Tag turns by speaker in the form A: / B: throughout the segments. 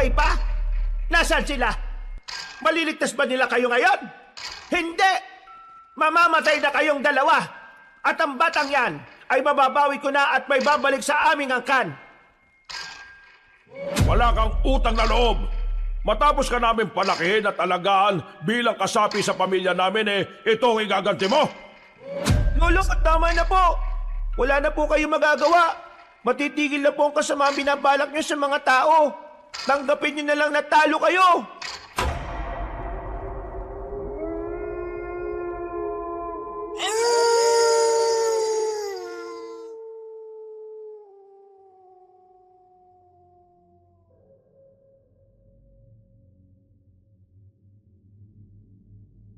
A: buhay pa? Nasaan sila? Maliligtas ba nila kayo ngayon? Hindi! Mamamatay na kayong dalawa. At ang batang yan ay mababawi ko na at may babalik sa aming angkan.
B: Wala kang utang na loob. Matapos ka namin palakihin at alagaan bilang kasapi sa pamilya namin, ito ang igaganti mo.
A: Lolo, tama na po. Wala na po kayong magagawa. Matitigil na po ang kasama binabalak nyo sa mga tao. Tanggapin nyo na lang na talo kayo.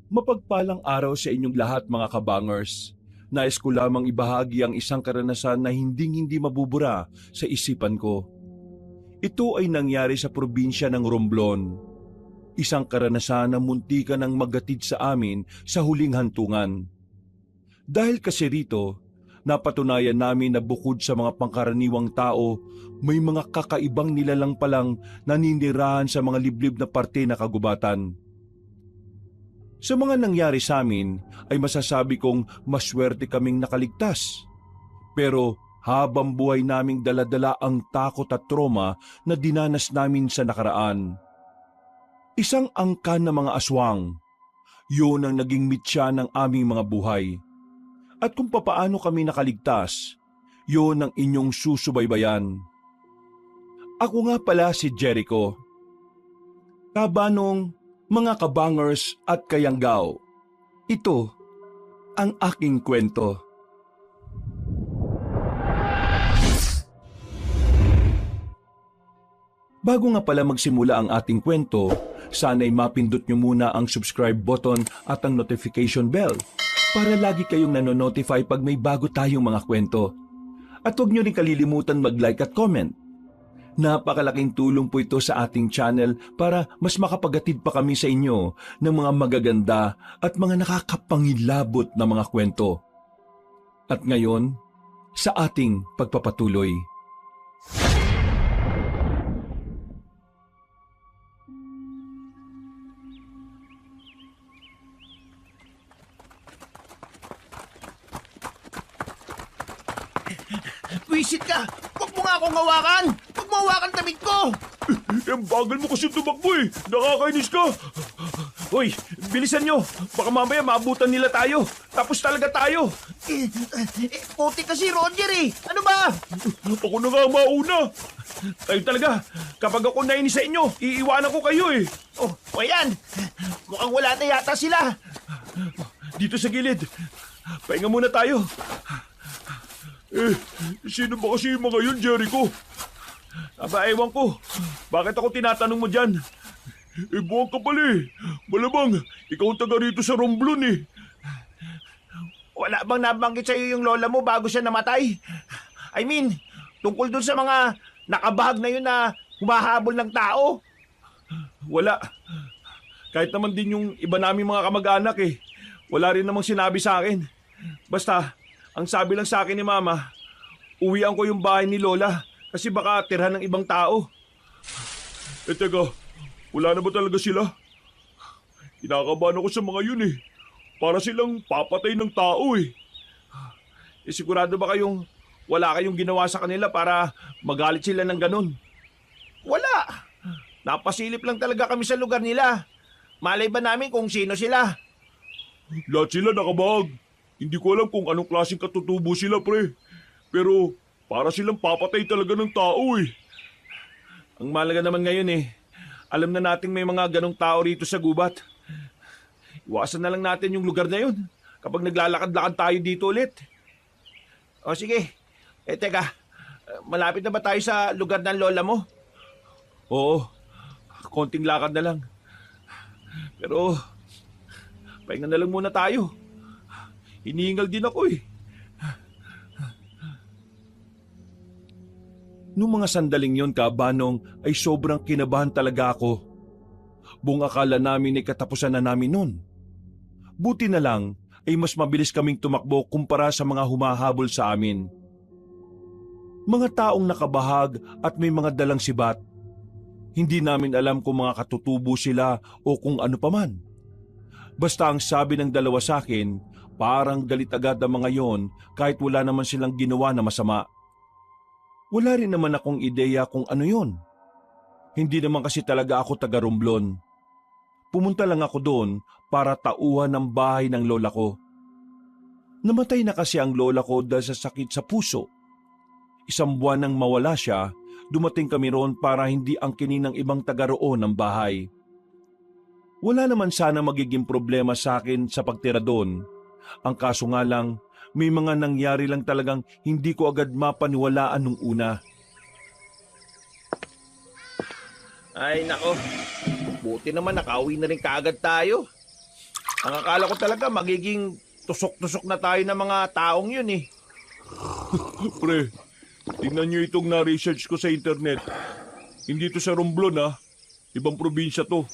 C: Mapagpalang araw sa inyong lahat mga kabangers. Nais ko lamang ibahagi ang isang karanasan na hinding-hindi mabubura sa isipan ko. Ito ay nangyari sa probinsya ng Romblon. Isang karanasan na muntikan ang maghatid sa amin sa huling hantungan. Dahil kasi rito, napatunayan namin na bukod sa mga pangkaraniwang tao, may mga kakaibang nilalang palang naninirahan sa mga liblib na parte na kagubatan. Sa mga nangyari sa amin ay masasabi kong maswerte kaming nakaligtas. Pero habang buhay naming daladala ang takot at trauma na dinanas namin sa nakaraan. Isang angkan na mga aswang, yun ang naging mitya ng aming mga buhay. At kung papaano kami nakaligtas, yun ang inyong susubaybayan. Ako nga pala si Jericho. Kabanong, mga kabangers at kayanggaw, ito ang aking kwento. Bago nga pala magsimula ang ating kwento, sana'y mapindot nyo muna ang subscribe button at ang notification bell para lagi kayong nanonotify pag may bago tayong mga kwento. At huwag nyo rin kalilimutan mag-like at comment. Napakalaking tulong po ito sa ating channel para mas makapagatid pa kami sa inyo ng mga magaganda at mga nakakapangilabot na mga kwento. At ngayon, sa ating pagpapatuloy.
A: Wisit ka! Huwag mo nga akong hawakan! Huwag mo hawakan damit ko!
B: Ang bagal mo kasi tumakbo Nakakainis ka. Hoy, bilisan nyo. Baka mamaya maabutan nila tayo. Tapos talaga tayo.
A: Puti kasi Roger Ano ba?
B: Ako na nga mauna. Kayo talaga. Kapag ako nainis sa inyo, iiwanan ko kayo
A: Oh, o yan. Mukhang wala na yata sila.
B: Dito sa gilid. Pahinga muna tayo. Sino ba kasi yung mga yun, Jericho? Aba, ewan ko. Bakit ako tinatanong mo dyan? Buwag ka pala Malamang, ikaw ang taga rito sa Romblon
A: Wala bang nabanggit sa'yo yung lola mo bago siya namatay? I mean, tungkol dun sa mga nakabahag na yun na humahabol ng tao?
B: Wala. Kahit naman din yung iba namin mga kamag-anak Wala rin namang sinabi sa akin. Basta, ang sabi lang sa akin ni Mama, uwian ko yung bahay ni Lola kasi baka tirhan ng ibang tao. Teka, wala na ba talaga sila? Kinakabahan ako sa mga yun Para silang papatay ng tao sigurado ba kayong wala kayong ginawa sa kanila para magalit sila ng ganun?
A: Wala. Napasilip lang talaga kami sa lugar nila. Malay ba namin kung sino sila?
B: Lahat sila nakabahag. Hindi ko alam kung anong klaseng katutubo sila, pre. Pero para silang papatay talaga ng tao
A: Ang malaga naman ngayon alam na nating may mga ganong tao rito sa gubat. Iwasan na lang natin yung lugar na yun kapag naglalakad-lakad tayo dito ulit. O sige, teka, malapit na ba tayo sa lugar ng lola mo?
B: Oo, konting lakad na lang. Pero, pahinga na lang muna tayo. Hinihingal din ako
C: Noong mga sandaling yon, Kabanong, ay sobrang kinabahan talaga ako. Buong akala namin ay katapusan na namin nun. Buti na lang ay mas mabilis kaming tumakbo kumpara sa mga humahabol sa amin. Mga taong nakabahag at may mga dalang sibat. Hindi namin alam kung mga katutubo sila o kung ano paman. Basta ang sabi ng dalawa sa akin, parang galit agad ang mga yon kahit wala naman silang ginawa na masama. Wala rin naman akong ideya kung ano yon. Hindi naman kasi talaga ako taga Romblon. Pumunta lang ako doon para tauhan ng bahay ng lola ko. Namatay na kasi ang lola ko dahil sa sakit sa puso. 1 buwan nang mawala siya, dumating kami roon para hindi angkinin ng ibang taga roon ng bahay. Wala naman sana magiging problema sa akin sa pagtira doon. Ang kaso nga lang, may mga nangyari lang talagang hindi ko agad mapaniwalaan nung una.
A: Ay nako, buti naman nakauwi na rin kaagad tayo. Ang akala ko talaga magiging tusok-tusok na tayo ng mga taong yun eh.
B: Pre, tingnan nyo itong na-research ko sa internet. Hindi to sa Romblon ha. Ibang probinsya to.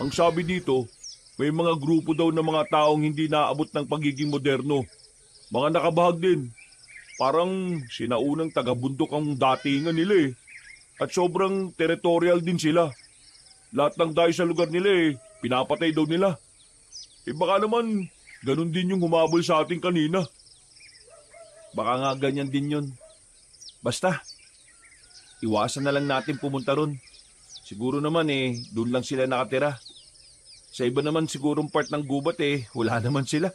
B: Ang sabi dito, may mga grupo daw ng mga taong hindi naabot ng pagiging moderno. Mga nakabahag din. Parang sinaunang taga-bundok ang datingan nila eh. At sobrang territorial din sila. Lahat ng dayo sa lugar nila eh, pinapatay daw nila. Eh baka naman, ganun din yung humabol sa ating kanina.
A: Baka nga ganyan din yun. Basta, iwasan na lang natin pumunta ron. Siguro naman eh, doon lang sila nakatira. Sa iba naman sigurong part ng gubat eh, wala naman sila.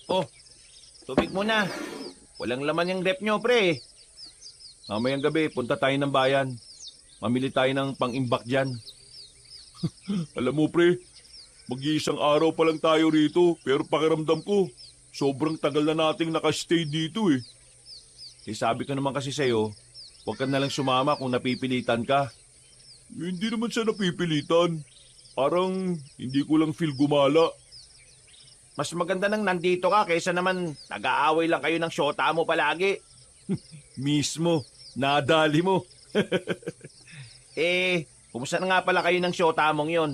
A: Oh, tubig muna. Walang laman yung rep nyo, pre. Mamayang gabi, punta tayo ng bayan. Mamili tayo ng pang-imbak dyan.
B: Alam mo pre, mag-iisang araw pa lang tayo rito pero pakiramdam ko, sobrang tagal na nating nakastay dito eh.
A: Eh sabi ko naman kasi sa'yo, huwag ka na lang sumama kung napipilitan ka.
B: Hindi naman siya napipilitan. Parang hindi ko lang feel gumala.
A: Mas maganda nang nandito ka kaysa naman nag-aaway lang kayo ng syota mo palagi.
C: Mismo, nadali mo.
A: Kumusta na nga pala kayo ng syota mong yon?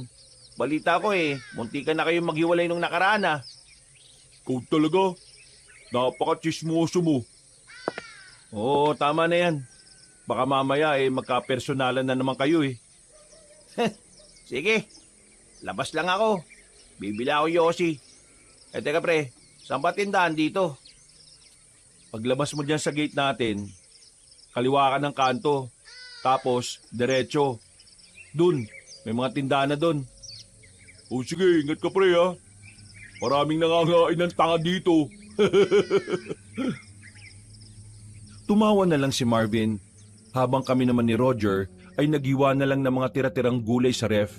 A: Balita ko eh, munti ka na kayo maghiwalay nung nakaraan ah.
B: Ikaw talaga, napaka-chismoso mo.
A: Oo, tama na yan. Baka mamaya eh magka-personalan na naman kayo eh. Sige, labas lang ako. Bibili ako Yossi. Teka pre, saan ba tindahan dito? Paglabas mo dyan sa gate natin, kaliwa ka ng kanto, tapos diretso. Dun, may mga tindahan na dun.
B: O sige, ingat ka pre ha. Maraming nangangain ng tanga dito.
C: Tumawa na lang si Marvin, habang kami naman ni Roger ay naghiwa na lang ng mga tira-tirang gulay sa ref.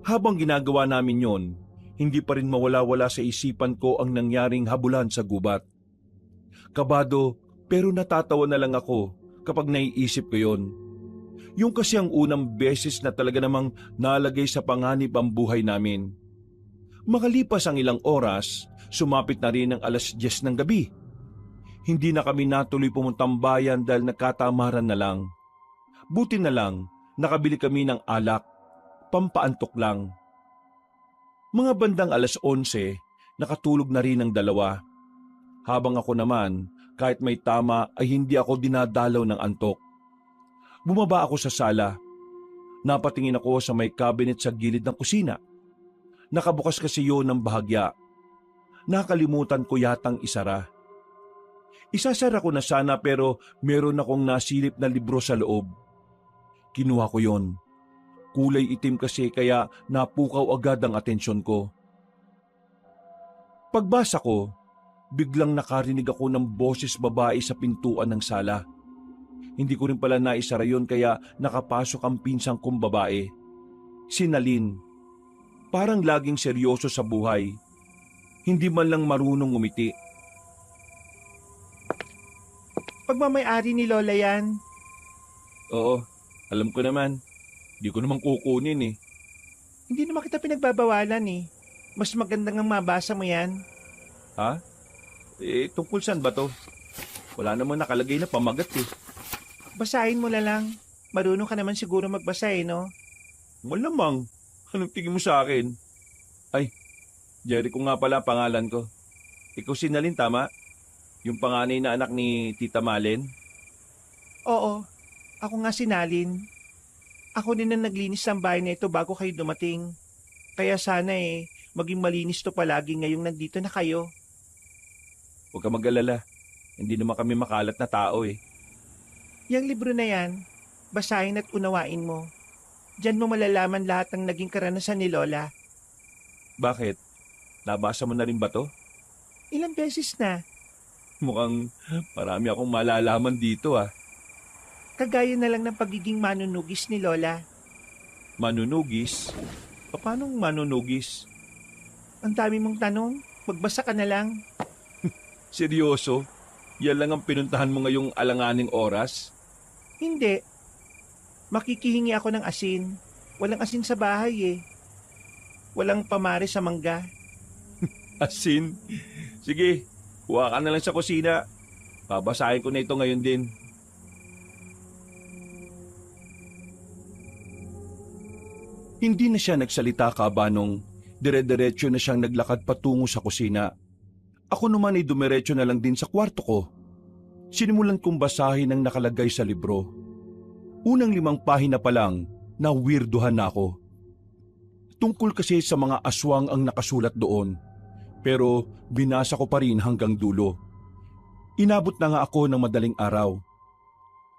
C: Habang ginagawa namin yon, hindi pa rin mawala-wala sa isipan ko ang nangyaring habulan sa gubat. Kabado pero natatawa na lang ako kapag naiisip ko yon. Yung kasi ang unang beses na talaga namang nalagay sa panganib ang buhay namin. Makalipas ang ilang oras, sumapit na rin ang 10:00 ng gabi. Hindi na kami natuloy pumuntang bayan dahil nagkatamaran na lang. Buti na lang, nakabili kami ng alak, pampaantok lang. Mga bandang 11:00, nakatulog na rin ang dalawa. Habang ako naman, kahit may tama ay hindi ako dinadalaw ng antok. Bumaba ako sa sala. Napatingin ako sa may cabinet sa gilid ng kusina. Nakabukas kasi yun ng bahagya. Nakalimutan ko yatang isara. Isasara ko na sana pero meron akong nasilip na libro sa loob. Kinuha ko yon. Kulay itim kasi kaya napukaw agad ang atensyon ko. Pagbasa ko, biglang nakarinig ako ng boses babae sa pintuan ng sala. Hindi ko rin pala naisara yon kaya nakapasok ang pinsang kong babae. Si Nalin. Parang laging seryoso sa buhay. Hindi man lang marunong umiti.
D: Pagmamayari ni Lola yan.
A: Oo, alam ko naman. Di ko naman kukunin eh.
D: Hindi naman kita pinagbabawalan eh. Mas maganda nga mabasa mo yan.
A: Ha? Tungkol saan ba to? Wala namang nakalagay na pamagat eh.
D: Basahin mo na lang. Marunong ka naman siguro magbasa eh, no?
A: Malamang. Anong tingin mo sa akin? Ay, Jericho nga pala pangalan ko. Ikaw si Nalin, tama? Yung panganay na anak ni Tita Malen?
D: Oo. Ako nga sinalin. Ako din ang naglinis ng bahay na ito bago kayo dumating. Kaya sana maging malinis to palagi ngayong nandito na kayo.
C: Huwag ka mag-alala. Hindi naman kami makalat na tao eh.
D: Yang libro na yan, basahin at unawain mo. Diyan mo malalaman lahat ng naging karanasan ni Lola.
C: Bakit? Nabasa mo na rin ba to?
D: Ilang beses na.
C: Mukhang marami akong malalaman dito ah.
D: Kagaya na lang ng pagiging manunugis ni Lola.
C: Manunugis? Paano manunugis?
D: Ang dami mong tanong, magbasa ka na lang.
C: Seryoso? Yan lang ang pinuntahan mo ngayong alanganing oras?
D: Hindi. Makikihingi ako ng asin. Walang asin sa bahay Walang pamari sa mangga.
C: Asin? Sige, kuha ka na lang sa kusina. Babasahin ko na ito ngayon din. Hindi na siya nagsalita kabanong. Dire-diretso na siyang naglakad patungo sa kusina. Ako naman ay dumiretso na lang din sa kwarto ko. Sinimulan kong basahin ang nakalagay sa libro. Unang 5 pahina pa lang, na-weirduhan na ako. Tungkol kasi sa mga aswang ang nakasulat doon. Pero binasa ko pa rin hanggang dulo. Inabot na nga ako ng madaling araw.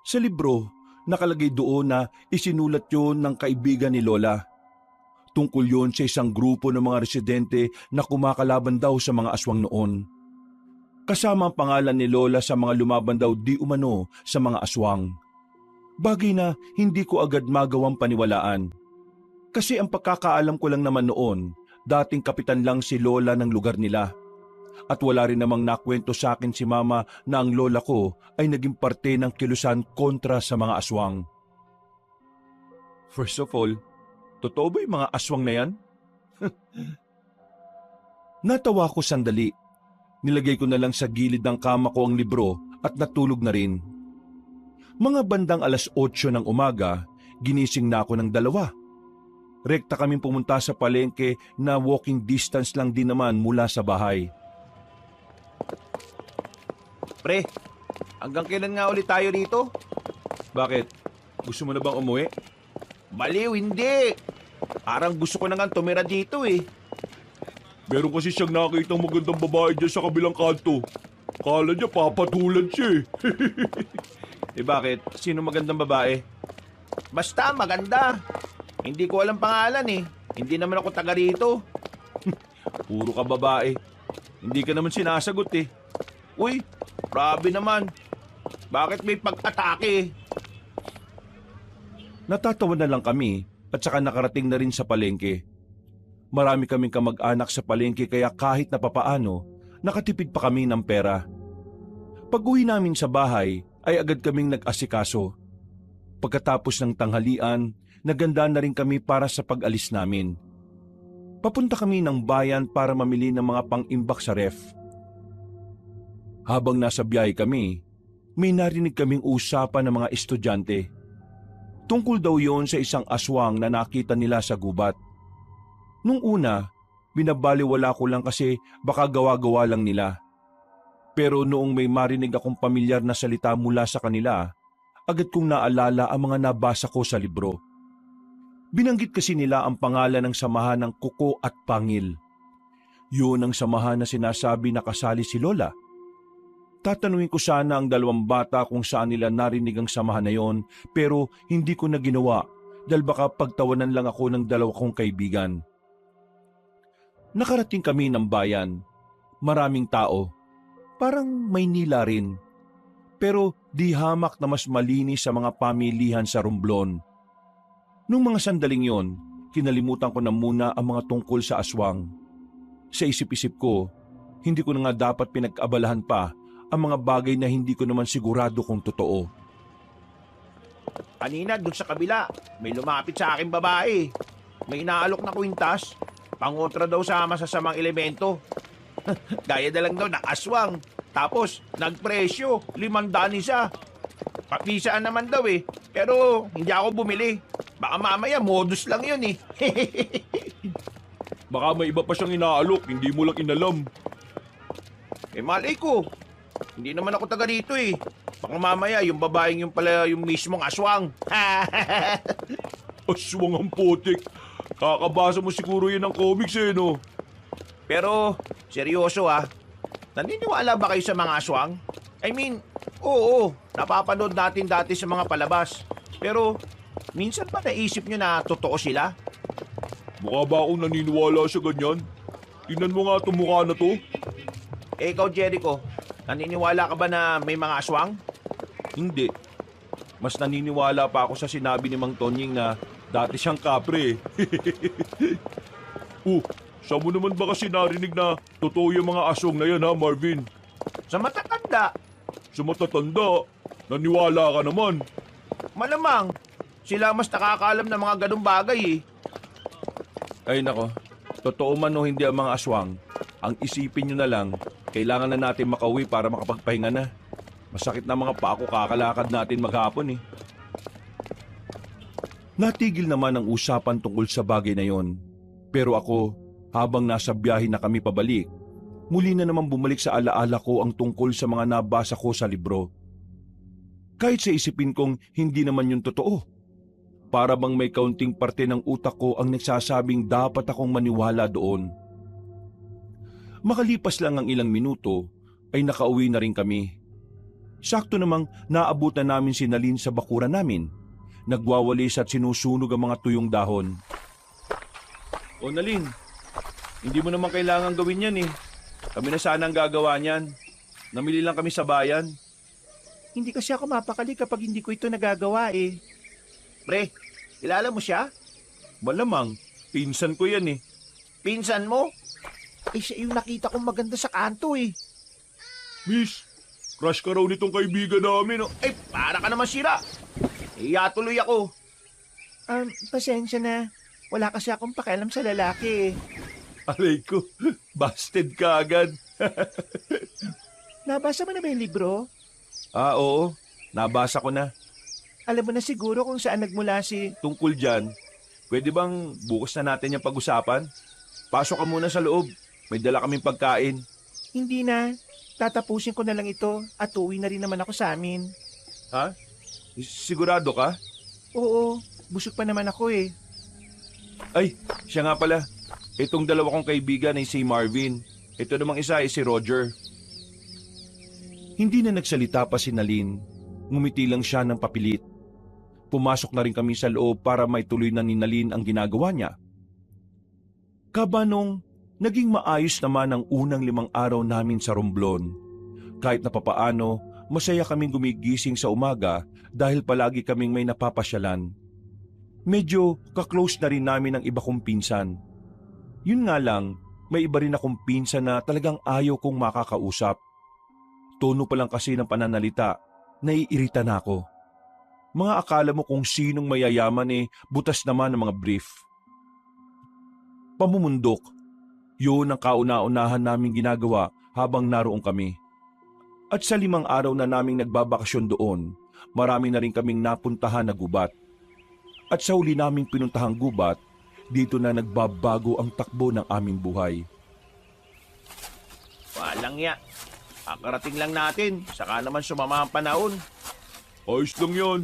C: Sa libro, nakalagay doon na isinulat yon ng kaibigan ni Lola. Tungkol yon sa isang grupo ng mga residente na kumakalaban daw sa mga aswang noon. Kasama ang pangalan ni Lola sa mga lumaban daw di umano sa mga aswang. Bagay na hindi ko agad magawang paniwalaan. Kasi ang pagkakaalam ko lang naman noon, dating kapitan lang si Lola ng lugar nila. At wala rin namang nakwento sa akin si Mama na ang lola ko ay naging parte ng kilusan kontra sa mga aswang. First of all, totoo ba yung mga aswang na yan? Natawa ko sandali. Nilagay ko na lang sa gilid ng kama ko ang libro at natulog na rin. Mga bandang 8:00 ng umaga, ginising na ako ng 2. Rekta kaming pumunta sa palengke na walking distance lang din naman mula sa bahay.
A: Pre, hanggang kailan nga ulit tayo rito?
C: Bakit? Gusto mo na bang umuwi?
A: Baliw, hindi. Parang gusto ko na nga tumira dito
C: Meron kasi siyang nakitang magandang babae dyan sa kabilang kanto. Kala niya papatulan siya
A: Bakit? Sino magandang babae? Basta, maganda. Hindi ko alam pangalan Hindi naman ako taga rito.
C: Puro ka babae. Hindi ka naman sinasagot
A: Uy, grabe naman. Bakit may pag-atake?
C: Natatawa na lang kami at saka nakarating na rin sa palengke. Marami kaming kamag-anak sa palengke kaya kahit na papaano, nakatipid pa kami ng pera. Pag-uwi namin sa bahay ay agad kaming nag-asikaso. Pagkatapos ng tanghalian, naganda na rin kami para sa pag-alis namin. Papunta kami ng bayan para mamili ng mga pang-imbak sa ref. Habang nasa biyahe kami, may narinig kaming usapan ng mga estudyante. Tungkol daw yon sa isang aswang na nakita nila sa gubat. Nung una, binabaliwala ko lang kasi baka gawa-gawa lang nila. Pero noong may marinig akong pamilyar na salita mula sa kanila, agad kong naalala ang mga nabasa ko sa libro. Binanggit kasi nila ang pangalan ng samahan ng Kuko at Pangil. Yun ang samahan na sinasabi na kasali si Lola. Tatanungin ko sana ang 2 bata kung saan nila narinig ang samahan na yon, pero hindi ko na ginawa dahil baka pagtawanan lang ako ng 2 kong kaibigan. Nakarating kami ng bayan. Maraming tao. Parang Maynila rin. Pero di hamak na mas malinis sa mga pamilihan sa Romblon. Nung mga sandaling yon, kinalimutan ko na muna ang mga tungkol sa aswang. Sa isip-isip ko, hindi ko na nga dapat pinag-abalahan pa ang mga bagay na hindi ko naman sigurado kung totoo.
A: Kanina, dun sa kabila, may lumapit sa akin babae. May inaalok na kwintas. Pangotra daw sa masasamang elemento. Gaya na lang daw ng aswang. Tapos, nagpresyo, 500 isa. Papisaan naman daw pero hindi ako bumili. Baka mamaya modus lang yun
C: Baka may iba pa siyang inaalok, hindi mo lang inalam.
A: Malay ko. Hindi naman ako taga rito
B: Baka mamaya yung babaeng yung pala yung mismong aswang.
C: Aswang ang putik. Kakabasa mo siguro yun ng comics no?
B: Pero, seryoso naniniwala ba kayo sa mga aswang? I mean, oo, napapanood natin dati sa mga palabas. Pero, minsan ba naisip nyo na totoo sila?
C: Mukha ba akong naniniwala sa ganyan? Tingnan mo nga itong mukha na to.
B: Eh ikaw, Jericho, naniniwala ka ba na may mga aswang?
C: Hindi. Mas naniniwala pa ako sa sinabi ni Mang Tonying na dati siyang kapre. Saan mo naman ba kasi narinig na totoo yung mga aswang na yan ha, Marvin?
B: Sa matatanda,
C: Sa matatanda, naniwala ka naman.
B: malamang, sila mas nakakaalam ng mga ganong bagay
C: Ay nako, totoo man o hindi ang mga aswang, ang isipin nyo na lang, kailangan na natin makauwi para makapagpahinga na. Masakit na mga paa ko kakalakad natin maghapon Natigil naman ang usapan tungkol sa bagay na yon. Pero ako, habang nasa biyahe na kami pabalik, muli na naman bumalik sa alaala ko ang tungkol sa mga nabasa ko sa libro. Kahit sa isipin kong hindi naman yun totoo. Para bang may kaunting parte ng utak ko ang nagsasabing dapat akong maniwala doon. Makalipas lang ang ilang minuto, ay nakauwi na rin kami. Sakto namang naabutan namin si Nalin sa bakuran namin. Nagwawalis at sinusunog ang mga tuyong dahon.
A: O Nalin, hindi mo naman kailangan gawin yan Kami na sana ang gagawa niyan. Namili lang kami sa bayan.
D: Hindi kasi ako mapakali kapag hindi ko ito nagagawa
B: Pre, kilala mo siya?
A: Malamang, pinsan ko yan
B: Pinsan mo?
D: Siya yung nakita kong maganda sa kanto
C: Miss, crush ka raw nitong kaibigan namin.
B: Para ka naman sira. Tuloy ako.
D: Pasensya na. Wala kasi akong pakialam sa lalaki
C: Alay ko, busted ka agad.
D: Nabasa mo na ba yung libro?
A: Oo, nabasa ko na.
D: Alam mo na siguro kung saan nagmula
A: Tungkol dyan, pwede bang bukas na natin yung pag-usapan? Pasok ka muna sa loob. May dala kaming pagkain.
D: Hindi na. Tatapusin ko na lang ito at uwi na rin naman ako sa amin.
A: Ha? Sigurado ka?
D: Oo, busog pa naman ako
A: Ay, siya nga pala. Itong dalawa kong kaibigan ay si Marvin. Ito namang isa ay si Roger.
C: Hindi na nagsalita pa si Nalin. Ngumiti lang siya ng papilit. Pumasok na rin kami sa loob para may tuloy na ni Nalin ang ginagawa niya. Kabanong, naging maayos naman ang unang 5 araw namin sa Romblon. Kahit na papaano, masaya kaming gumigising sa umaga dahil palagi kaming may napapasyalan. Medyo kaklose na rin namin ang iba kong pinsan. Yun nga lang, may iba rin akong pinsan na talagang ayaw kong makakausap. Tono pa lang kasi ng pananalita, naiirita na ako. Mga akala mo kung sinong mayayaman butas naman ng mga brief. Pamumundok, yun ang kauna-unahan naming ginagawa habang naroon kami. At sa 5 araw na naming nagbabakasyon doon, marami na rin kaming napuntahan na gubat. At sa huli naming pinuntahang gubat, dito na nagbabago ang takbo ng aming buhay.
B: Walang ya. Kakarating lang natin. Saka naman sumama ang panahon.
C: Ayos lang yan.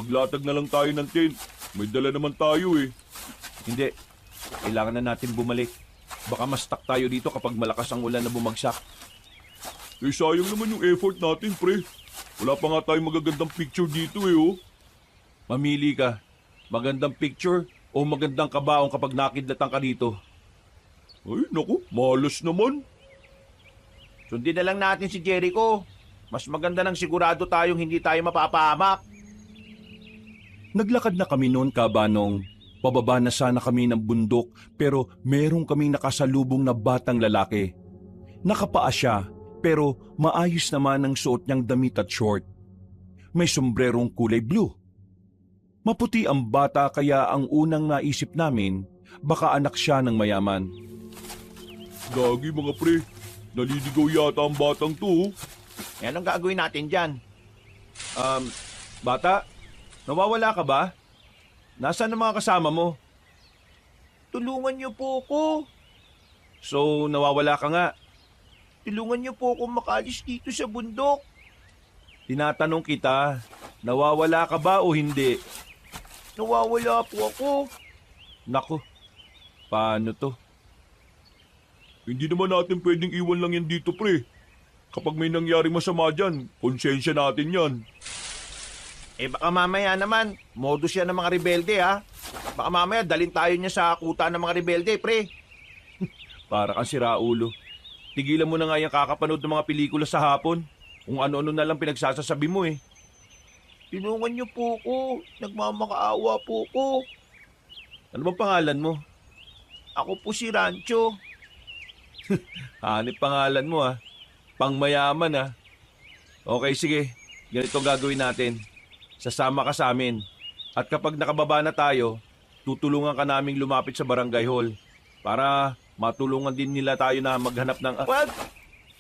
C: Maglatag na lang tayo ng tent. May dala naman tayo
A: Hindi. Kailangan na natin bumalik. Baka ma-stuck tayo dito kapag malakas ang ulan na bumagsak.
C: Sayang naman yung effort natin, pre. Wala pa nga tayong magagandang picture dito
A: Mamili ka. Magandang picture o magandang kabaong kapag nakidlatan ka dito.
C: Ay, naku, malas naman.
B: Sundin na lang natin si Jericho. Mas maganda nang sigurado tayong hindi tayo mapapahamak.
C: Naglakad na kami noon, Kabanong. Pababa na sana kami ng bundok pero merong kaming nakasalubong na batang lalaki. Nakapaa siya pero maayos naman ang suot niyang damit at short. May sombrerong kulay blue. Maputi ang bata kaya ang unang naisip namin baka anak siya ng mayaman. Gagi mga pre, naliligaw yata ang batang to.
B: Yan ang gagawin natin dyan.
A: Bata, nawawala ka ba? Nasaan ang mga kasama mo?
B: Tulungan niyo po ko.
A: So, nawawala ka nga.
B: Tulungan niyo po akong makalis dito sa bundok.
C: Tinatanong kita, nawawala ka ba o hindi?
D: Nawawala po ako.
C: Nako, paano to?
B: Hindi naman natin pwedeng iwan lang yan dito, pre. Kapag may nangyari masama dyan, konsensya natin yan.
D: Baka mamaya naman, modus yan ng mga rebelde ha. Baka mamaya dalhin tayo niya sa kuta ng mga rebelde, pre.
C: Para kang siraulo. Tigilan mo na nga yung kakapanood ng mga pelikula sa hapon. Kung ano-ano na lang pinagsasasabi mo eh.
D: Tinungan niyo po ko. Nagmamakaawa po ko.
C: Ano bang pangalan mo?
D: Ako po si Rancho.
C: Hanip pangalan mo ah. Pangmayaman ah. Okay, sige. Ganito gagawin natin. Sasama ka sa amin. At kapag nakababa na tayo, tutulungan ka naming lumapit sa barangay hall para matulungan din nila tayo na maghanap ng...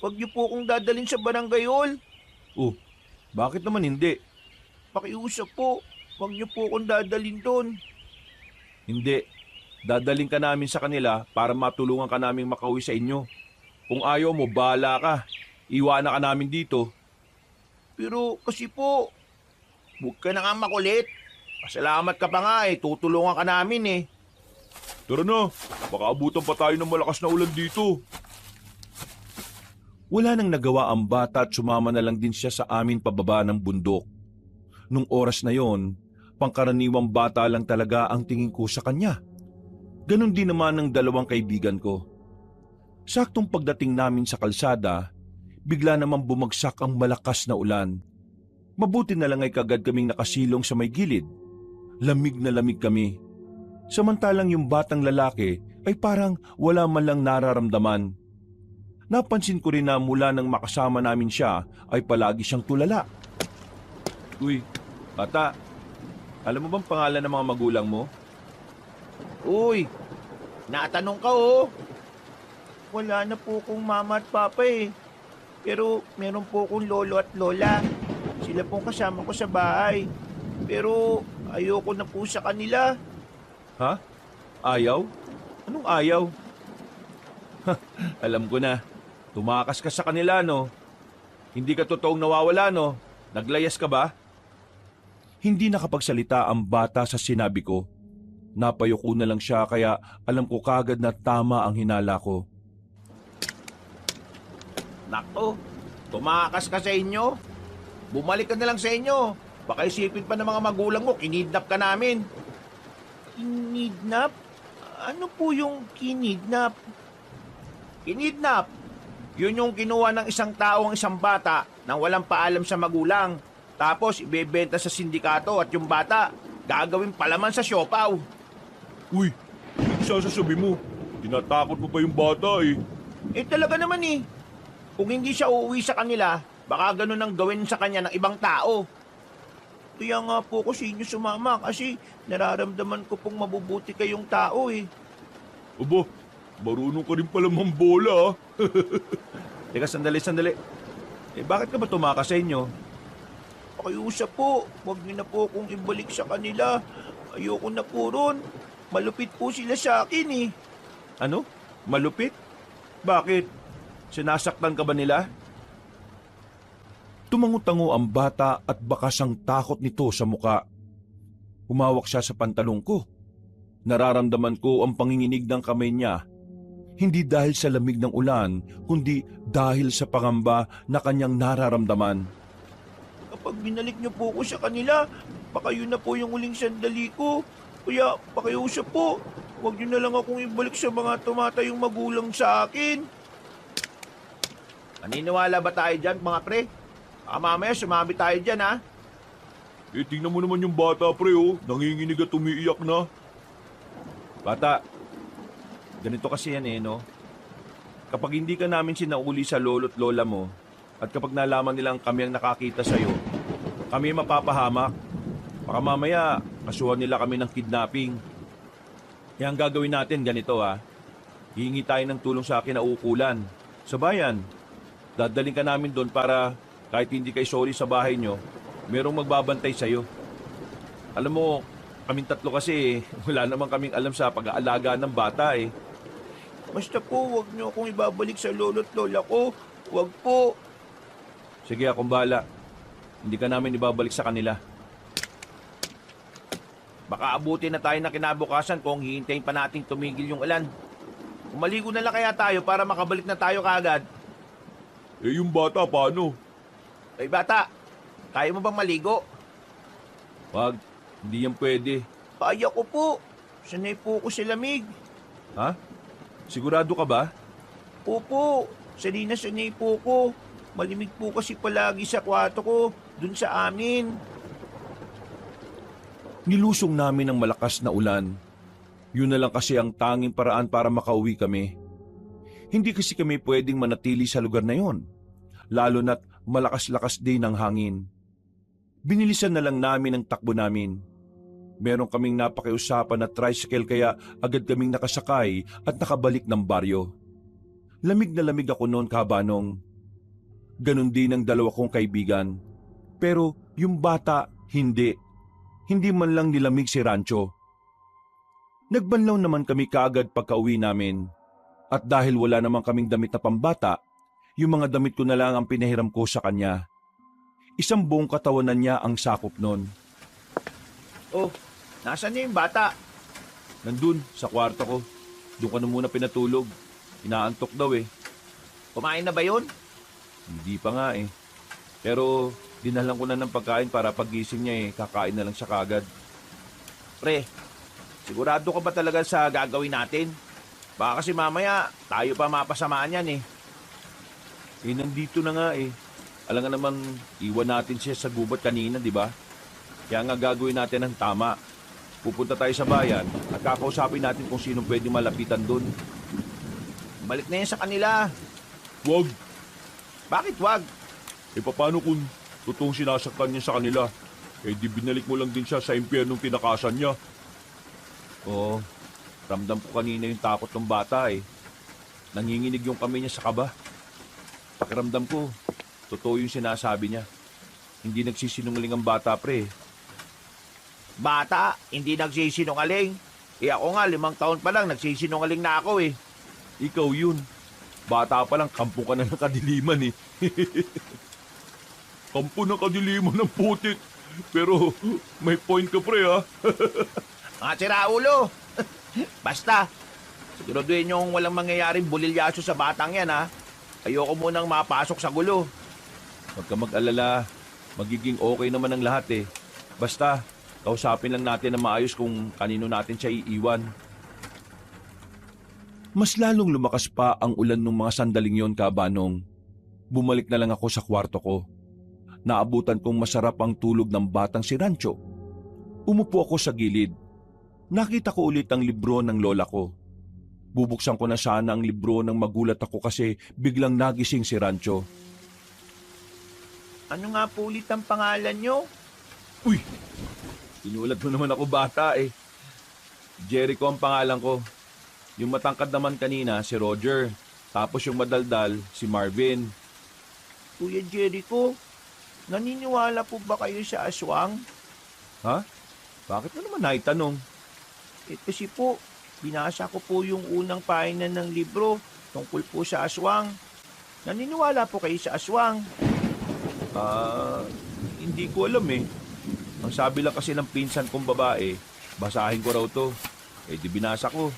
D: Wag niyo po kong dadalhin sa barangay hall.
C: Oh, bakit naman hindi?
D: Pakiusap po. Wag niyo po akong dadalhin doon.
C: Hindi. Dadaling ka namin sa kanila para matulungan ka naming makauwi sa inyo. Kung ayaw mo, bahala ka. Iwanan ka namin dito.
D: Pero kasi po, huwag ka na nga makulit. Pasalamat ka pa nga tutulungan ka namin
B: Tara na, baka abutan pa tayo ng malakas na ulan dito.
C: Wala nang nagawa ang bata at sumama na lang din siya sa amin pababa ng bundok. Nung oras na yon, pangkaraniwang bata lang talaga ang tingin ko sa kanya. Ganon din naman ng dalawang kaibigan ko. Saktong pagdating namin sa kalsada, bigla namang bumagsak ang malakas na ulan. Mabuti na lang ay kagad kaming nakasilong sa may gilid. Lamig na lamig kami. Samantalang yung batang lalaki ay parang wala man lang nararamdaman. Napansin ko rin na mula nang makasama namin siya ay palagi siyang tulala. Uy, bata, alam mo bang pangalan ng mga magulang mo?
D: Uy, natanong ka Wala na po kong mama at papa Pero meron po kong lolo at lola. Sila pong kasama ko sa bahay. Pero ayoko na po sa kanila.
C: Ha? Ayaw? Anong ayaw? Alam ko na. Tumakas ka sa kanila, no? Hindi ka totoong nawawala, no? Naglayas ka ba? Hindi nakapagsalita ang bata sa sinabi ko. Napayuko na lang siya kaya alam ko kagad na tama ang hinala ko.
D: Nako, tumakas ka sa inyo. Bumalik ka na lang sa inyo. Baka isipin pa ng mga magulang mo, kinidnap ka namin. Kinidnap? Ano po yung kinidnap? Kinidnap? Yun yung kinuha ng isang tao ang isang bata nang walang paalam sa magulang. Tapos ibebenta sa sindikato at yung bata gagawin palaman sa siopaw.
B: Uy, hindi sasasabi mo. Tinatakot mo pa yung bata
D: Talaga naman Kung hindi siya uuwi sa kanila, baka ganun ang gawin sa kanya ng ibang tao. Kaya nga po ko sa inyo sumama kasi nararamdaman ko pong mabubuti kayong tao
B: Aba, marunong ka rin pala mambola
C: Teka, sandali. Bakit ka ba tumakas sa inyo?
D: Pakiusap po, huwag niyo na po akong ibalik sa kanila. Ayoko na po ron. Malupit po sila sa akin
C: Ano? Malupit? Bakit? Sinasaktan ka ba nila? Tumango-tango ang bata at bakas ang takot nito sa muka. Humawak siya sa pantalong ko. Nararamdaman ko ang panginginig ng kamay niya. Hindi dahil sa lamig ng ulan, kundi dahil sa pangamba na kanyang nararamdaman.
D: Kapag binalik niyo po ako sa kanila, baka yun na po yung uling sandali ko. Kaya pakiusap po, huwag niyo na lang akong ibalik sa mga tumatayong magulang sa akin. Naniniwala ba tayo dyan, mga pre? Mamaya sumami tayo dyan, ha?
B: Tingnan mo naman yung bata, pre, nanginginig at umiiyak na.
C: Bata, ganito kasi yan no? Kapag hindi ka namin sinauli sa lolo't lola mo, at kapag nalaman nilang kami ang nakakita sa'yo, kami mapapahamak. Baka mamaya, kasuhan nila kami ng kidnapping. Kaya ang gagawin natin ganito hihingi tayo ng tulong sa kinauukulan. Sa bayan, dadaling ka namin doon para kahit hindi kayo sorry sa bahay nyo, merong magbabantay sa'yo. Alam mo, kaming tatlo kasi wala naman kaming alam sa pag-aalaga ng bata
D: Basta po, huwag niyo akong ibabalik sa lolo't lola ko. Huwag po.
C: Sige, akong bahala.
A: hindi ka namin ibabalik sa kanila.
D: Baka abutin na tayo na kinabukasan kung hihintayin pa nating tumigil yung ulan. Umaligo na lang kaya tayo para makabalik na tayo kaagad.
B: Eh yung bata paano?
D: Ay bata, kaya mo bang maligo?
A: Wag, hindi yan pwede.
D: Kaya ko po. Sanay po ko sa lamig.
A: Ha? Sigurado ka ba?
D: Opo, sanay na sanay po ko. Malimig po kasi palagi sa kwarto ko, dun sa amin.
C: Nilusong namin ang malakas na ulan. Yun na lang kasi ang tanging paraan para makauwi kami. Hindi kasi kami pwedeng manatili sa lugar na yon, lalo na't malakas-lakas din ang hangin. Binilisan na lang namin ang takbo namin. Meron kaming napakiusapan na tricycle kaya agad kaming nakasakay at nakabalik ng baryo. Lamig na lamig ako noon, Kabanong. Ganon din ang dalawa kong kaibigan. Pero yung bata, hindi. Hindi man lang nilamig si Rancho. Nagbanlaw naman kami kaagad pagka-uwi namin. At dahil wala naman kaming damit na pambata, yung mga damit ko na lang ang pinahiram ko sa kanya. Isang buong katawanan niya ang sakop nun.
D: Oh, nasaan na yung bata?
A: Nandun, sa kwarto ko. Doon ka na muna pinatulog. Inaantok daw eh.
D: Kumain na ba yun?
A: Hindi pa nga eh. Pero dinalan ko na ng pagkain para paggising niya kakain na lang siya kagad.
D: Pre, sigurado ka ba talaga sa gagawin natin? Baka kasi mamaya tayo pa mapasamaan yan eh.
A: Nandito na nga eh. Alam nga naman, iwan natin siya sa gubat kanina, di ba? Kaya nga gagawin natin ang tama. Pupunta tayo sa bayan at kakausapin natin kung sino pwede malapitan doon.
D: Balik na yan sa kanila.
B: Wag.
D: Bakit wag?
B: Eh paano kung totoong sinasaktan niya sa kanila? Eh di binalik mo lang din siya sa impyernong tinakasan niya.
A: Oo, ramdam ko kanina yung takot ng bata eh. Nanginginig yung kamay niya sa kaba. Pakiramdam ko, totoo yung sinasabi niya. Hindi nagsisinungaling ang bata, pre.
D: Bata, hindi nagsisinungaling. Eh ako nga, 5 taon pa lang, nagsisinungaling na ako eh.
A: Ikaw yun. Bata pa lang, kampo ka na ng kadiliman eh.
B: Kampo ng kadiliman ng putit. Pero may point ka pre ha.
D: Mga siraulo. Basta, siguraduhin yung walang mangyayaring bulilyaso sa batang yan ha. Ayoko munang mapasok sa gulo.
A: Huwag ka mag-alala. Magiging okay naman ang lahat eh. Basta, kausapin lang natin na maayos kung kanino natin siya iiwan.
C: Mas lalong lumakas pa ang ulan ng mga sandaling yon, Kabanong. Bumalik na lang ako sa kwarto ko. Naabutan kong masarap ang tulog ng batang si Rancho. Umupo ako sa gilid. Nakita ko ulit ang libro ng lola ko. Bubuksan ko na sana ang libro nang magulat ako kasi biglang nagising si Rancho.
D: Ano nga po ulit ang pangalan nyo?
A: Uy! Inulat mo naman ako bata eh. Jericho ang pangalan ko. Yung matangkad naman kanina si Roger. Tapos yung madaldal si Marvin.
D: Kuya Jericho, naniniwala po ba kayo sa aswang?
A: Ha? Bakit mo naman naitanong?
D: Kasi po, binasa ko po yung unang pahina ng libro tungkol po sa aswang. Naniniwala po kayo sa aswang?
A: Hindi ko alam eh. Ang sabi lang kasi ng pinsan kong babae, basahin ko raw to. Eh di binasa ko.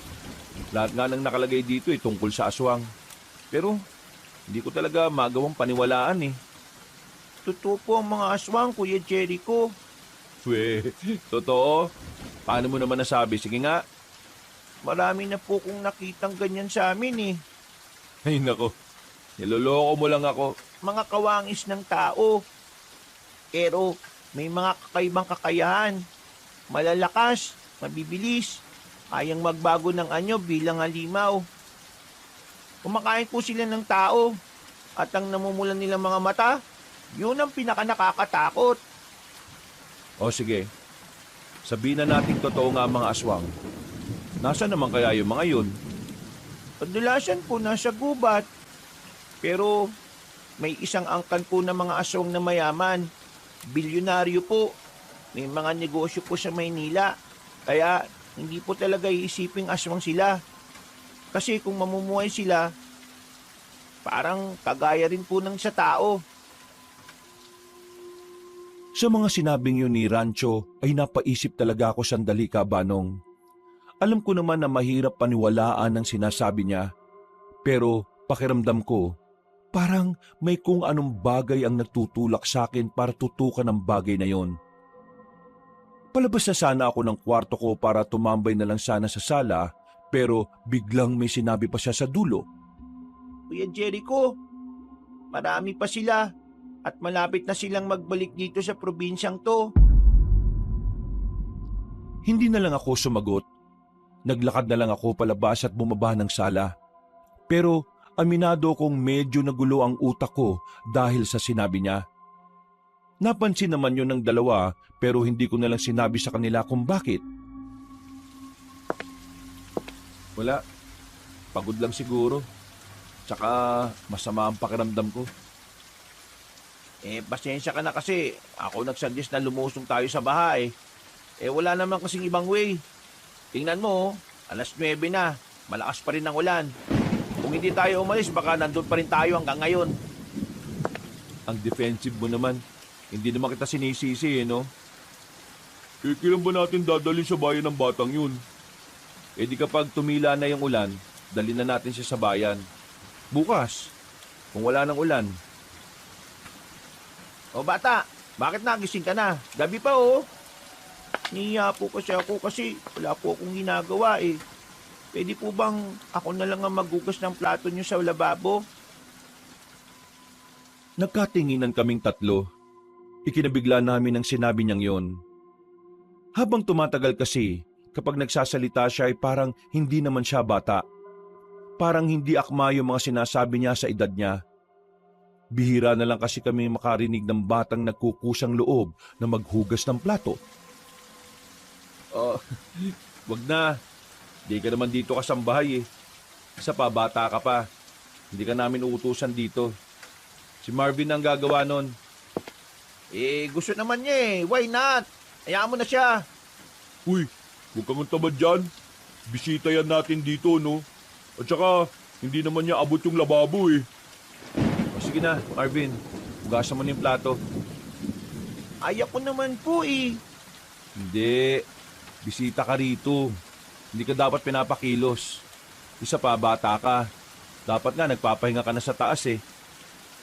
A: Lahat nga nang nakalagay dito tungkol sa aswang. Pero hindi ko talaga magawang paniwalaan eh.
D: Totoo po ang mga aswang, Kuya Jericho.
A: Totoo? Paano mo naman nasabi? Sige nga.
D: Marami na po kong nakitang ganyan sa amin eh.
A: Ay nako, niloloko mo lang ako.
D: Mga kawangis ng tao. Pero may mga kakaibang kakayahan. Malalakas, mabibilis, kayang magbago ng anyo bilang halimaw. Kumakain po sila ng tao at ang namumulan nilang mga mata, yun ang pinaka nakakatakot.
A: O sige, sabihin na natin totoo nga ang mga aswang. Nasaan naman kaya yung mga yun?
D: Kadalasan po nasa gubat. Pero may isang angkan po ng mga aswang na mayaman. Bilyonaryo po. May mga negosyo po sa Maynila. Kaya hindi po talaga iisiping aswang sila. Kasi kung mamumuhay sila, parang kagaya rin po ng sa tao.
C: Sa mga sinabing yun ni Rancho ay napaisip talaga ako sandali, Kabanong. Alam ko naman na mahirap paniwalaan ang sinasabi niya, pero pakiramdam ko, parang may kung anong bagay ang nagtutulak sa akin para tutukan ang bagay na yon. Palabas na sana ako ng kwarto ko para tumambay na lang sana sa sala, pero biglang may sinabi pa siya sa dulo.
D: Kuya Jericho, marami pa sila at malapit na silang magbalik dito sa probinsyang to.
C: Hindi na lang ako sumagot. Naglakad na lang ako palabas at bumaba ng sala. Pero aminado kong medyo nagulo ang utak ko dahil sa sinabi niya. Napansin naman yun ng dalawa pero hindi ko na lang sinabi sa kanila kung bakit. Wala. Pagod lang siguro. Tsaka masama ang pakiramdam ko.
D: Pasensya ka na kasi ako nagsuggest na lumusong tayo sa bahay. Wala naman kasing ibang way. Tingnan mo, 9:00 na. Malakas pa rin ang ulan. Kung hindi tayo umalis, baka nandun pa rin tayo hanggang ngayon.
C: Ang defensive mo naman. Hindi naman kita sinisisi, no?
B: Kailan ba natin dadalhin sa bayan ng batang yun?
C: Di kapag tumila na yung ulan, dali na natin siya sa bayan. Bukas, kung wala ng ulan.
D: O bata, bakit nagising ka na? Gabi pa oh. Niya po kasi ako kasi wala po akong ginagawa eh. Pwede po bang ako na lang ang maghugas ng plato niyo sa lababo?
C: Nagkatinginan kaming tatlo. Ikinabigla namin ang sinabi niyang yon. Habang tumatagal kasi, kapag nagsasalita siya ay parang hindi naman siya bata. Parang hindi akma yung mga sinasabi niya sa edad niya. Bihira na lang kasi kami makarinig ng batang nagkukusang loob na maghugas ng plato.
B: Wag na. Di ka naman dito kasambahay eh. Isa pa, bata ka pa. Hindi ka namin uutusan dito. Si Marvin ang gagawa nun.
D: Gusto naman niya eh. Why not? Hayaan mo na siya.
B: Uy, huwag kang tamad dyan. Bisita yan natin dito, no? At saka, hindi naman niya abot yung lababo eh.
C: Sige na, Marvin. Hugasan mo na yung plato.
D: Ayaw ko naman po eh.
C: Hindi. Bisita ka rito. Hindi ka dapat pinapakilos. Isa pa, bata ka. Dapat nga nagpapahinga ka na sa taas eh.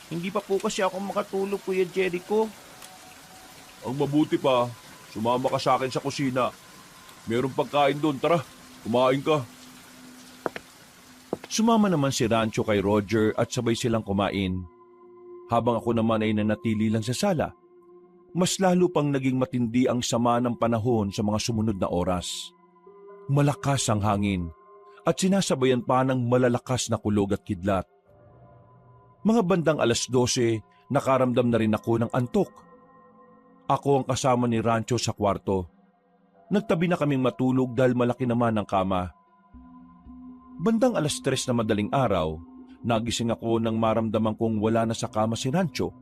D: Hindi pa po kasi ako makatulog, Kuya Jericho.
B: Ang mabuti pa, sumama ka sa akin sa kusina. Merong pagkain doon, tara, kumain ka.
C: Sumama naman si Rancho kay Roger at sabay silang kumain. Habang ako naman ay nanatili lang sa sala, mas lalo pang naging matindi ang sama ng panahon sa mga sumunod na oras. Malakas ang hangin at sinasabayan pa ng malalakas na kulog at kidlat. Mga bandang 12:00, nakaramdam na rin ako ng antok. Ako ang kasama ni Rancho sa kwarto. Nagtabi na kaming matulog dahil malaki naman ang kama. Bandang 3:00 na madaling araw, nagising ako nang maramdaman kong wala na sa kama si Rancho.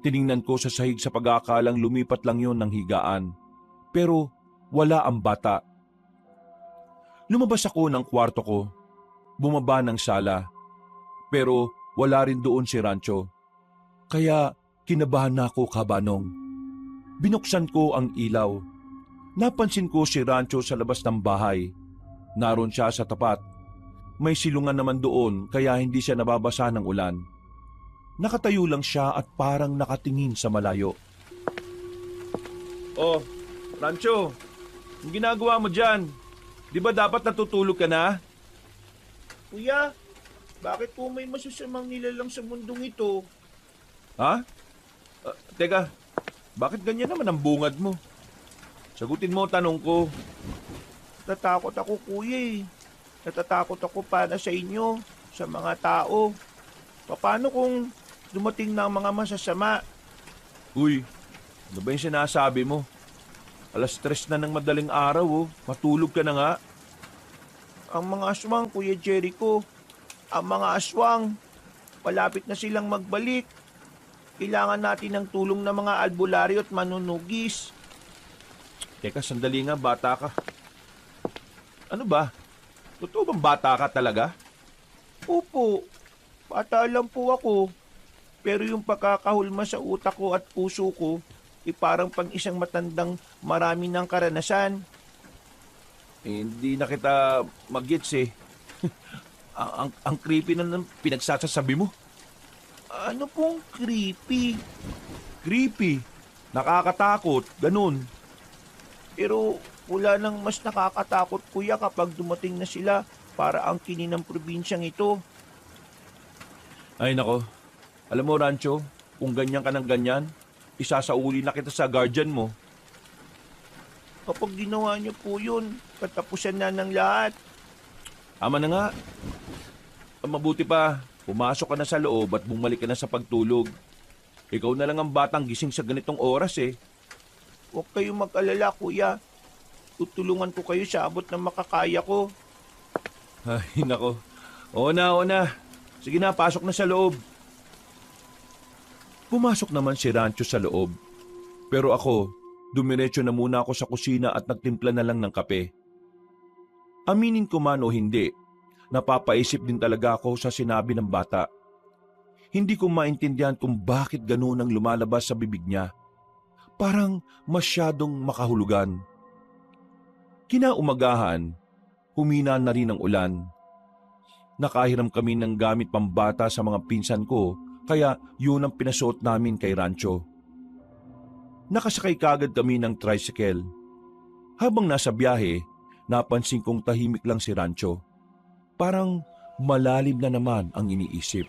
C: Tiningnan ko sa sahig sa pag-aakalang lumipat lang yon ng higaan. Pero wala ang bata. Lumabas ako ng kwarto ko, bumaba ng sala. Pero wala rin doon si Rancho. Kaya kinabahan na ako, Kabanong. Binuksan ko ang ilaw. Napansin ko si Rancho sa labas ng bahay. Naroon siya sa tapat. May silungan naman doon kaya hindi siya nababasa ng ulan. Nakatayo lang siya at parang nakatingin sa malayo.
B: Oh, Rancho, ang ginagawa mo dyan? Di ba dapat natutulog ka na?
D: Kuya, bakit po may masasamang nilalang sa mundong ito?
B: Ha? Teka, bakit ganyan naman ang bungad mo? Sagutin mo ang tanong ko.
D: Natatakot ako, kuya eh. Natatakot ako para sa inyo, sa mga tao. Paano kung dumating na ang mga masasama?
B: Uy, ano ba yung sinasabi mo? 3:00 na ng madaling araw oh. Matulog ka na nga.
D: Ang mga aswang, Kuya Jericho. Ang mga aswang. Malapit na silang magbalik. Kailangan natin ng tulong ng mga albularyo at manunugis.
B: Teka, sandali nga, bata ka. Ano ba? Totoo bang bata ka talaga?
D: Opo, bata lang po ako. Pero yung pagkakahulma sa utak ko at puso ko, parang pang isang matandang marami ng karanasan.
B: Hindi na kita mag-gets eh. ang creepy na ng pinagsasabi mo.
D: Ano pong creepy?
B: Creepy. Nakakatakot. Ganun.
D: Pero wala nang mas nakakatakot kuya kapag dumating na sila para angkinin ng probinsyang ito.
B: Ay nako. Alam mo, Rancho, kung ganyan ka ng ganyan, isasauli na kita sa guardian mo.
D: Kapag ginawa niyo po yun, katapusan na ng lahat.
B: Tama na nga. Ang mabuti pa, pumasok ka na sa loob at bumalik ka na sa pagtulog. Ikaw na lang ang batang gising sa ganitong oras eh.
D: Huwag kayong mag-alala kuya. Tutulungan ko kayo sa abot ng makakaya ko.
B: Ay nako. Oo na. Sige na, pasok na sa loob. Pumasok naman si Rancho sa loob. Pero ako, dumiretso na muna ako sa kusina at nagtimpla na lang ng kape. Aminin ko man o hindi, napapaisip din talaga ako sa sinabi ng bata. Hindi ko maintindihan kung bakit ganun ang lumalabas sa bibig niya. Parang masyadong makahulugan. Kinaumagahan, humina na rin ang ulan. Nakahiram kami ng gamit pambata sa mga pinsan ko, kaya yun ang pinasuot namin kay Rancho. Nakasakay kagad kami ng tricycle. Habang nasa biyahe, napansin kong tahimik lang si Rancho. Parang malalim na naman ang iniisip.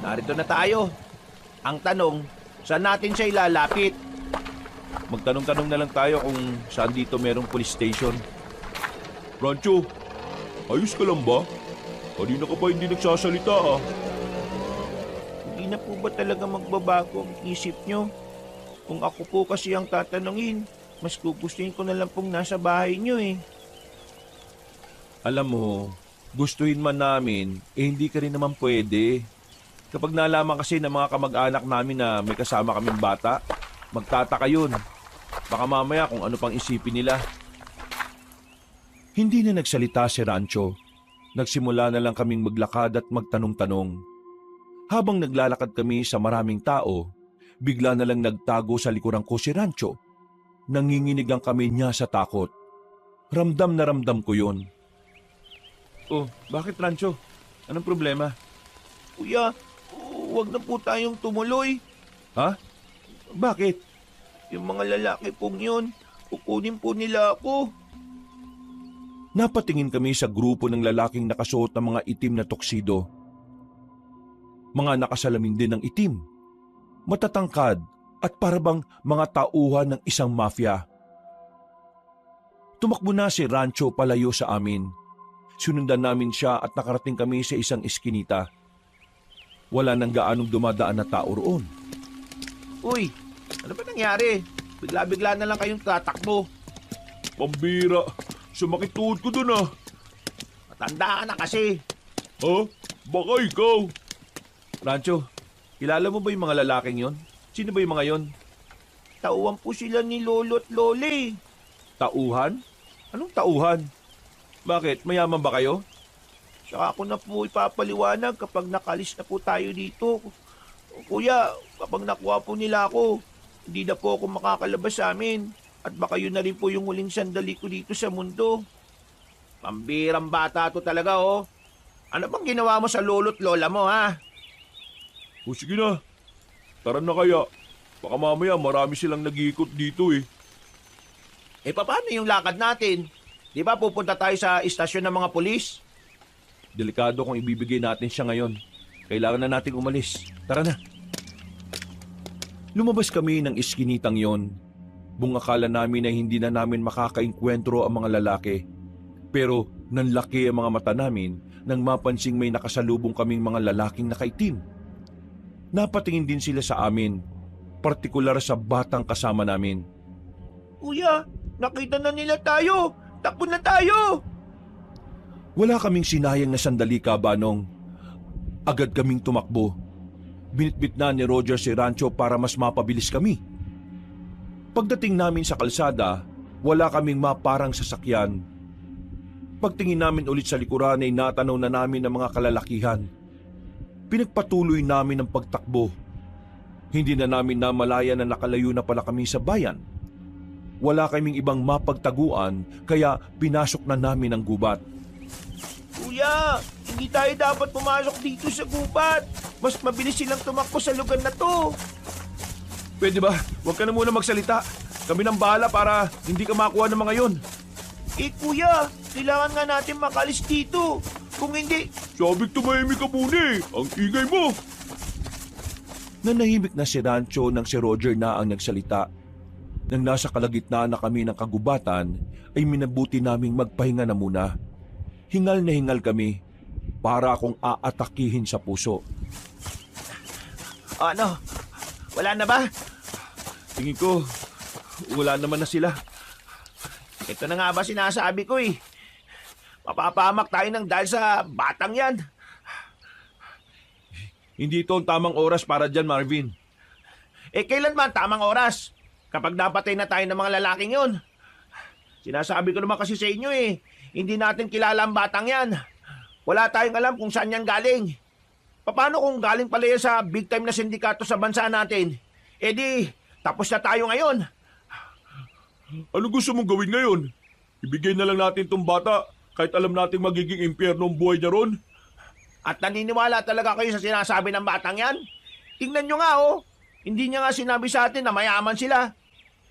D: Narito na tayo. Ang tanong, saan natin siya ilalapit?
B: Magtanong-tanong na lang tayo kung saan dito merong police station. Rancho, ayos ka lang ba? Kanina ka pa hindi nagsasalita ah.
D: Hindi na po ba talaga magbabago ang isip nyo? Kung ako po kasi ang tatanungin, mas gugustuhin ko na lang pong nasa bahay nyo eh.
B: Alam mo, gustuhin man namin, hindi ka rin naman pwede. Kapag nalaman kasi ng mga kamag-anak namin na may kasama kaming bata, magtataka yun. Baka mamaya kung ano pang isipin nila. Hindi na nagsalita si Rancho. Nagsimula na lang kaming maglakad at magtanong-tanong. Habang naglalakad kami sa maraming tao, bigla na lang nagtago sa likuran ko si Rancho. Nanginginig ang kami niya sa takot. Ramdam na ramdam ko yun. Oh, bakit Rancho? Anong problema?
D: Kuya, huwag na po tayong tumuloy.
B: Ha? Bakit?
D: Yung mga lalaki pong yun, kukunin po nila ako.
B: Napatingin kami sa grupo ng lalaking nakasuot ng mga itim na tuksido. Mga nakasalamin din ng itim. Matatangkad at parabang mga tauhan ng isang mafia. Tumakbo na si Rancho palayo sa amin. Sinundan namin siya at nakarating kami sa isang eskinita. Wala nang gaanong dumadaan na tao roon.
D: Uy, ano ba nangyari? Bigla-bigla na lang kayong tatakbo.
B: Pambira! Sumakit tuhod ko dun ah!
D: Matanda ka na kasi.
B: Ha? Baka ikaw! Rancho, kilala mo ba yung mga lalaking yon? Sino ba yung mga yon?
D: Tauhan po sila ni Lolo at Lole.
B: Tauhan? Anong tauhan? Bakit? Mayaman ba kayo?
D: Saka ako na po ipapaliwanag kapag nakalis na po tayo dito. Kuya, kapag nakuha po nila ako, hindi na po ako makakalabas sa amin. At baka yun na rin po yung huling sandali ko dito sa mundo. Pambirang bata to talaga oh. Ano bang ginawa mo sa lolo't lola mo ha?
B: O sige na, tara na kaya. Baka mamaya marami silang nag-iikot dito eh.
D: Eh paano yung lakad natin? Di ba pupunta tayo sa istasyon ng mga pulis?
B: Delikado kung ibibigay natin siya ngayon. Kailangan na nating umalis. Tara na. Lumabas kami ng iskinitang yon. Buong akala namin na hindi na namin makakainkwentro ang mga lalaki. Pero nanlaki ang mga mata namin nang mapansing may nakasalubong kaming mga lalaking nakaitim. Napatingin din sila sa amin, partikular sa batang kasama namin.
D: Kuya, nakita na nila tayo! Takbo na tayo!
B: Wala kaming sinayang na sandali, Kabanong. Agad kaming tumakbo. Binitbit na ni Roger si Rancho para mas mapabilis kami. Pagdating namin sa kalsada, wala kaming maparang sasakyan. Pagtingin namin ulit sa likuran ay natanaw na namin ang mga kalalakihan. Pinagpatuloy namin ang pagtakbo.
C: Hindi na namin namalayan na nakalayo na pala kami sa bayan. Wala kaming ibang mapagtaguan kaya pinasok na namin ang gubat.
D: Kuya, hindi tayo dapat pumasok dito sa gubat. Mas mabilis silang tumakbo sa lugar na to.
A: Pwede ba? Huwag ka na muna magsalita. Kami nang bahala para hindi ka makuha ng mga yon.
D: Eh kuya, kailangan nga natin makalis dito. Kung hindi,
A: Sabik tumahimik ka muna eh. Ang ingay mo.
C: Nanahimik na si Rancho nang si Roger na ang nagsalita. Nang nasa kalagitnaan na kami ng kagubatan, ay minabuti naming magpahinga na muna. Hingal na hingal kami, para akong aatakihin sa puso.
D: ano, wala na ba?
A: Tingin ko, wala naman na sila.
D: Ito na nga ba sinasabi ko eh. Mapapahamak tayo ng dahil sa batang yan.
A: Hindi ito ang tamang oras para dyan, Marvin.
D: Eh kailan man tamang oras? Kapag napatay na tayo ng mga lalaking yon. Sinasabi ko naman kasi sa inyo eh, hindi natin kilala ang batang yan. Wala tayong alam kung saan yan galing. Paano kung galing pala yan sa big time na sindikato sa bansa natin? Eh di, tapos na tayo ngayon.
A: Ano gusto mong gawin ngayon? Ibigay na lang natin tong bata kahit alam nating magiging impyerno ang buhay niya ron?
D: At naniniwala talaga kayo sa sinasabi ng batang yan? Tingnan nyo nga oh, hindi niya nga sinabi sa atin na mayaman sila.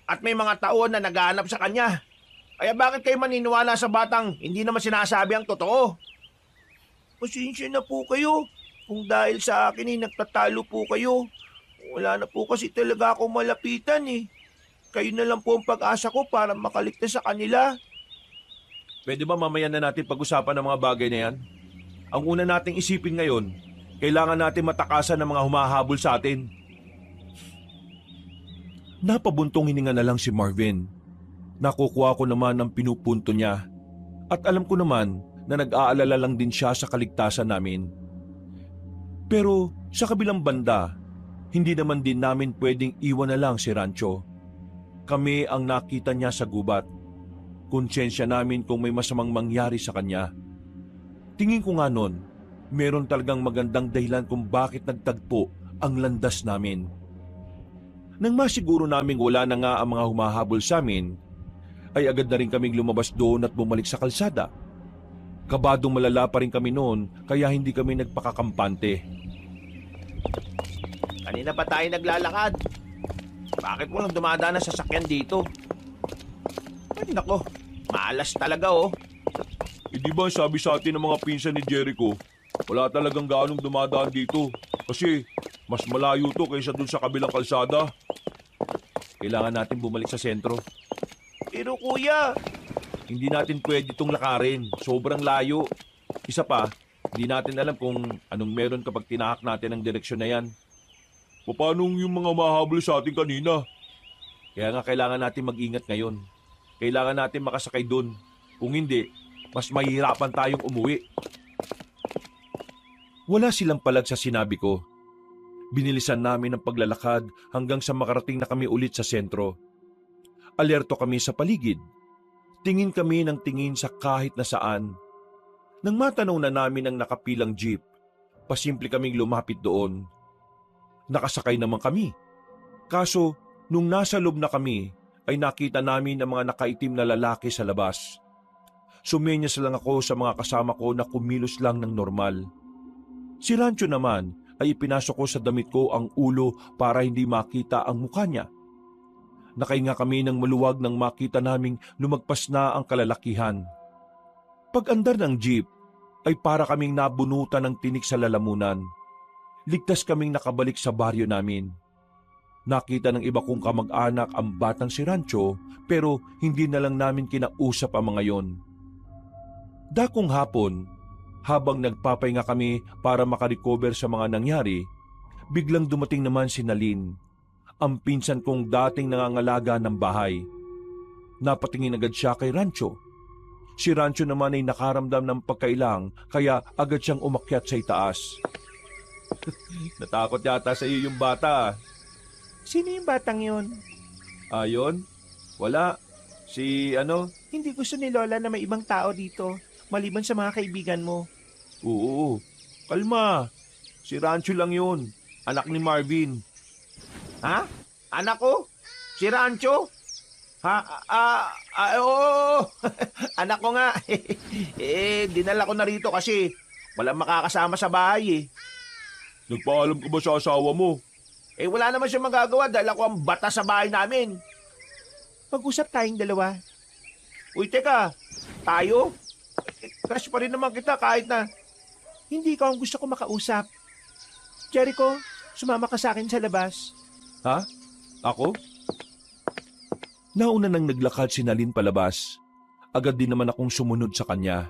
D: At may mga taon na naghahanap sa kanya. Kaya bakit kayo maniniwala sa batang hindi naman sinasabi ang totoo? Pasensya na po kayo. Kung dahil sa akin ay nagtatalo po kayo. Wala na po kasi talaga akong malapitan eh. Kayo na lang po ang pag-asa ko para makaligtas sa kanila.
A: Pwede ba mamaya na natin pag-usapan ang mga bagay na yan? Ang una nating isipin ngayon, kailangan natin matakasan ng mga humahabol sa atin.
C: Napabuntong hininga na lang si Marvin. Nakukuha ko naman ang pinupunto niya. At alam ko naman na nag-aalala lang din siya sa kaligtasan namin. Pero sa kabilang banda, hindi naman din namin pwedeng iwan na lang si Rancho. Kami ang nakita niya sa gubat. Konsyensya namin kung may masamang mangyari sa kanya. Tingin ko nga nun, meron talagang magandang dahilan kung bakit nagtagpo ang landas namin. Nang masiguro naming wala na nga ang mga humahabol sa amin, ay agad na rin kaming lumabas doon at bumalik sa kalsada. Kabadong malala pa rin kami noon kaya hindi kami nagpakakampante.
D: Kanina pa tayo naglalakad. Bakit walang dumadaan na sasakyan dito? Ay nako, malas talaga oh.
A: Hindi ba sabi sa atin ng mga pinsan ni Jericho, wala talagang gaanong dumadaan dito kasi mas malayo to kaysa dun sa kabilang kalsada. Kailangan natin bumalik sa sentro.
D: Pero kuya,
A: Hindi natin pwede itong lakarin. Sobrang layo. Isa pa, hindi natin alam kung anong meron kapag tinahak natin ang direksyon na yan.
B: Paano yung mga mahabol sa atin kanina?
A: Kaya nga kailangan natin mag-ingat ngayon. Kailangan natin makasakay doon. Kung hindi, mas mahihirapan tayong umuwi.
C: Wala silang palag sa sinabi ko. Binilisan namin ang paglalakad hanggang sa makarating na kami ulit sa sentro. Alerto kami sa paligid. Tingin kami ng tingin sa kahit na saan. Nang matanaw na namin ang nakapilang jeep, pasimple kaming lumapit doon. Nakasakay naman kami. Kaso, nung nasa loob na kami, ay nakita namin ang mga nakaitim na lalaki sa labas. Sumenyas lang ako sa mga kasama ko na kumilos lang ng normal. Si Rancho naman ay ipinasok ko sa damit ko ang ulo para hindi makita ang mukha niya. Nakahinga kami ng maluwag nang makita naming lumagpas na ang kalalakihan. Pag-andar ng jeep, ay para kaming nabunutan ng tinik sa lalamunan. Ligtas kaming nakabalik sa baryo namin. Nakita ng iba kong kamag-anak ang batang si Rancho pero hindi na lang namin kinausap ang mga yon. Dakong hapon, habang nagpapahinga kami para makarecover sa mga nangyari, biglang dumating naman si Nalin, ang pinsan kong dating nangangalaga ng bahay. Napatingin agad siya kay Rancho. Si Rancho naman ay nakaramdam ng pagkailang kaya agad siyang umakyat sa itaas.
A: Natakot yata sa iyo yung bata.
D: sino yung batang yun?
A: Ayon? Wala.
D: Hindi gusto ni Lola na may ibang tao dito, maliban sa mga kaibigan mo.
A: Oo. Kalma. Si Rancho lang yun. Anak ni Marvin.
D: Ha? Anak ko? Si Rancho? Ha? Oo. Anak ko nga. Dinala ko na rito kasi walang makakasama sa bahay eh.
C: Nagpaalam ka ba sa asawa mo?
D: Wala naman siya magagawa dahil ako ang bata sa bahay namin. Pag-usap tayong dalawa. Uy, teka. Tayo? Crush pa rin naman kita kahit na hindi ka ang gusto ko makausap. Jericho, sumama ka sa akin sa labas.
C: Ha? Ako? Nauna nang naglakad si Nalin palabas. Agad din naman akong sumunod sa kanya.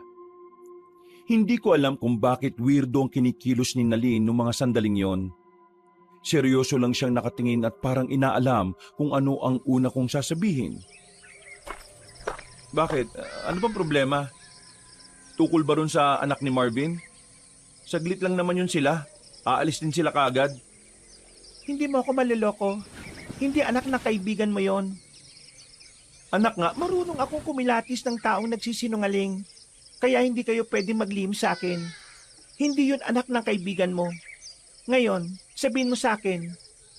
C: Hindi ko alam kung bakit weirdo ang kinikilos ni Nalin noong mga sandaling yon. Seryoso lang siyang nakatingin at parang inaalam kung ano ang una kong sasabihin.
B: Bakit? Ano bang problema? Tukol ba ron sa anak ni Marvin? Saglit lang naman yun sila. Aalis din sila kaagad.
D: Hindi mo ako maliloko. Hindi anak ng kaibigan mo yon. Anak nga, marunong akong kumilatis ng taong nagsisinungaling. Kaya hindi kayo pwede maglihim sa akin. Hindi yun anak ng kaibigan mo. Ngayon, sabihin mo sa akin,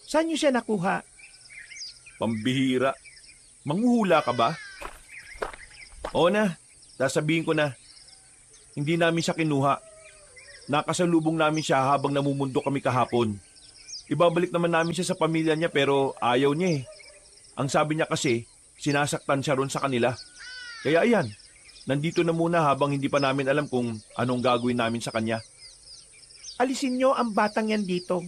D: saan niyo siya nakuha?
B: Pambihira. Manghuhula ka ba? Oo na, sasabihin ko na. Hindi namin siya kinuha. Nakasalubong namin siya habang namumundo kami kahapon. Ibabalik naman namin siya sa pamilya niya pero ayaw niya eh. Ang sabi niya kasi, sinasaktan siya ron sa kanila. Kaya ayan, nandito na muna habang hindi pa namin alam kung anong gagawin namin sa kanya.
D: Alisin niyo ang batang yan dito.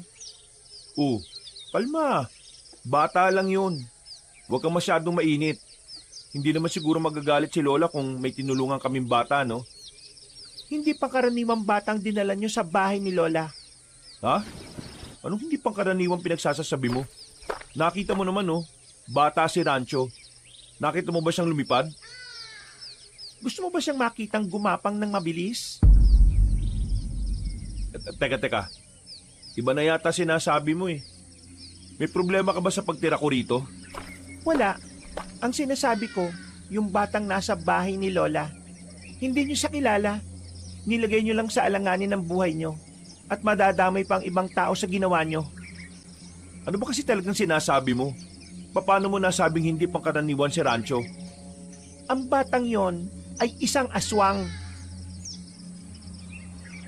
B: Kalma. Bata lang yun. Huwag kang masyadong mainit. Hindi naman siguro magagalit si Lola kung may tinulungan kaming bata, no?
D: Hindi pa karaniwang batang dinala niyo sa bahay ni Lola.
B: Ha? Anong hindi pangkaraniwang pinagsasasabi mo? Nakita mo naman, no? Bata si Rancho. Nakita mo ba siyang lumipad?
D: Gusto mo ba siyang makitang gumapang ng mabilis?
B: Teka. Iba na yata sinasabi mo eh. May problema ka ba sa pagtira ko rito?
D: Wala. Ang sinasabi ko, yung batang nasa bahay ni Lola. Hindi niyo siya kilala. Nilagay niyo lang sa alanganin ng buhay niyo. At madadamay pang ibang tao sa ginawa niyo.
B: Ano ba kasi talagang sinasabi mo? Paano mo nasabing hindi pangkaraniwan si Rancho?
D: Ang batang yon ay isang aswang.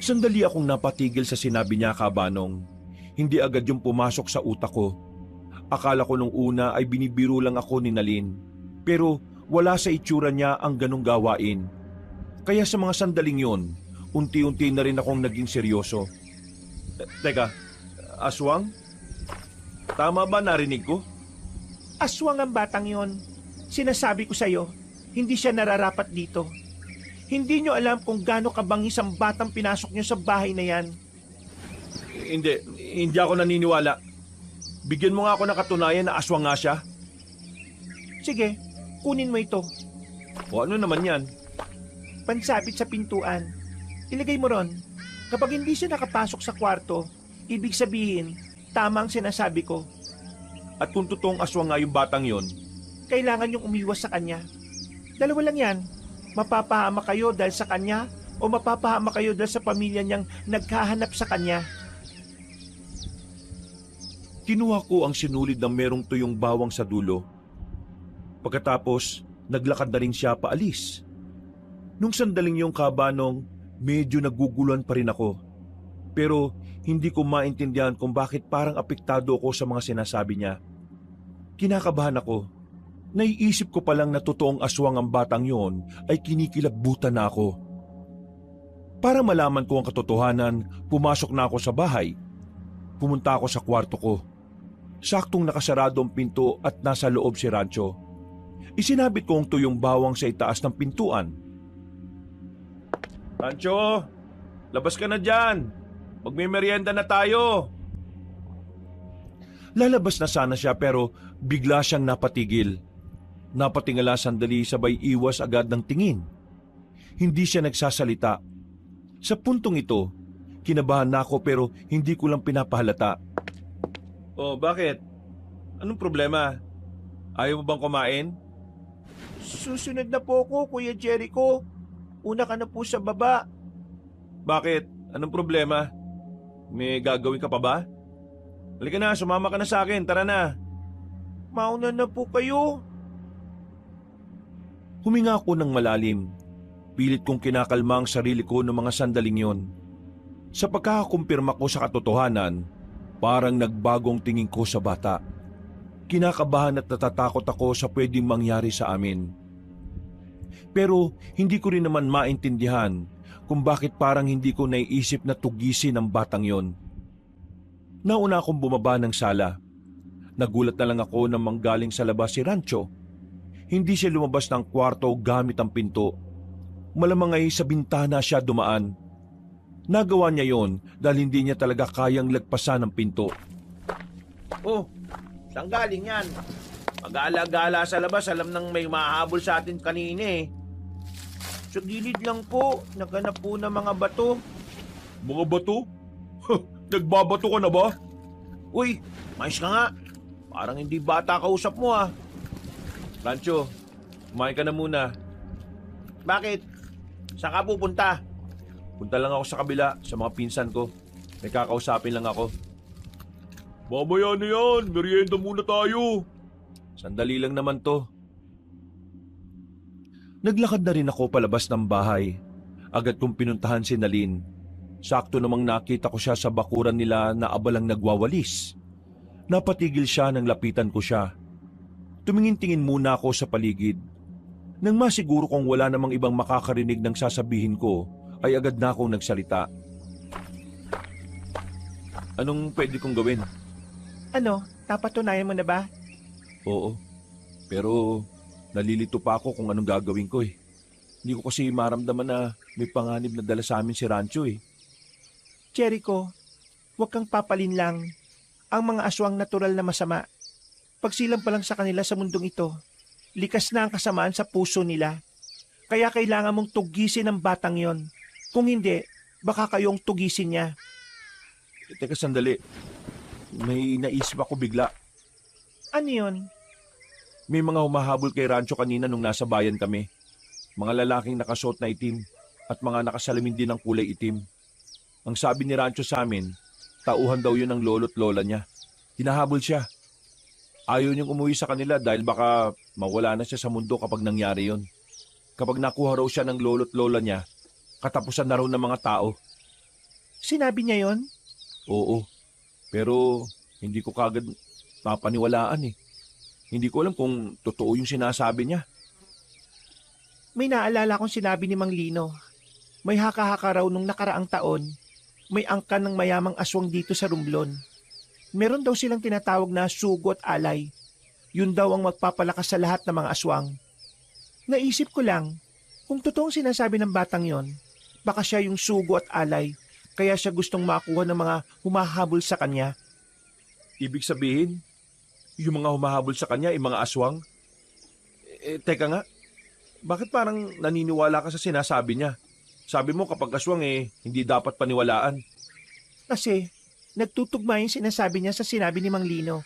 C: Sandali akong napatigil sa sinabi niya, Kabanong. Hindi agad yung pumasok sa utak ko. Akala ko nung una ay binibiro lang ako ni Nalin. Pero wala sa itsura niya ang ganong gawain. Kaya sa mga sandaling yon, unti-unti na rin akong naging seryoso.
B: Teka, aswang? Tama ba narinig ko?
D: Aswang ang batang yon. Sinasabi ko sa'yo, hindi siya nararapat dito. Hindi nyo alam kung gaano kabangis ang batang pinasok nyo sa bahay na yan.
B: Hindi ako naniniwala. Bigyan mo nga ako ng katunayan na aswang nga siya.
D: Sige, kunin mo ito.
B: O ano naman yan?
D: Pansabit sa pintuan. Ilagay mo ron. Kapag hindi siya nakapasok sa kwarto, ibig sabihin, tama ang sinasabi ko.
B: At kung totoong aswang nga yung batang yon,
D: Kailangan yung umiwas sa kanya. Dalawa lang yan. Mapapahama kayo dahil sa kanya o mapapahama kayo dahil sa pamilya niyang naghahanap sa kanya.
C: Kinuha ko ang sinulid ng merong tuyong bawang sa dulo. Pagkatapos, naglakad na rin siya paalis. Nung sandaling yung, Kabanong, medyo naguguluhan pa rin ako. Pero hindi ko maintindihan kung bakit parang apektado ako sa mga sinasabi niya. Kinakabahan ako. Naiisip ko palang na totoong aswang ang batang yon ay kinikilabutan na ako. Para malaman ko ang katotohanan, pumasok na ako sa bahay. Pumunta ako sa kwarto ko. Saktong nakasarado ang pinto at nasa loob si Rancho. Isinabit ko ang tuyong bawang sa itaas ng pintuan.
B: Rancho, labas ka na dyan. Magmimerienda na tayo.
C: Lalabas na sana siya pero bigla siyang napatigil. Napatingala sandali sabay iwas agad ng tingin. Hindi siya nagsasalita. Sa puntong ito, kinabahan na ako pero hindi ko lang pinapahalata.
B: Oh, bakit? Anong problema? Ayaw mo bang kumain?
D: Susunod na po ako, Kuya Jericho. Una ka na po sa baba.
B: Bakit? Anong problema? May gagawin ka pa ba? Halika na, sumama ka na sa akin. Tara na.
D: Mauna na po kayo.
C: Huminga ako ng malalim. Pilit kong kinakalma ang sarili ko ng mga sandaling yon. Sa pagkakakumpirma ko sa katotohanan, parang nagbagong tingin ko sa bata. Kinakabahan at natatakot ako sa pwedeng mangyari sa amin. Pero hindi ko rin naman maintindihan kung bakit parang hindi ko naiisip na tugisin ang batang yon. Nauna akong bumaba ng sala. Nagulat na lang ako nang manggaling sa labas si Rancho. Hindi siya lumabas ng kwarto gamit ang pinto. Malamang ay sa bintana siya dumaan. Nagawa niya yon dahil hindi niya talaga kayang lagpasan ang pinto.
D: Oh, saan galing yan? Mag-aala-gala sa labas, alam nang may mahabol sa atin kanina eh. Sa gilid lang po, naganap po ng mga bato.
B: Mga bato? Nagbabato ka na ba?
D: Uy, mais ka nga. Parang hindi bata kausap mo ah.
B: Rancho, kumain ka na muna.
D: Bakit? Saan ka pupunta?
B: Punta lang ako sa kabila sa mga pinsan ko. May kakausapin lang ako. Mamaya na yan, merienda muna tayo. Sandali lang naman to.
C: Naglakad na rin ako palabas ng bahay. Agad kong pinuntahan si Nalin. Sakto namang nakita ko siya sa bakuran nila na abalang nagwawalis. Napatigil siya nang lapitan ko siya. Tumingin-tingin muna ako sa paligid. Nang masiguro kong wala namang ibang makakarinig ng sasabihin ko, ay agad na akong nagsalita.
B: Anong pwede kong gawin?
D: Ano? Napatunayan mo na ba?
C: Oo, pero nalilito pa ako kung anong gagawin ko eh. Hindi ko kasi maramdaman na may panganib na dala sa amin si Rancho eh.
D: Jericho, huwag kang papalinlang. Ang mga aswang natural na masama. Pagsilang pa lang sa kanila sa mundong ito, likas na ang kasamaan sa puso nila. Kaya kailangan mong tugisin ang batang yon. Kung hindi, baka kayong tugisin niya.
C: Teka sandali, may naisip ako bigla.
D: Ano yun?
C: May mga humahabol kay Rancho kanina nung nasa bayan kami. Mga lalaking nakasuot na itim at mga nakasalamin din ng kulay itim. Ang sabi ni Rancho sa amin, tauhan daw yun ng lolo't lola niya. Hinahabol siya. Ayaw niyang umuwi sa kanila dahil baka mawala na siya sa mundo kapag nangyari yon. Kapag nakuha raw siya ng lolo't lola niya, katapusan na raw ng mga tao.
D: Sinabi niya yon?
C: Oo, pero hindi ko kagad mapaniwalaan eh. Hindi ko alam kung totoo yung sinasabi niya.
D: May naalala kong sinabi ni Mang Lino. May haka-haka raw nung nakaraang taon. May angkan ng mayamang aswang dito sa Romblon. Meron daw silang tinatawag na sugo at alay. Yun daw ang magpapalakas sa lahat ng mga aswang. Naisip ko lang, kung totoong sinasabi ng batang yon, baka siya yung sugo at alay, kaya siya gustong makuha ng mga humahabol sa kanya.
C: Ibig sabihin, yung mga humahabol sa kanya ay mga aswang? Teka nga, bakit parang naniniwala ka sa sinasabi niya? Sabi mo kapag aswang hindi dapat paniwalaan.
D: Kasi nagtutugma yung sinasabi niya sa sinabi ni Mang Lino.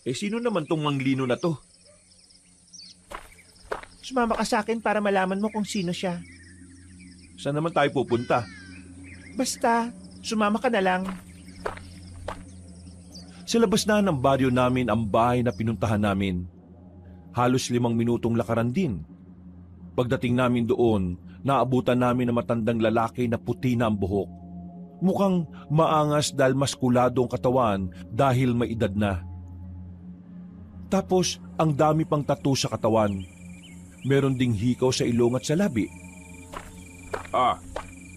C: Sino naman tong Manglino na to?
D: Sumama ka sa akin para malaman mo kung sino siya.
C: Saan naman tayo pupunta?
D: Basta, sumama ka na lang.
C: Sa labas na ng baryo namin ang bahay na pinuntahan namin. Halos 5 minutong lakaran din. Pagdating namin doon, naabutan namin ng matandang lalaki na puti na ang buhok. Mukhang maangas dahil maskulado ang katawan dahil may edad na. Tapos, ang dami pang tattoo sa katawan. Meron ding hikaw sa ilong at sa labi.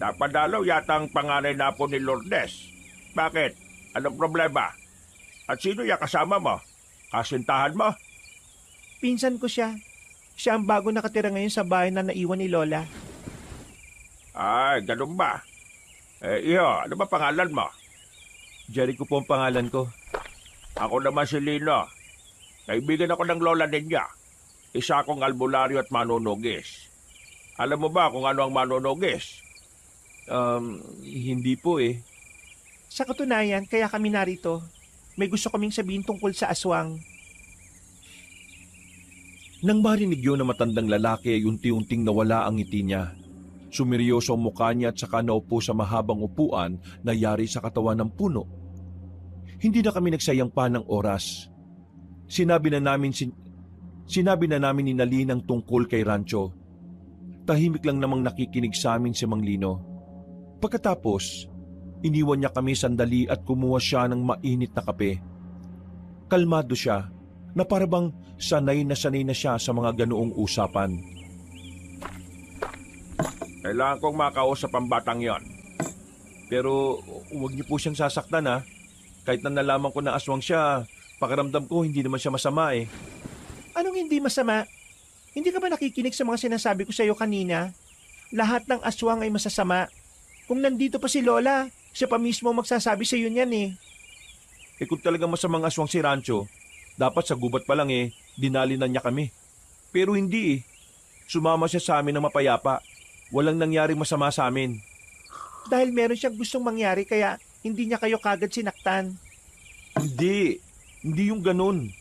B: Napadalaw yata ang panganay na po ni Lourdes. Bakit? Anong problema? At sino yung kasama mo? Kasintahan mo?
D: Pinsan ko siya. Siya ang bago nakatira ngayon sa bahay na naiwan ni Lola.
B: Ay, ganun ba? Iyo, ano ba pangalan mo?
C: Jericho po ang pangalan ko.
B: Ako naman si Lino. Kaibigan ako ng lola ninyo. Isa akong albularyo at manunugis. Alam mo ba kung ano ang manunugis?
C: Hindi po eh.
D: Sa katunayan, kaya kami narito. May gusto kaming sabihin tungkol sa aswang.
C: Nang marinig yun na matandang lalaki ay unti-unting nawala ang ngiti niya. Sumiryoso ang mukha niya at saka naupo sa mahabang upuan na yari sa katawan ng puno. Hindi na kami nagsayang pa ng oras. Sinabi na namin ni Nalin ang tungkol kay Rancho. Tahimik lang namang nakikinig sa amin si Mang Lino. Pagkatapos, iniwan niya kami sandali at kumuha siya ng mainit na kape. Kalmado siya na parabang sanay na siya sa mga ganoong usapan.
A: Kailangan kong makausap ang batang yon.
C: Pero huwag niyo po siyang sasaktan ha. Kahit na nalaman ko na aswang siya, pakiramdam ko hindi naman siya masama eh.
D: Anong hindi masama? Hindi ka ba nakikinig sa mga sinasabi ko sa iyo kanina? Lahat ng aswang ay masasama. Kung nandito pa si Lola, siya pa mismo magsasabi sa iyo niyan eh.
C: Eh kung talagang masamang aswang si Rancho, dapat sa gubat pa lang eh, dinali na niya kami. Pero hindi eh. Sumama siya sa amin ng mapayapa. Walang nangyaring masama sa amin.
D: Dahil meron siyang gustong mangyari kaya hindi niya kayo kagad sinaktan.
C: Hindi yung ganun.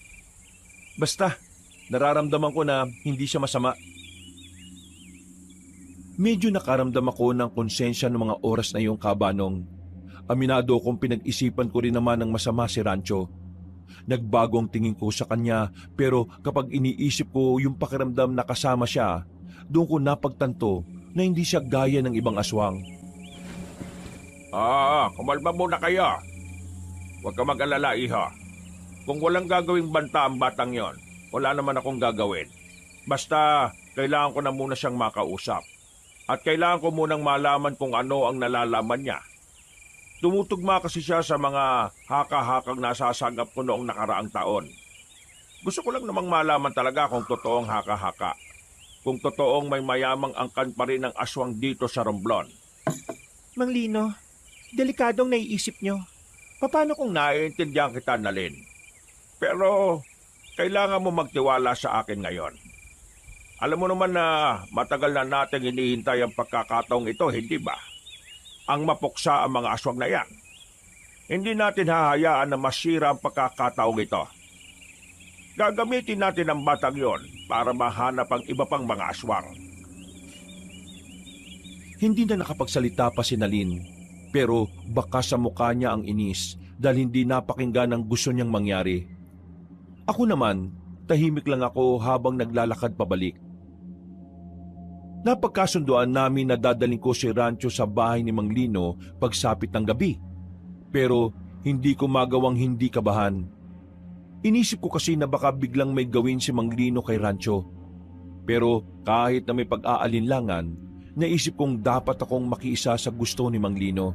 C: Basta, nararamdaman ko na hindi siya masama. Medyo nakaramdam ako ng konsensya ng mga oras na iyong kabanong. Aminado kong pinag-isipan ko rin naman ng masama si Rancho. Nagbago ang tingin ko sa kanya pero kapag iniisip ko yung pakiramdam na kasama siya, doon ko napagtanto na hindi siya gaya ng ibang aswang.
A: Kumalma muna kayo. Huwag ka mag-alala, iha. Kung walang gagawing banta ang batang yon, wala naman akong gagawin. Basta, kailangan ko na muna siyang makausap. At kailangan ko munang malaman kung ano ang nalalaman niya. Tumutugma kasi siya sa mga haka-hakang nasasagap ko noong nakaraang taon. Gusto ko lang namang malaman talaga kung totoong haka-haka. Kung totoong may mayamang angkan pa rin ang aswang dito sa Romblon.
D: Mang Lino, delikadong naiisip niyo.
A: Paano kung naiintindihan kita, Nalin? Pero kailangan mo magtiwala sa akin ngayon. Alam mo naman na matagal na nating hinihintay ang pagkakataong ito, hindi ba? Ang mapuksa ang mga aswang na yan. Hindi natin hahayaan na masira ang pagkakataong ito. Gagamitin natin ang batang yon para mahanap ang iba pang mga aswang.
C: Hindi na nakapagsalita pa si Nalin, pero baka sa mukha niya ang inis dahil hindi napakinggan ang gusto niyang mangyari. Ako naman, tahimik lang ako habang naglalakad pabalik. Napagkasunduan namin na dadaling ko si Rancho sa bahay ni Mang Lino pagsapit ng gabi. Pero hindi ko magawang hindi kabahan. Inisip ko kasi na baka biglang may gawin si Mang Lino kay Rancho. Pero kahit na may pag-aalinlangan, naisip kong dapat akong makiisa sa gusto ni Mang Lino.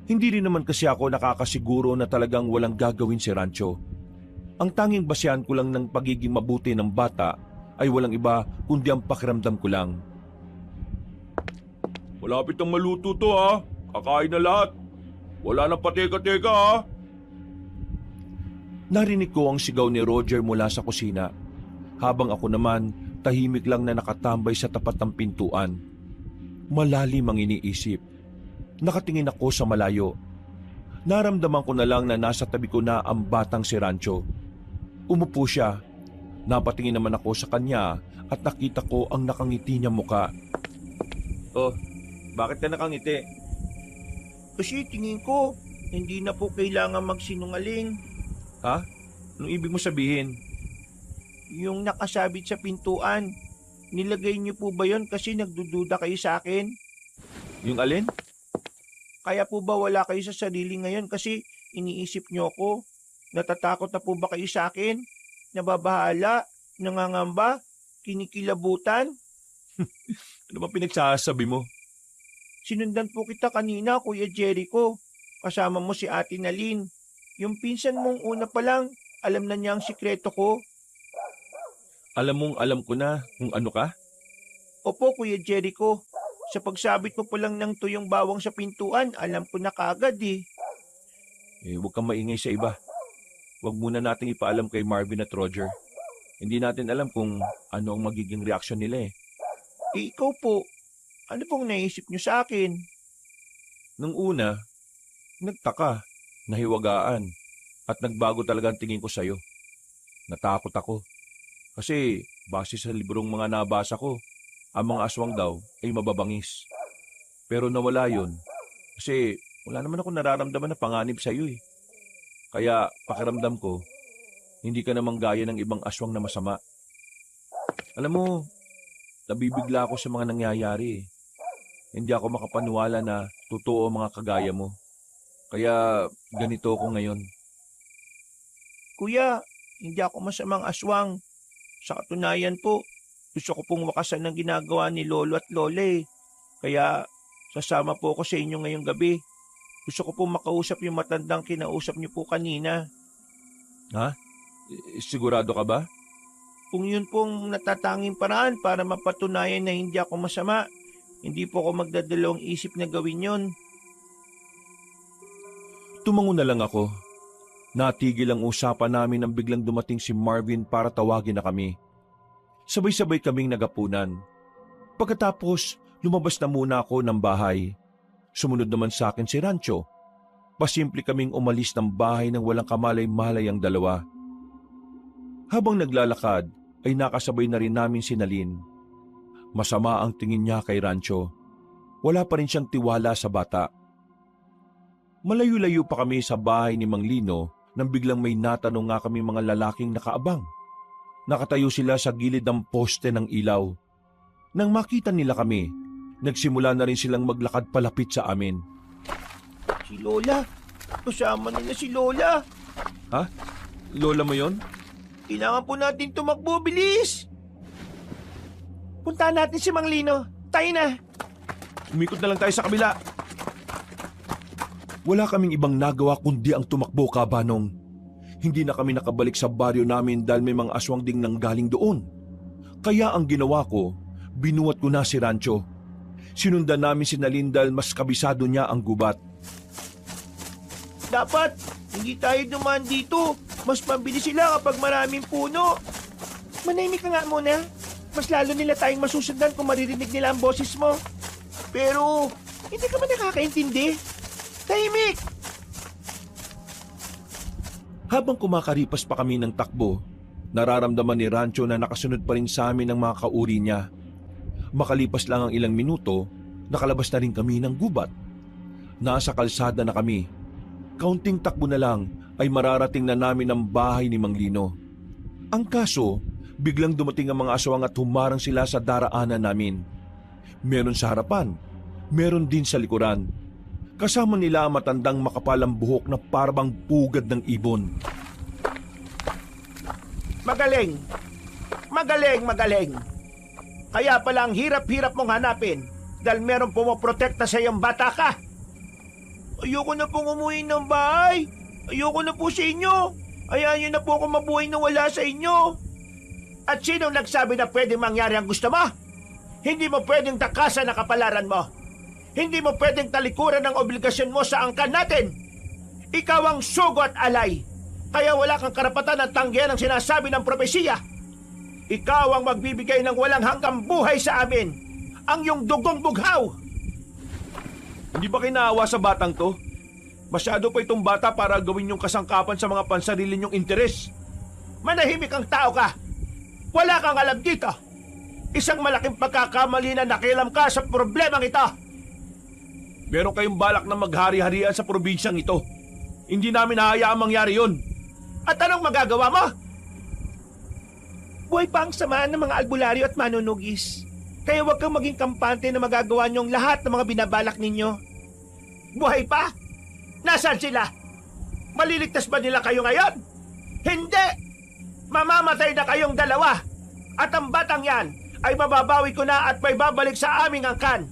C: Hindi rin naman kasi ako nakakasiguro na talagang walang gagawin si Rancho. Ang tanging basehan ko lang ng pagiging mabuti ng bata ay walang iba kundi ang pakiramdam ko lang.
A: Malapit ang maluto to ha. Kakain na lahat. Wala nang pateka-teka ha.
C: Narinig ko ang sigaw ni Roger mula sa kusina, habang ako naman tahimik lang na nakatambay sa tapat ng pintuan. Malalim ang iniisip. Nakatingin ako sa malayo. Naramdaman ko na lang na nasa tabi ko na ang batang si Rancho. Umupo siya. Napatingin naman ako sa kanya at nakita ko ang nakangiti niyang muka.
A: Oh, bakit ka nakangiti?
D: Kasi tingin ko, hindi na po kailangan magsinungaling.
C: Ha? Anong ibig mo sabihin?
D: Yung nakasabit sa pintuan, nilagay niyo po ba yon kasi nagdududa kayo sa akin?
C: Yung alin?
D: Kaya po ba wala kayo sa sarili ngayon kasi iniisip niyo ako? Natatakot na po ba kayo sa akin? Nababahala? Nangangamba? Kinikilabutan?
C: Ano ba pinagsasabi mo?
D: Sinundan po kita kanina, Kuya Jericho. Kasama mo si Ate Nalin. Yung pinsan mong una pa lang, alam na niya ang sikreto ko.
C: Alam ko na kung ano ka?
D: Opo, Kuya Jericho. Sa pagsabit mo pa lang ng tuyong bawang sa pintuan, alam ko na kagad eh.
C: Huwag kang maingay sa iba. Huwag muna nating ipaalam kay Marvin at Roger. Hindi natin alam kung ano ang magiging reaksyon nila eh.
D: Ikaw po, ano pong naisip niyo sa akin?
C: Nung una, nagtaka, nahiwagaan, at nagbago talaga ang tingin ko sa'yo. Natakot ako. Kasi base sa librong mga nabasa ko, ang mga aswang daw ay mababangis. Pero nawala yon kasi wala naman ako nararamdaman na panganib sa'yo eh. Kaya pakiramdam ko, hindi ka namang gaya ng ibang aswang na masama. Alam mo, nabibigla ako sa mga nangyayari. Hindi ako makapaniwala na totoo ang mga kagaya mo. Kaya ganito ako ngayon.
D: Kuya, hindi ako masamang aswang. Sa katunayan po, gusto ko pong wakasan ng ginagawa ni Lolo at Lola eh. Kaya sasama po ako sa inyo ngayong gabi. Gusto ko pong makausap yung matandang kinausap niyo po kanina.
C: Sigurado ka ba?
D: Kung yun pong natatanging paraan para mapatunayan na hindi ako masama, hindi po ako magdadalawang isip na gawin yun.
C: Tumango na lang ako. Natigil ang usapan namin nang biglang dumating si Marvin para tawagin na kami. Sabay-sabay kaming nagapunan. Pagkatapos, lumabas na muna ako ng bahay. Sumunod naman sa akin si Rancho. Pasimple kaming umalis ng bahay nang walang kamalay-malay ang dalawa. Habang naglalakad, ay nakasabay na rin namin si Nalin. Masama ang tingin niya kay Rancho. Wala pa rin siyang tiwala sa bata. Malayo-layo pa kami sa bahay ni Mang Lino nang biglang may natanong nga kami mga lalaking nakaabang. Nakatayo sila sa gilid ng poste ng ilaw. Nang makita nila kami, nagsimula na rin silang maglakad palapit sa amin.
D: Si Lola, kasama nila si Lola.
C: Lola mo yon?
D: Kailangan po natin tumakbo, bilis! Puntahan natin si Mang Lino. Tayo na.
C: Umikot na lang tayo sa kabila. Wala kaming ibang nagawa kundi ang tumakbo, Kabanong. Hindi na kami nakabalik sa baryo namin dahil may mga aswang ding nanggaling doon. Kaya ang ginawa ko, binuhat ko na si Rancho. Sinundan namin si Nalin dahil mas kabisado niya ang gubat.
D: Dapat, hindi tayo dumaan dito. Mas mabilis sila kapag maraming puno. Manahimik ka nga muna. Mas lalo nila tayong masusundan kung maririnig nila ang boses mo. Pero, hindi ka ba nakakaintindi? Tahimik!
C: Habang kumakaripas pa kami ng takbo, nararamdaman ni Rancho na nakasunod pa rin sa amin ang mga kauri niya. Makalipas lang ang ilang minuto, nakalabas na rin kami ng gubat. Nasa kalsada na kami. Kaunting takbo na lang ay mararating na namin ang bahay ni Mang Lino. Ang kaso, biglang dumating ang mga aswang at humarang sila sa daraanan namin. Meron sa harapan, meron din sa likuran. Kasama nila ang matandang makapalang buhok na parang pugad ng ibon.
D: Magaling! Magaling, magaling! Kaya pala ang hirap-hirap mong hanapin dahil meron pumoprotekta sa iyong bata ka. Ayoko na pong umuwi ng bahay. Ayoko na po sa inyo. Ayaw niyo na po ako mabuhay na wala sa inyo. At sinong nagsabi na pwedeng mangyari ang gusto mo? Hindi mo pwedeng takasan ang kapalaran mo. Hindi mo pwedeng talikuran ang obligasyon mo sa angkan natin. Ikaw ang sugo at alay. Kaya wala kang karapatan na tanggihan ang sinasabi ng propesiya. Ikaw ang magbibigay ng walang hanggang buhay sa amin. Ang iyong dugong bughaw.
C: Hindi ba kinaawa sa batang to? Masyado pa itong bata para gawin yung kasangkapan sa mga pansarili niyong interes.
D: Manahimik ang tao ka. Wala kang alam dito. Isang malaking pagkakamali na nakialam ka sa problemang ito.
C: Meron kayong balak na maghari-harian sa probinsyang ito. Hindi namin hahayaang mangyari yun.
D: At anong magagawa mo? Buhay pa ang samaan ng mga albularyo at manunugis. Kaya huwag kang maging kampante na magagawa niyong lahat ng mga binabalak ninyo. Buhay pa? Nasaan sila? Maliligtas ba nila kayo ngayon? Hindi! Mamamatay na kayong dalawa. At ang batang yan ay mababawi ko na at may babalik sa aming angkan.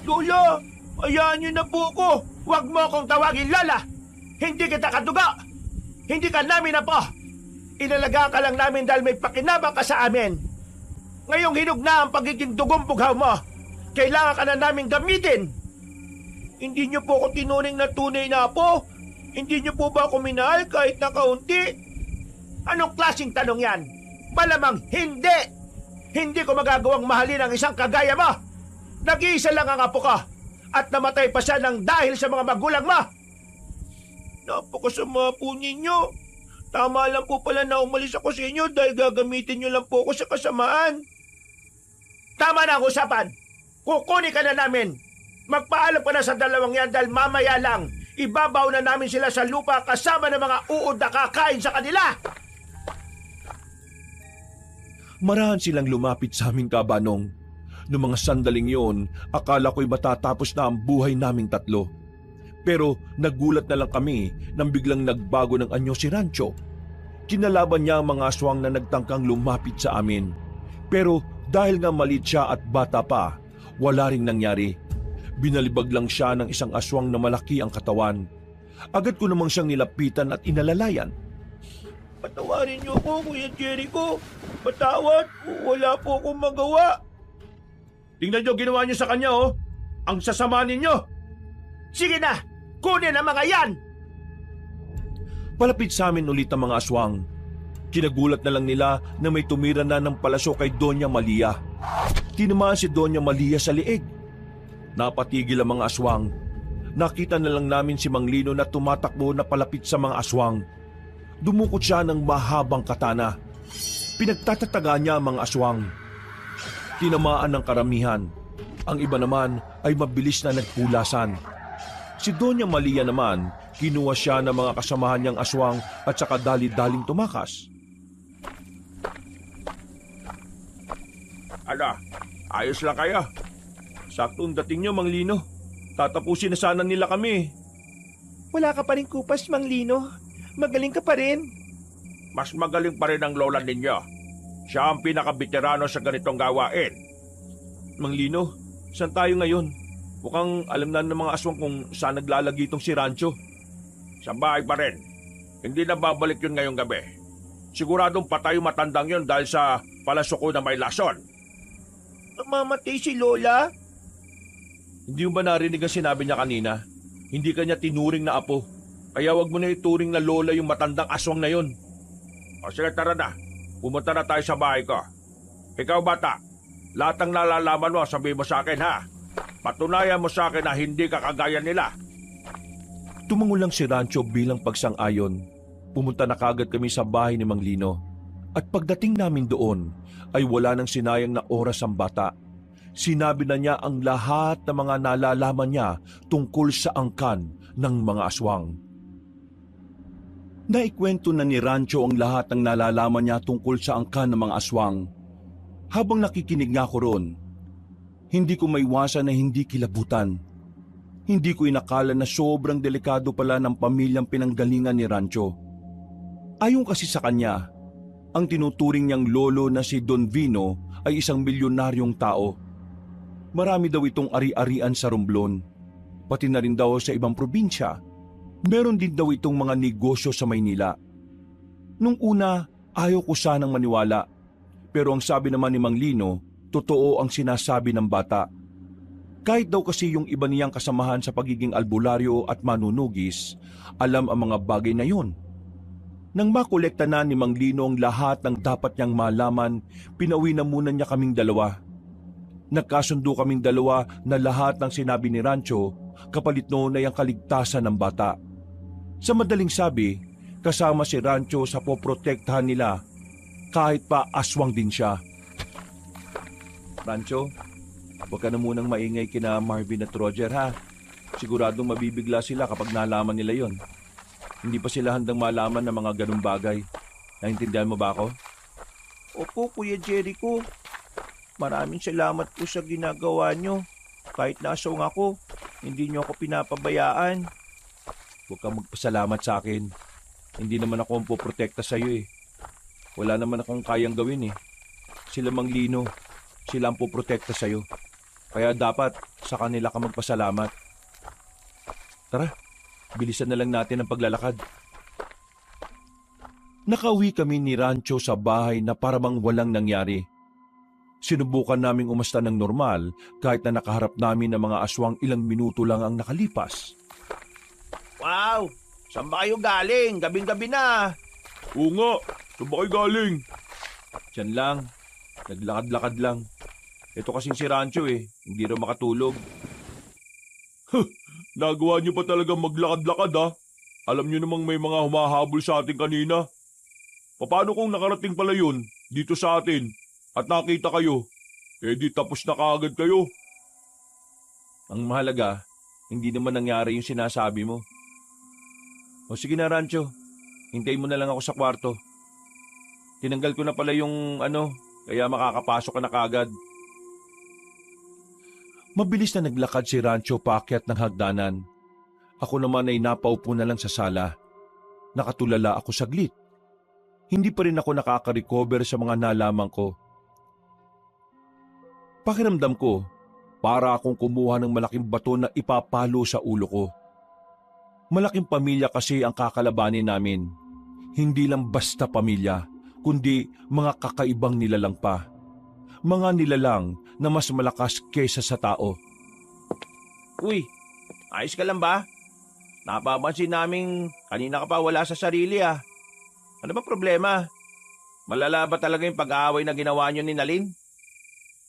D: Lolo! Ayahan niyo na po ko. Huwag mo akong tawagin Lola. Hindi kita kaduga. Hindi ka namin na po. Inalagaan ka lang namin dahil may pakinabang ka sa amin. Ngayong hinog na ang pagiging dugong bughaw mo. Kailangan ka na namin gamitin. Hindi niyo po ako tinuring na tunay na po. Hindi niyo po ba ako minahal kahit na kaunti? Anong klaseng tanong yan? Malamang hindi. Hindi ko magagawang mahalin ang isang kagaya mo. Nag-iisa lang ang apo ko. At namatay pa siya ng dahil sa mga magulang mo. Napakasama po ninyo. Tama lang po pala na umalis ako sa inyo dahil gagamitin niyo lang po ako sa kasamaan. Tama na ang usapan. Kukunin ka na namin. Magpaalam ka na sa dalawang yan dahil mamaya lang Ibabaw na namin sila sa lupa kasama ng mga uod na kakain sa kanila!
C: Marahan silang lumapit sa aming kabanong. Noong mga sandaling yon, akala ko'y matatapos na ang buhay naming tatlo. Pero nagulat na lang kami nang biglang nagbago ng anyo si Rancho. Kinalaban niya ang mga aswang na nagtangkang lumapit sa amin. Pero dahil nga maliit siya at bata pa, wala ring nangyari. Binalibag lang siya ng isang aswang na malaki ang katawan. Agad ko namang siyang nilapitan at inalalayan.
D: Patawarin niyo ako, Kuya Jericho. Patawad, wala po akong magawa.
A: Tingnan niyo ginawa niyo sa kanya, oh. Ang sasama ninyo.
D: Sige na, kunin ang mga yan!
C: Palapit sa amin ulit ang mga aswang. Kinagulat na lang nila na may tumira na ng palaso kay Doña Malia. Tinamaan si Doña Malia sa liig. Napatigil ang mga aswang. Nakita na lang namin si Mang Lino na tumatakbo na palapit sa mga aswang. Dumukot siya ng mahabang katana. Pinagtatataga niya ang mga aswang. Tinamaan ng karamihan. Ang iba naman ay mabilis na nagpulasan. Si Doña Malia naman, kinuha siya ng mga kasamahan niyang aswang at saka dali-daling tumakas.
A: Ala, ayos lang kayo. Saktong dating niyo, Mang Lino. Tatapusin na sana nila kami.
D: Wala ka pa rin kupas, Mang Lino. Magaling ka pa rin.
A: Mas magaling pa rin ang lola ninyo. Siya ang pinaka-veterano sa ganitong gawain.
C: Mang Lino, saan tayo ngayon? Mukhang alam na ng mga aswang kung saan naglalagi itong si Rancho.
A: Sa bahay pa rin. Hindi na babalik yun ngayong gabi. Siguradong patay yung matandang yun dahil sa palasuko na may lason.
D: Mamatay si Lola?
C: Hindi mo ba narinig ang sinabi niya kanina? Hindi kanya tinuring na apo. Kaya wag mo na ituring na lola yung matandang aswang na yon.
A: O sige, tara na. Pumunta na tayo sa bahay ko. Ikaw, bata, lahat ng nalalaman mo, sabihin mo sa akin, ha? Patunayan mo sa akin na hindi ka kagaya nila.
C: Tumango lang si Rancho bilang pagsang-ayon. Pumunta na kagad kami sa bahay ni Mang Lino. At pagdating namin doon, ay wala nang sinayang na oras ang bata. Sinabi na niya ang lahat ng mga nalalaman niya tungkol sa angkan ng mga aswang. Naikwento na ni Rancho ang lahat ng nalalaman niya tungkol sa angkan ng mga aswang. Habang nakikinig nga ko roon, hindi ko maiwasan na hindi kilabutan. Hindi ko inakala na sobrang delikado pala ng pamilyang pinanggalingan ni Rancho. Ayon kasi sa kanya, ang tinuturing niyang lolo na si Don Vino ay isang milyonaryong tao. Marami daw itong ari-arian sa Romblon, pati na rin daw sa ibang probinsya. Meron din daw itong mga negosyo sa Maynila. Nung una, ayaw ko sanang maniwala. Pero ang sabi naman ni Mang Lino, totoo ang sinasabi ng bata. Kahit daw kasi yung iba niyang kasamahan sa pagiging albularyo at manunugis, alam ang mga bagay na yon. Nang makolekta na ni Mang Lino ang lahat ng dapat niyang malaman, pinauwi na muna niya kaming dalawa. Nagkasundo kaming dalawa na lahat ng sinabi ni Rancho, kapalit noon ay ang kaligtasan ng bata. Sa madaling sabi, kasama si Rancho sa poprotektahan nila, kahit pa aswang din siya. Rancho, huwag ka na munang maingay kina Marvin at Roger, ha? Siguradong mabibigla sila kapag nalaman nila yon. Hindi pa sila handang malaman ng mga ganung bagay. Naintindihan mo ba ako?
D: Opo, Kuya Jericho. Maraming salamat po sa ginagawa nyo. Kahit nasong ako, hindi nyo ako pinapabayaan.
C: Huwag kang magpasalamat sa akin. Hindi naman ako ang poprotekta sa iyo eh. Wala naman akong kayang gawin eh. Sila Mang Lino, sila ang poprotekta sa iyo. Kaya dapat sa kanila ka magpasalamat. Tara, bilisan na lang natin ang paglalakad. Nakauwi kami ni Rancho sa bahay na parang walang nangyari. Sinubukan naming umasta ng normal kahit na nakaharap namin ng mga aswang ilang minuto lang ang nakalipas.
D: Wow! Saan ba kayo galing? Gabing-gabi na.
A: Oo nga, saan ba kayo galing?
C: Diyan lang, naglakad-lakad lang. Ito kasing si Rancho eh, hindi raw makatulog.
A: Nagawa niyo pa talaga maglakad-lakad, ha? Alam niyo namang may mga humahabol sa atin kanina. Paano kung nakarating pala yun dito sa atin at nakita kayo? Eh di tapos na kaagad kayo.
C: Ang mahalaga, hindi naman nangyari yung sinasabi mo. O sige na, Rancho. Hintayin mo na lang ako sa kwarto. Tinanggal ko na pala yung kaya makakapasok ka na kaagad. Mabilis na naglakad si Rancho paakyat ng hagdanan. Ako naman ay napaupo na lang sa sala. Nakatulala ako saglit. Hindi pa rin ako nakaka-recover sa mga nalaman ko. Pakiramdam ko, para akong kumuha ng malaking bato na ipapalo sa ulo ko. Malaking pamilya kasi ang kakalabanin namin. Hindi lang basta pamilya, kundi mga kakaibang nilalang pa. Mga nilalang na mas malakas kaysa sa tao.
D: Uy, ayos ka lang ba? Napapansin naming kanina ka pa wala sa sarili ah. Ano ba problema? Malala ba talaga yung pag-aaway na ginawa niyo ni Nalin?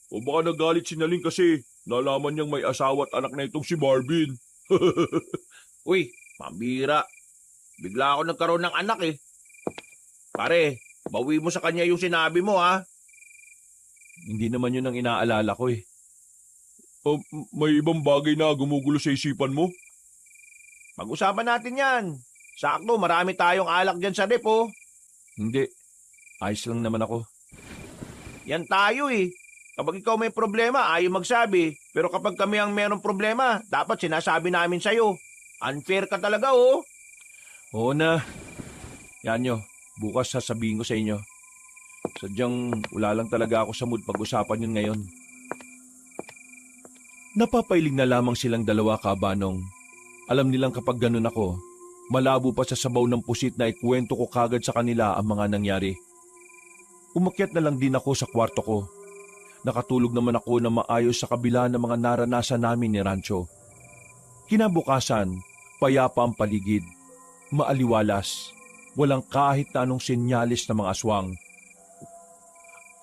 B: O baka nagalit si Nalin kasi nalaman niyang may asawa at anak na itong si Marvin.
D: Uy, pambira. Bigla ako nagkaroon ng anak eh. Pare, bawi mo sa kanya yung sinabi mo ha.
C: Hindi naman yun ang inaalala ko eh.
B: May ibang bagay na gumugulo sa isipan mo?
D: Pag-usapan natin yan. Sakto, marami tayong alak dyan sa rep oh.
C: Hindi. Ayos lang naman ako.
D: Yan tayo eh. Kapag ikaw may problema, ayaw magsabi. Pero kapag kami ang merong problema, dapat sinasabi namin sa'yo. Unfair ka talaga oh.
C: Oo na. Yan nyo. Bukas sasabihin ko sa inyo. Sadyang wala lang talaga ako sa mood pag-usapan yun ngayon. Napapailing na lamang silang dalawa, Kabanong. Alam nilang kapag ganun ako, malabo pa sa sabaw ng pusit na ikwento ko kagad sa kanila ang mga nangyari. Umakyat na lang din ako sa kwarto ko. Nakatulog naman ako na maayos sa kabila ng mga naranasan namin ni Rancho. Kinabukasan, payapa ang paligid. Maaliwalas. Walang kahit na anong senyalis ng mga aswang.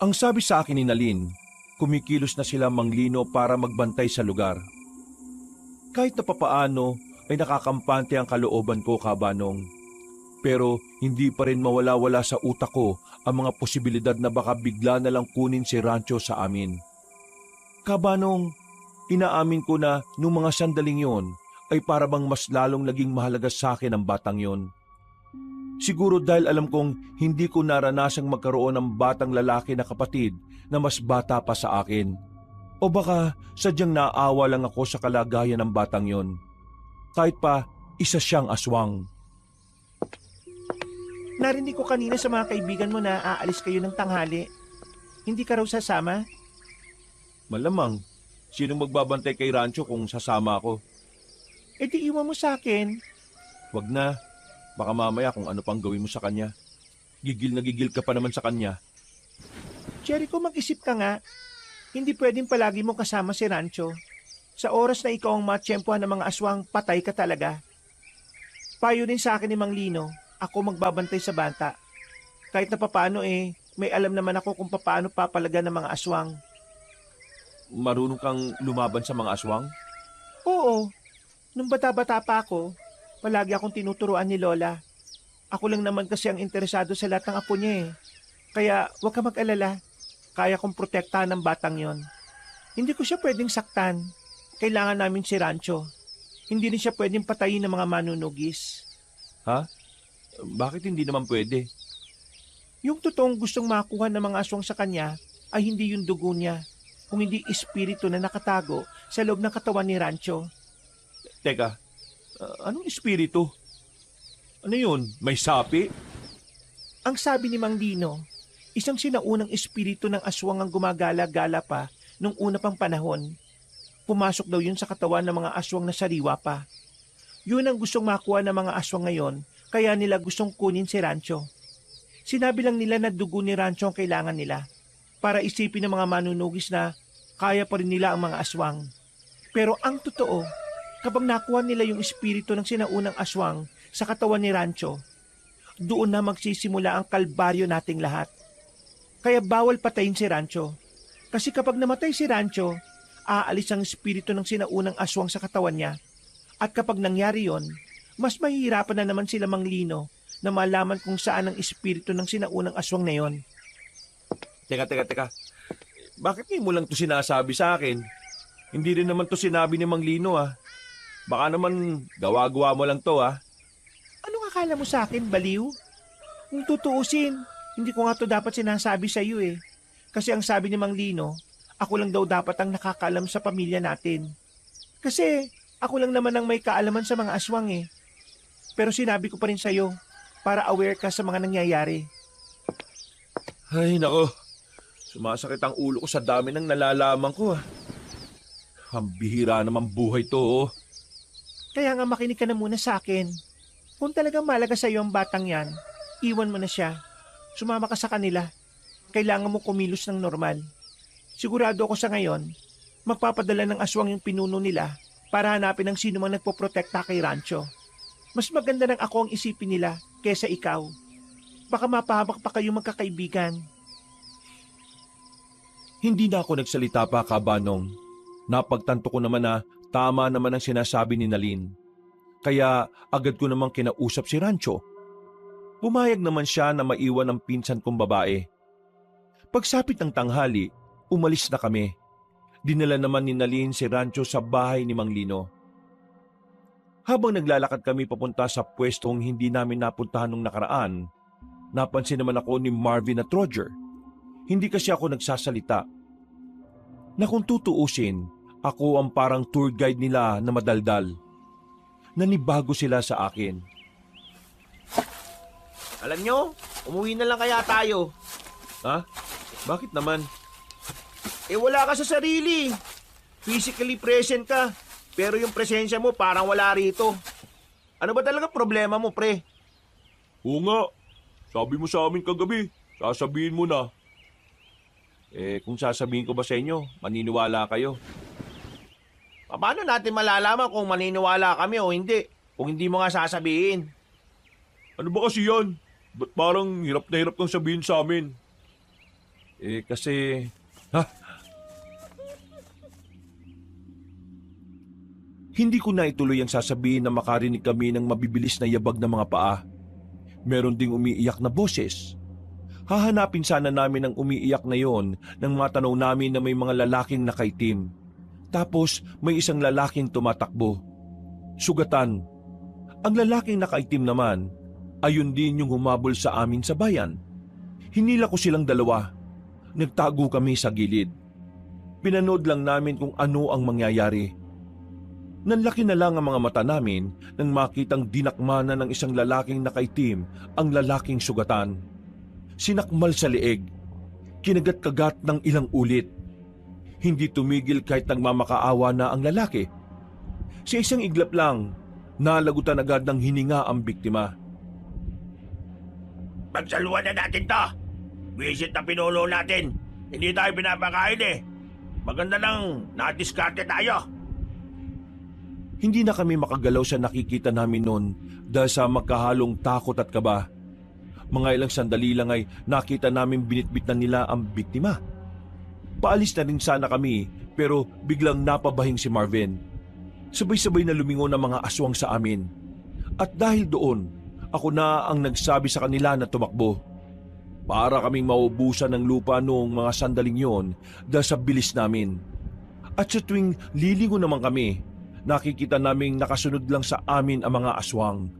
C: Ang sabi sa akin ni Nalin, kumikilos na sila Manglino para magbantay sa lugar. Kahit na papaano ay nakakampante ang kalooban ko, Kabanong. Pero hindi pa rin mawala-wala sa utak ko ang mga posibilidad na baka bigla na lang kunin si Rancho sa amin. Kabanong, inaamin ko na nung mga sandaling yon ay parabang mas lalong naging mahalaga sa akin ang batang yon. Siguro dahil alam kong hindi ko naranasang magkaroon ng batang lalaki na kapatid na mas bata pa sa akin. O baka sadyang naawa lang ako sa kalagayan ng batang yon. Kahit pa isa siyang aswang.
D: Narinig ko kanina sa mga kaibigan mo na aalis kayo ng tanghali. Hindi ka raw sasama?
C: Malamang, sinong magbabantay kay Rancho kung sasama ako?
D: E di iwan mo sa akin.
C: Wag na, baka mamaya kung ano pang gawin mo sa kanya. Gigil na gigil ka pa naman sa kanya.
D: Jericho, mag-isip ka nga. Hindi pwedeng palagi mo kasama si Rancho. Sa oras na ikaw ang matsyempohan ng mga aswang, patay ka talaga. Payo din sa akin ni Mang Lino, ako magbabantay sa bata. Kahit na papaano may alam naman ako kung papaano papalaga ng mga aswang.
C: Marunong kang lumaban sa mga aswang?
D: Oo. Nung bata-bata pa ako, palagi akong tinuturuan ni Lola. Ako lang naman kasi ang interesado sa lahat ng apo niya eh. Kaya huwag ka mag-alala. Kaya kong protektahan ng batang yon. Hindi ko siya pwedeng saktan. Kailangan namin si Rancho. Hindi rin siya pwedeng patayin ng mga manunugis.
C: Ha? Bakit hindi naman pwede?
D: Yung totoong gustong makuha ng mga aswang sa kanya ay hindi yung dugo niya, kung hindi espiritu na nakatago sa loob ng katawan ni Rancho.
C: Teka, anong espiritu? Ano yun? May sapi?
D: Ang sabi ni Mang Dino, isang sinaunang espiritu ng aswang ang gumagala-gala pa nung una pang panahon. Pumasok daw yun sa katawan ng mga aswang na sariwa pa. Yun ang gustong makuha ng mga aswang ngayon, kaya nila gustong kunin si Rancho. Sinabi lang nila na dugo ni Rancho ang kailangan nila, para isipin ng mga manunugis na kaya pa rin nila ang mga aswang. Pero ang totoo, kapag nakuha nila yung espiritu ng sinaunang aswang sa katawan ni Rancho, doon na magsisimula ang kalbaryo nating lahat. Kaya bawal patayin si Rancho. Kasi kapag namatay si Rancho, aalis ang espiritu ng sinaunang aswang sa katawan niya. At kapag nangyari yon, mas mahihirapan na naman sila Mang Lino na malaman kung saan ang espiritu ng sinaunang aswang na yon.
C: Teka. Bakit ngayon mo lang to sinasabi sa akin? Hindi rin naman to sinabi ni Mang Lino ah. Baka naman gawa-gawa mo lang to ah.
D: Ano nga akala mo sa akin, baliw? Kung tutuusin, hindi ko nga to dapat sinasabi sa iyo eh. Kasi ang sabi ni Mang Lino, ako lang daw dapat ang nakakaalam sa pamilya natin. Kasi ako lang naman ang may kaalaman sa mga aswang eh. Pero sinabi ko pa rin sa iyo para aware ka sa mga nangyayari.
C: Ay, nako. Sumasakit ang ulo ko sa dami ng nalalaman ko ah. Ang bihira naman buhay to oh.
D: Kaya nga makinig ka na muna sa akin. Kung talagang malaga sa iyo ang batang yan, iwan mo na siya. Sumama ka sa kanila. Kailangan mo kumilos ng normal. Sigurado ako sa ngayon, magpapadala ng aswang yung pinuno nila para hanapin ang sino mang nagpoprotekta kay Rancho. Mas maganda ng ako ang isipin nila kesa ikaw. Baka mapahamak pa kayo magkakaibigan.
C: Hindi na ako nagsalita pa, Kabanong. Napagtanto ko naman na tama naman ang sinasabi ni Nalin. Kaya agad ko namang kinausap si Rancho. Pumayag naman siya na maiwan ang pinsan kong babae. Pagsapit ng tanghali, umalis na kami. Dinala naman ni Nalin si Rancho sa bahay ni Mang Lino. Habang naglalakad kami papunta sa pwestong hindi namin napuntahan nung nakaraan, napansin naman ako ni Marvin at Roger. Hindi kasi ako nagsasalita. Na kung tutuusin, ako ang parang tour guide nila na madaldal. Nanibago sila sa akin.
D: Alam nyo, umuwi na lang kaya tayo.
C: Ha? Bakit naman?
D: Wala ka sa sarili. Physically present ka, pero yung presensya mo parang wala rito. Ano ba talaga problema mo, pre?
C: Oo nga. Sabi mo sa amin kagabi, sasabihin mo na. Kung sasabihin ko ba sa inyo, maniniwala kayo.
D: Paano natin malalaman kung maniniwala kami o hindi? Kung hindi mo nga sasabihin.
C: Ano ba kasi yan? Ba't parang hirap na hirap kang sabihin sa amin? Kasi... Ha? Hindi ko na ituloy ang sasabihin na makarinig kami ng mabibilis na yabag na mga paa. Meron ding umiiyak na boses. Hahanapin sana namin ang umiiyak na yon nang matanaw namin na may mga lalaking nakaitim. Tapos may isang lalaking tumatakbo. Sugatan. Ang lalaking nakaitim naman, ayun din yung humabol sa amin sa bayan. Hinila ko silang dalawa. Nagtago kami sa gilid. Pinanood lang namin kung ano ang mangyayari. Nanlaki na lang ang mga mata namin nang makitang dinakmana ng isang lalaking nakaitim ang lalaking sugatan. Sinakmal sa leeg. Kinagat-kagat ng ilang ulit. Hindi tumigil kahit nagmamakaawa na ang lalaki. Sa isang iglap lang, nalagutan agad ng hininga ang biktima.
D: Pagsaluhan na natin to. Visit na pinulo natin. Hindi tayo pinapakain eh. Maganda lang, nadiskarte tayo.
C: Hindi na kami makagalaw sa nakikita namin noon dahil sa magkahalong takot at kaba. Mga ilang sandali lang ay nakita namin binitbit na nila ang biktima. Paalis na rin sana kami pero biglang napabahing si Marvin. Sabay-sabay na lumingon ang mga aswang sa amin. At dahil doon, ako na ang nagsabi sa kanila na tumakbo. Para kaming maubusan ng lupa noong mga sandaling yon dahil sa bilis namin. At sa tuwing lilingon naman kami, nakikita naming nakasunod lang sa amin ang mga aswang.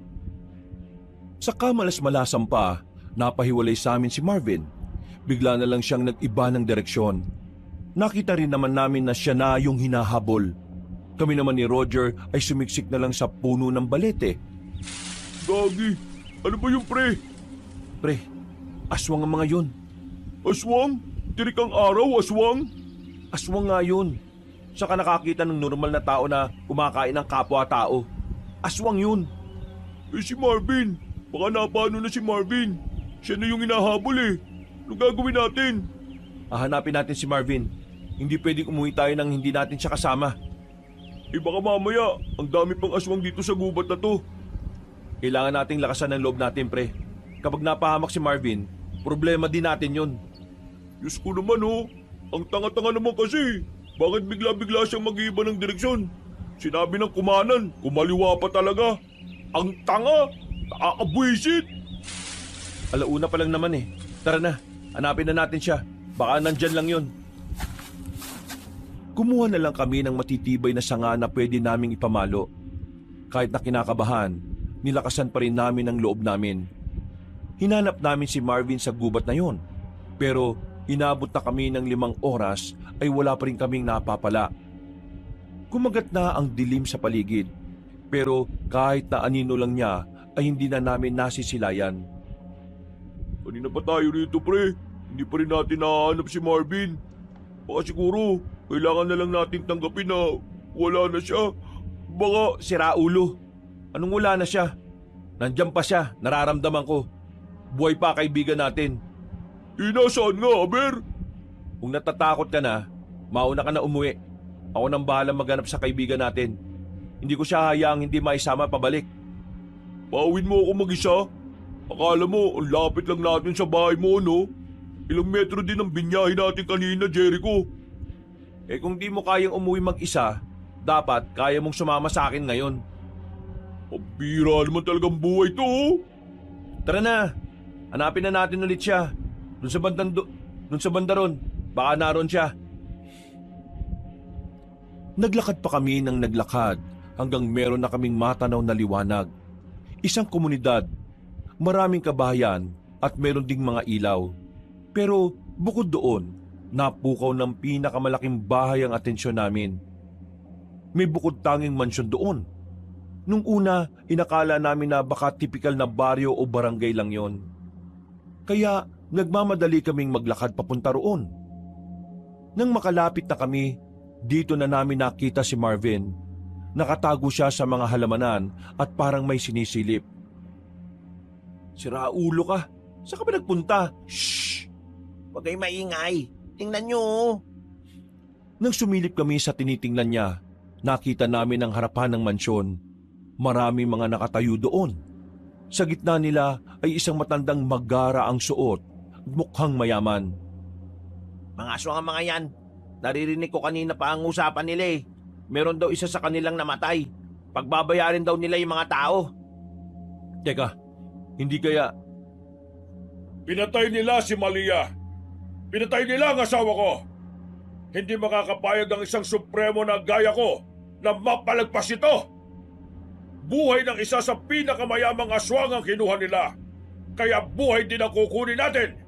C: Sa kamalas-malasan pa, napahiwalay sa amin si Marvin. Bigla na lang siyang nag-iba ng direksyon. Nakita rin naman namin na siya na yung hinahabol. Kami naman ni Roger ay sumiksik na lang sa puno ng balete.
B: Gagi, ano ba yung pre?
C: Pre, aswang ang mga yun.
B: Aswang? Tirik ang araw, aswang?
C: Aswang nga yun. Saka nakakita ng normal na tao na kumakain ng kapwa-tao. Aswang yun.
B: Si Marvin. Baka napano na si Marvin. Siya na yung hinahabol eh. Ano gagawin natin?
C: Hahanapin natin si Marvin. Hindi pwedeng umuwi tayo nang hindi natin siya kasama.
B: Baka mamaya, ang dami pang aswang dito sa gubat na to.
C: Kailangan nating lakasan ng loob natin, pre. Kapag napahamak si Marvin, problema din natin yun.
B: Diyos ko naman oh. Ang tanga-tanga naman kasi. Bakit bigla-bigla siyang mag-iiba ng direksyon? Sinabi ng kumanan, kumaliwa pa talaga. Ang tanga! Nakakabwisit!
C: Alauna pa lang naman eh. Tara na, hanapin na natin siya. Baka nandyan lang yun. Kumuha na lang kami ng matitibay na sanga na pwede naming ipamalo. Kahit na kinakabahan, nilakasan pa rin namin ang loob namin. Hinanap namin si Marvin sa gubat na yon. Pero inabot na kami ng 5 oras ay wala pa rin kaming napapala. Kumagat na ang dilim sa paligid. Pero kahit na anino lang niya ay hindi na namin nasisilayan.
B: Kanina pa tayo rito, pre. Hindi pa rin natin nahanap si Marvin. Baka siguro, kailangan na lang natin tanggapin na wala na siya. Baka...
C: Sira ulo. Anong wala na siya? Nandiyan pa siya, nararamdaman ko. Buhay pa kaibigan natin.
B: Nasaan nga, Aber?
C: Kung natatakot ka na, mauna ka na umuwi. Ako nang bahalang maghanap sa kaibigan natin. Hindi ko siya hayaang hindi maisama pabalik.
B: Pawin mo ako mag-isa? Akala mo, ang lapit lang natin sa bahay mo, no? Ilang metro din ang binyahe natin kanina, Jericho.
C: Eh kung di mo kayang umuwi mag-isa, dapat kaya mong sumama sa akin ngayon.
B: Pabira naman talagang buhay to, oh.
C: Tara na, hanapin na natin ulit siya. Doon sa banda ron, baka naroon siya. Naglakad pa kami ng naglakad hanggang meron na kaming matanaw na liwanag. Isang komunidad, maraming kabahayan at meron ding mga ilaw. Pero bukod doon, napukaw ng pinakamalaking bahay ang atensyon namin. May bukod tanging mansyon doon. Nung una, inakala namin na baka tipikal na baryo o barangay lang yon. Kaya nagmamadali kaming maglakad papunta roon. Nang makalapit na kami, dito na namin nakita si Marvin. Nakatago siya sa mga halamanan at parang may sinisilip. Sira ulo ka. Saan ka ba nagpunta?
D: Shh! Huwag kayo maingay. Tingnan nyo, oh.
C: Nang sumilip kami sa tinitingnan niya, nakita namin ang harapan ng mansyon. Maraming mga nakatayo doon. Sa gitna nila ay isang matandang magara ang suot at mukhang mayaman.
D: Mga aswang ang mga yan. Naririnig ko kanina pa ang usapan nila eh. Meron daw isa sa kanilang namatay. Pagbabayarin daw nila yung mga tao.
C: Teka, hindi kaya...
B: Pinatay nila si Malia. Pinatay nila ang asawa ko. Hindi makakapayag ang isang supremo na gaya ko na mapalagpas ito. Buhay ng isa sa pinakamayamang aswang ang kinuha nila. Kaya buhay din ang kukunin natin.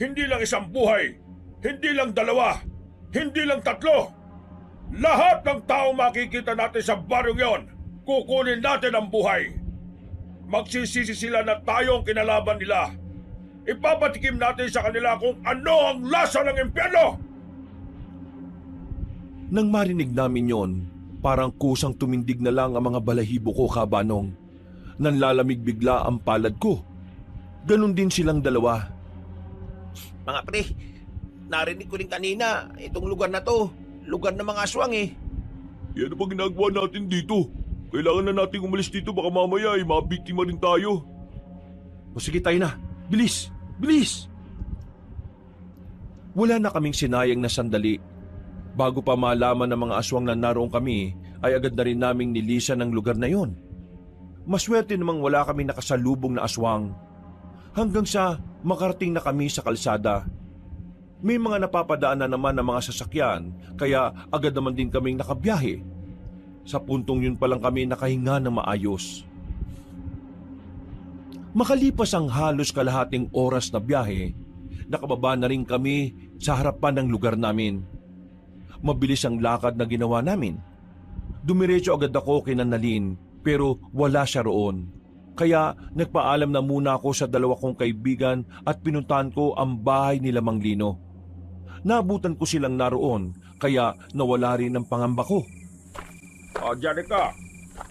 B: Hindi lang isang buhay. Hindi lang 2. Hindi lang 3. Lahat ng taong makikita natin sa baryong yon, kukunin natin ang buhay. Magsisisi sila na tayo ang kinalaban nila. Ipapatikim natin sa kanila kung ano ang lasa ng impyerno!
C: Nang marinig namin yon, parang kusang tumindig na lang ang mga balahibo ko, Kabanong. Nanlalamig bigla ang palad ko. Ganon din silang dalawa.
D: Mga pre, narinig ko rin kanina itong lugar na to. Lugar ng mga aswang eh.
B: Yan ang ginagawa natin dito. Kailangan na natin umalis dito, baka mamaya ay mabiktima rin tayo.
C: O sige, tayo na. Bilis! Bilis! Wala na kaming sinayang na sandali. Bago pa malaman ng mga aswang na naroon kami, ay agad na rin naming nilisan ang lugar na yon. Maswerte namang wala kaming nakasalubong na aswang. Hanggang sa makarating na kami sa kalsada. May mga napapadaan na naman ng mga sasakyan, kaya agad naman din kaming nakabiyahe. Sa puntong yun pa lang kami nakahinga ng maayos. Makalipas ang halos kalahating oras na biyahe, nakababa na rin kami sa harapan ng lugar namin. Mabilis ang lakad na ginawa namin. Dumiretso agad ako kay Nanalin pero wala siya roon. Kaya nagpaalam na muna ako sa 2 kong kaibigan at pinuntahan ko ang bahay nila Mang Lino. Nabutan ko silang naroon kaya nawala rin ang pangamba ko.
B: Jericho,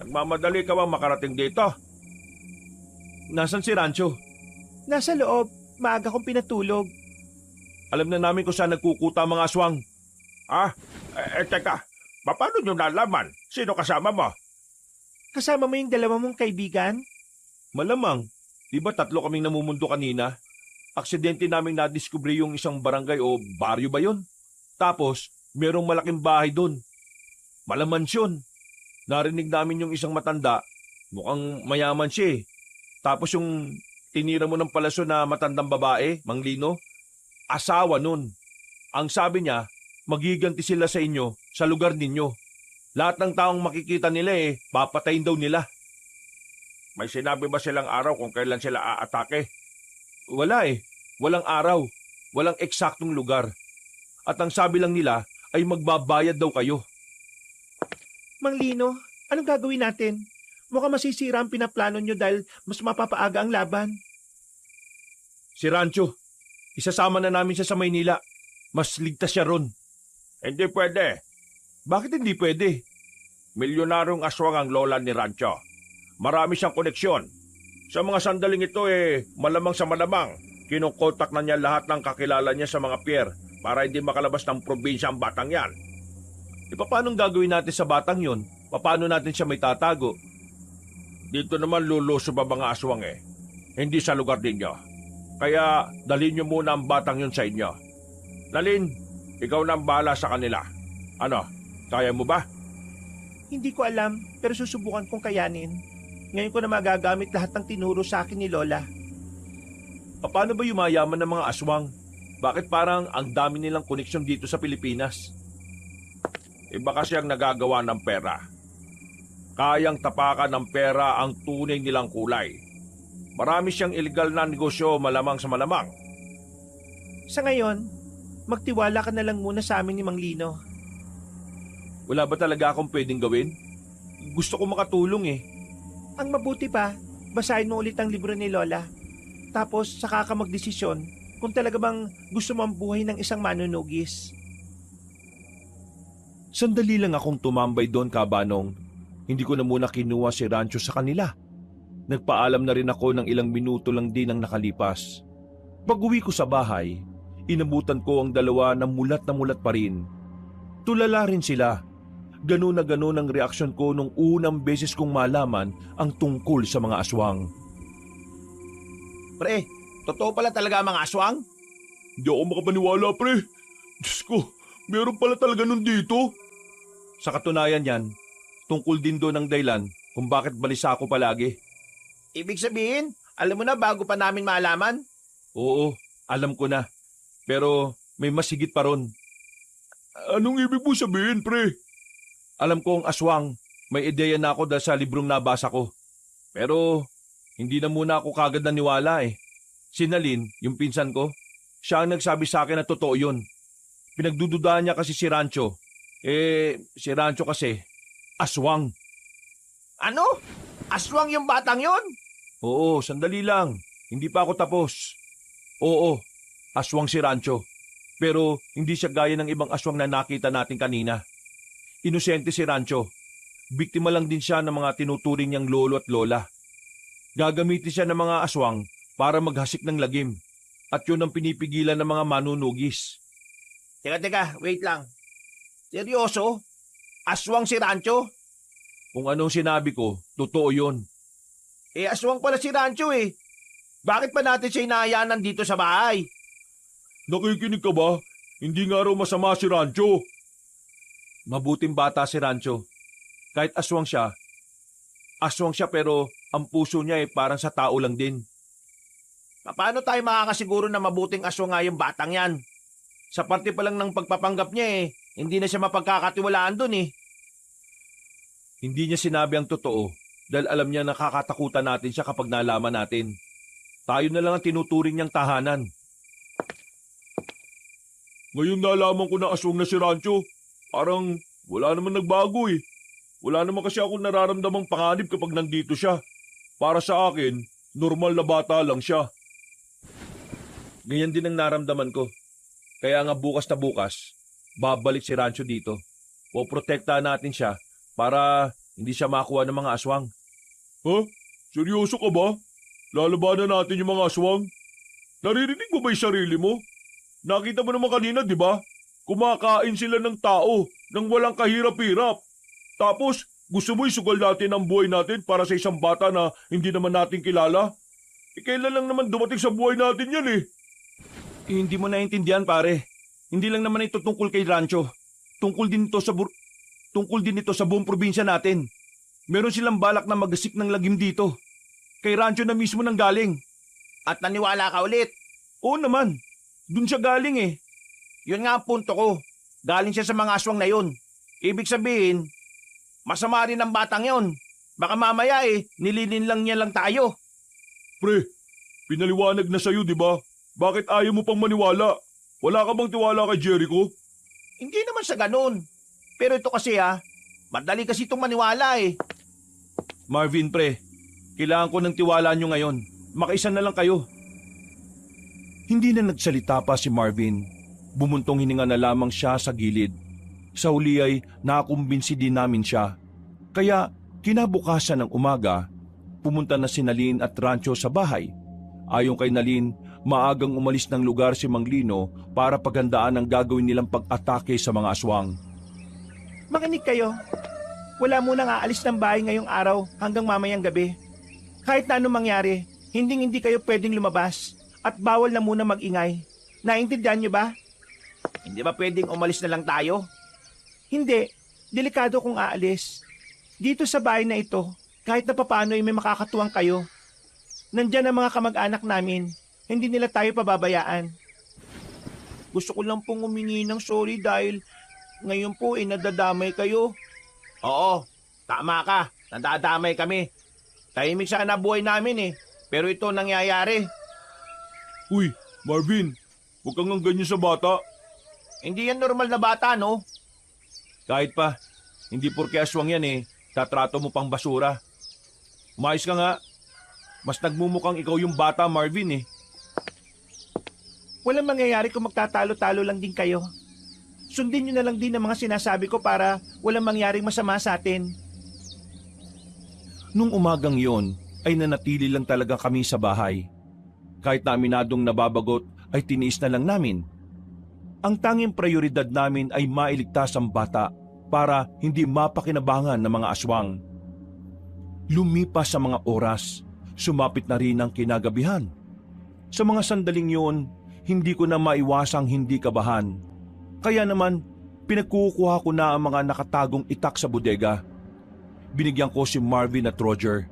B: nagmamadali ka bang makarating dito?
C: Nasaan si Rancho?
D: Nasa loob. Maaga kong pinatulog.
C: Alam na namin kung saan nagkukuta ang mga aswang.
B: Teka, paano nyo nalaman? Sino kasama mo?
D: Kasama mo yung 2 mong kaibigan?
C: Malamang, di ba 3 kaming namumundo kanina? Aksidente naming nadiskubre yung isang barangay o baryo ba yun? Tapos, merong malaking bahay doon. Malamansyon. Narinig namin yung isang matanda, mukhang mayaman siya eh. Tapos yung tinira mo ng palasyo na matandang babae, Mang Lino, asawa nun. Ang sabi niya, magiganti sila sa inyo sa lugar ninyo. Lahat ng taong makikita nila papatayin daw nila.
A: May sinabi ba silang araw kung kailan sila aatake?
C: Wala eh. Walang araw. Walang eksaktong lugar. At ang sabi lang nila ay magbabayad daw kayo.
D: Mang Lino, anong gagawin natin? Mukhang masisira ang pinaplano nyo dahil mas mapapaaga ang laban.
C: Si Rancho, isasama na namin siya sa Maynila. Mas ligtas siya ron.
A: Hindi pwede.
C: Bakit hindi pwede?
A: Milyonaryong aswang ang lola ni Rancho. Marami siyang koneksyon. Sa mga sandaling ito malamang sa malamang, kinukontak na niya lahat ng kakilala niya sa mga pier para hindi makalabas ng probinsya ang batang yan.
C: E paano gagawin natin sa batang yon? Paano natin siya may tatago?
A: Dito naman luluso ba mga aswang Hindi sa lugar ninyo. Kaya dalhin niyo muna ang batang yun sa inyo. Lalin, ikaw na ang bahala sa kanila. Ano, kaya mo ba?
D: Hindi ko alam, pero susubukan kong kayanin. Ngayon ko na magagamit lahat ng tinuro sa akin ni Lola.
C: Paano ba yumayaman ng mga aswang? Bakit parang ang dami nilang koneksyon dito sa Pilipinas?
A: Iba kasi ang nagagawa ng pera. Kayang tapakan ng pera ang tunay nilang kulay. Marami siyang illegal na negosyo malamang sa malamang.
D: Sa ngayon, magtiwala ka na lang muna sa amin ni Mang Lino.
C: Wala ba talaga akong pwedeng gawin? Gusto ko makatulong
D: Ang mabuti pa, basahin mo ulit ang libro ni Lola. Tapos saka ka magdesisyon kung talaga bang gusto mo ang buhay ng isang manunugis.
C: Sandali lang akong tumambay doon, Kabanong. Hindi ko na muna kinuha si Rancho sa kanila. Nagpaalam na rin ako ng ilang minuto lang din ang nakalipas. Pag-uwi ko sa bahay, inabutan ko ang dalawa na mulat pa rin. Tulala rin sila. Ganun na ganun ang reaksyon ko nung unang beses kong malaman ang tungkol sa mga aswang.
D: Pre, totoo pala talaga ang mga aswang?
B: Hindi ako makapaniwala, pre. Diyos ko, meron pala talaga nun dito.
C: Sa katunayan yan, tungkol din doon ang dahilan kung bakit balisa ako palagi.
D: Ibig sabihin, alam mo na bago pa namin malaman?
C: Oo, alam ko na. Pero may mas higit pa ron.
B: Anong ibig mo sabihin, pre?
C: Alam ko ang aswang, may ideya na ako dahil sa librong nabasa ko. Pero hindi na muna ako kagad naniwala Si Nalin, yung pinsan ko, siya ang nagsabi sa akin na totoo yun. Pinagdududaan niya kasi si Rancho. Si Rancho kasi, aswang.
D: Ano? Aswang yung batang yon?
C: Oo, sandali lang. Hindi pa ako tapos. Oo, aswang si Rancho. Pero hindi siya gaya ng ibang aswang na nakita natin kanina. Inosente si Rancho. Biktima lang din siya ng mga tinuturing niyang lolo at lola. Gagamitin siya ng mga aswang para maghasik ng lagim. At yun ang pinipigilan ng mga manunugis.
D: Teka, wait lang. Seryoso? Aswang si Rancho?
C: Kung anong sinabi ko, totoo yun.
D: Aswang pala si Rancho Bakit pa natin siya inaayanan dito sa bahay?
B: Nakikinig ka ba? Hindi nga raw masama si Rancho.
C: Mabuting bata si Rancho. Kahit aswang siya pero ang puso niya parang sa tao lang din.
D: Paano tayo makakasiguro na mabuting aswang nga yung batang yan? Sa parte pa lang ng pagpapanggap niya hindi na siya mapagkakatiwalaan dun
C: Hindi niya sinabi ang totoo dahil alam niya nakakatakutan natin siya kapag nalaman natin. Tayo na lang ang tinuturing niyang tahanan.
B: Ngayon nalaman ko na aswang na si Rancho. Parang wala naman nagbago Wala naman kasi ako nararamdamang panganib kapag nandito siya. Para sa akin, normal na bata lang siya.
C: Ganyan din ang naramdaman ko. Kaya nga bukas na bukas, babalik si Rancho dito. Poprotektahan natin siya para hindi siya makuha ng mga aswang.
B: Ha? Seryoso ka ba? Lalabanan natin yung mga aswang? Naririnig mo ba yung sarili mo? Nakita mo naman kanina, di ba? Kumakain sila ng tao nang walang kahirap-hirap. Tapos, gusto mo isugal natin ang buhay natin para sa isang bata na hindi naman natin kilala? Kailan lang naman dumating sa buhay natin yan
C: Hindi mo naiintindihan, pare. Hindi lang naman ito tungkol kay Rancho. Tungkol din ito sa buong probinsya natin. Meron silang balak na magasik ng lagim dito. Kay Rancho na mismo nang galing.
D: At naniwala ka ulit?
C: Oo naman. Doon siya galing
D: Yun nga ang punto ko. Galing siya sa mga aswang na yun. Ibig sabihin, masama rin ang batang yon. Baka mamaya nilinin lang niya lang tayo.
B: Pre, pinaliwanag na sa'yo, di ba? Bakit ayaw mo pang maniwala? Wala ka bang tiwala kay Jericho?
D: Hindi naman sa ganun. Pero ito kasi madali kasi itong maniwala
A: Marvin, pre, kailangan ko ng tiwala nyo ngayon. Makiisa na lang kayo.
C: Hindi na nagsalita pa si Marvin. Bumuntong hininga na lamang siya sa gilid. Sa huli ay nakumbinsi din namin siya. Kaya kinabukasan ng umaga, pumunta na si Nalin at Rancho sa bahay. Ayon kay Nalin, maagang umalis ng lugar si Mang Lino para paghandaan ang gagawin nilang pag-atake sa mga aswang.
D: Makinig kayo. Wala munang aalis ng bahay ngayong araw hanggang mamayang gabi. Kahit na anong mangyari, hindi kayo pwedeng lumabas at bawal na muna mag-ingay. Naintindihan niyo ba? Hindi ba pwedeng umalis na lang tayo? Hindi. Delikado kung aalis. Dito sa bahay na ito, kahit na papaano ay may makakatuwang kayo. Nandyan ang mga kamag-anak namin. Hindi nila tayo pababayaan. Gusto ko lang pong humingi ng sorry dahil ngayon po nadadamay kayo. Oo, tama ka. Nadadamay kami. Tahimik sana buhay namin pero ito nangyayari.
B: Uy, Marvin, huwag kang ganyan sa bata.
D: Hindi yan normal na bata, no?
A: Kahit pa, hindi porke aswang yan tatrato mo pang basura. Umayos ka nga. Mas nagmumukhang ikaw yung bata, Marvin
D: Walang mangyayari kung magtatalo-talo lang din kayo. Sundin nyo na lang din ang mga sinasabi ko para walang mangyaring masama sa atin.
C: Nung umagang yon, ay nanatili lang talaga kami sa bahay. Kahit na aminadong nababagot, ay tiniis na lang namin. Ang tanging prioridad namin ay mailigtas ang bata para hindi mapakinabangan ng mga aswang. Lumipas sa mga oras, sumapit na rin ang kinagabihan. Sa mga sandaling yon, hindi ko na maiwasang hindi kabahan. Kaya naman, pinagkukuha ko na ang mga nakatagong itak sa bodega. Binigyan ko si Marvin at Roger.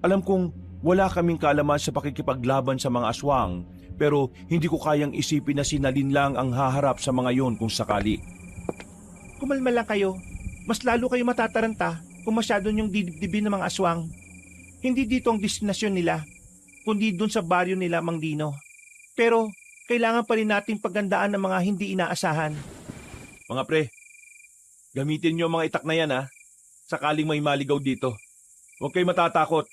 C: Alam kong wala kaming kaalaman sa pakikipaglaban sa mga aswang, pero hindi ko kayang isipin na si Nalin lang ang haharap sa mga yon kung sakali.
D: Kumalma lang kayo. Mas lalo kayo matataranta kung masyado niyong didibdibin ng mga aswang. Hindi dito ang destinasyon nila, kundi dun sa baryo nila, Mang Lino. Pero kailangan pa rin nating paggandaan ng mga hindi inaasahan.
A: Mga pre, gamitin nyo ang mga itak na yan sakaling may maligaw dito. Huwag kayo matatakot.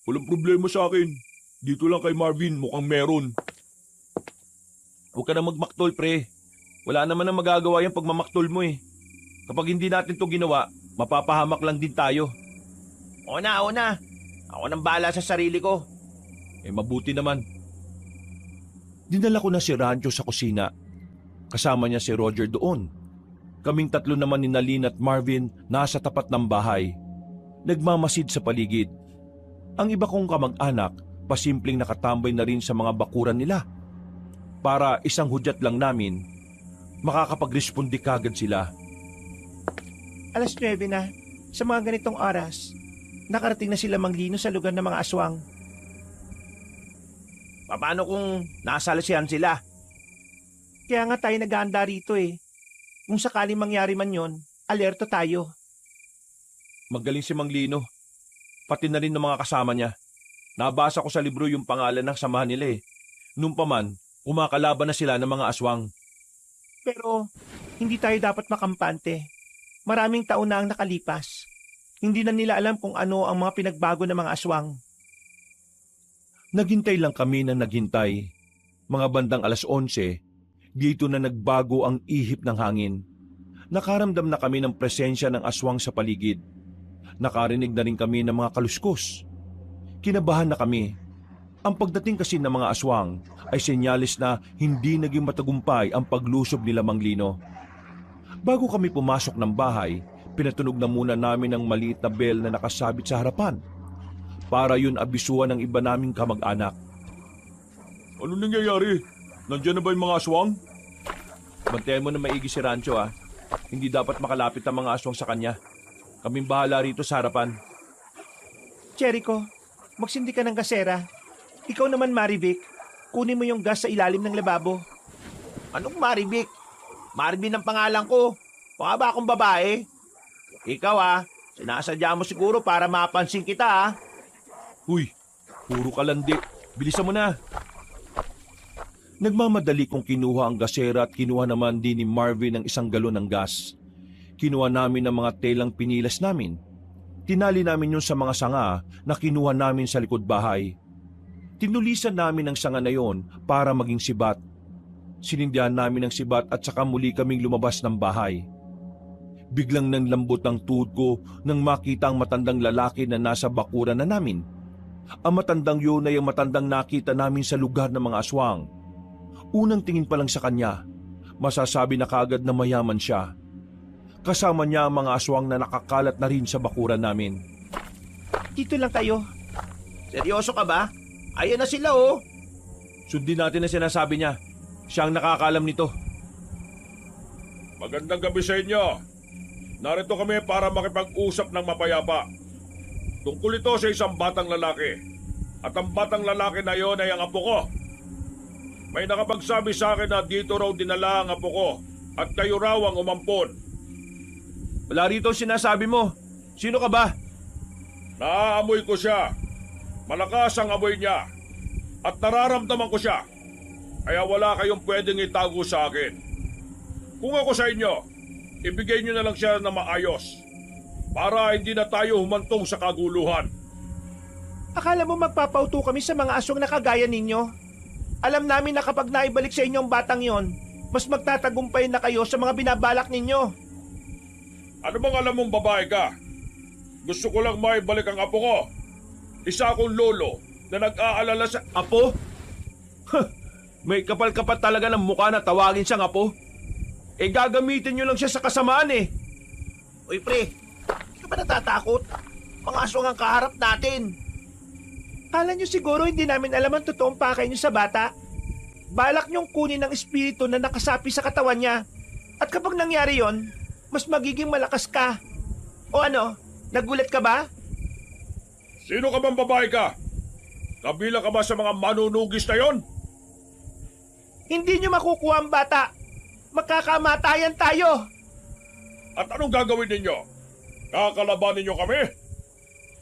B: Walang problema sa akin. Dito lang kay Marvin, mukhang meron.
A: Huwag ka na magmaktol, pre. Wala naman ang magagawa yung pagmamaktol mo Kapag hindi natin to ginawa, mapapahamak lang din tayo.
D: O na. Ako nang bahala sa sarili ko.
A: Mabuti naman.
C: Dinala ko na si Rancho sa kusina. Kasama niya si Roger doon. Kaming tatlo naman ni Nalin at Marvin nasa tapat ng bahay. Nagmamasid sa paligid. Ang iba kong kamag-anak, pasimpleng nakatambay na rin sa mga bakuran nila. Para isang hudyat lang namin, makakapag-respondi kagad sila.
D: Alas 9 na. Sa mga ganitong oras, nakarating na sila Mang Lino sa lugar ng mga aswang. Paano kung nasalasihan sila? Kaya nga tayo nag-aanda rito Kung sakaling mangyari man yon, alerto tayo.
A: Magaling si Mang Lino. Pati na rin ng mga kasama niya. Nabasa ko sa libro yung pangalan ng samahan nila Nung pa man, kumakalaban na sila ng mga aswang.
D: Pero hindi tayo dapat makampante. Maraming taon na ang nakalipas. Hindi na nila alam kung ano ang mga pinagbago ng mga aswang.
C: Naghintay lang kami na naghintay. Mga bandang alas 11, dito na nagbago ang ihip ng hangin. Nakaramdam na kami ng presensya ng aswang sa paligid. Nakarinig na rin kami ng mga kaluskos. Kinabahan na kami. Ang pagdating kasi ng mga aswang ay senyalis na hindi naging matagumpay ang paglusob nila Mang Lino. Bago kami pumasok ng bahay, pinatunog na muna namin ang maliit na bell na nakasabit sa harapan. Para yun abisuan ng iba naming kamag-anak.
B: Ano nangyayari? Nandiyan na ba yung mga aswang?
A: Bantayan mo na maigi si Rancho Hindi dapat makalapit ang mga aswang sa kanya. Kaming bahala rito sa harapan.
D: Jericho, magsindi ka ng gasera. Ikaw naman, Marivic, kunin mo yung gas sa ilalim ng lababo. Anong Marivic? Marvin ang pangalan ko. Baka ba akong babae? Ikaw Sinasadya mo siguro para mapansin kita ah.
C: Huy, puro kalandi. Bilisan mo na. Nagmamadali kong kinuha ang gasera at kinuha naman din ni Marvin ang isang galon ng gas. Kinuha namin ang mga telang pinilas namin. Tinali namin yun sa mga sanga na kinuha namin sa likod bahay. Tinulisan namin ang sanga na yon para maging sibat. Sinindihan namin ang sibat at saka muli kaming lumabas ng bahay. Biglang nanlambot ang tuhod ko nang makita ang matandang lalaki na nasa bakuran na namin. Ang matandang yun ay ang matandang nakita namin sa lugar ng mga aswang. Unang tingin pa lang sa kanya, masasabi na kaagad na mayaman siya. Kasama niya ang mga aswang na nakakalat na rin sa bakuran namin.
D: Dito lang kayo. Seryoso ka ba? Ayan na sila oh.
C: Sundin natin ang sinasabi niya. Siya ang nakakaalam nito.
B: Magandang gabi sa inyo. Narito kami para makipag-usap ng mapayapa. Tungkol ito sa isang batang lalaki. At ang batang lalaki na yon ay ang apo ko. May nakapagsabi sa akin na dito raw dinala ang apo ko at kayo raw ang umampon.
C: Wala rito ang sinasabi mo. Sino ka ba?
B: Naaamoy ko siya. Malakas ang amoy niya. At nararamdaman ko siya. Kaya wala kayong pwedeng itago sa akin. Kung ako sa inyo, ibigay niyo na lang siya na maayos. Para hindi na tayo humantong sa kaguluhan.
D: Akala mo magpapauto kami sa mga aswang na kagaya ninyo? Alam namin na kapag naibalik sa inyo ang batang yon, mas magtatagumpay na kayo sa mga binabalak ninyo.
B: Ano bang alam mong babae ka? Gusto ko lang maibalik ang apo ko. Isa akong lolo na nag-aalala sa...
C: Apo? May kapal-kapal talaga ng mukha na tawagin siyang apo. Eh gagamitin niyo lang siya sa kasamaan eh.
D: Uy pre, hindi ka ba natatakot? Mga aswang ang kaharap natin. Kala nyo siguro hindi namin alam ang totoong pakay nyo sa bata? Balak nyong kunin ang espiritu na nakasapi sa katawan niya. At kapag nangyari yon, mas magiging malakas ka. O ano, nagulat ka ba?
B: Sino ka bang babae ka? Kabila ka ba sa mga manunugis na yon?
D: Hindi nyo makukuha ang bata. Magkakamatayan tayo.
B: At anong gagawin ninyo? Kakalaban ninyo kami?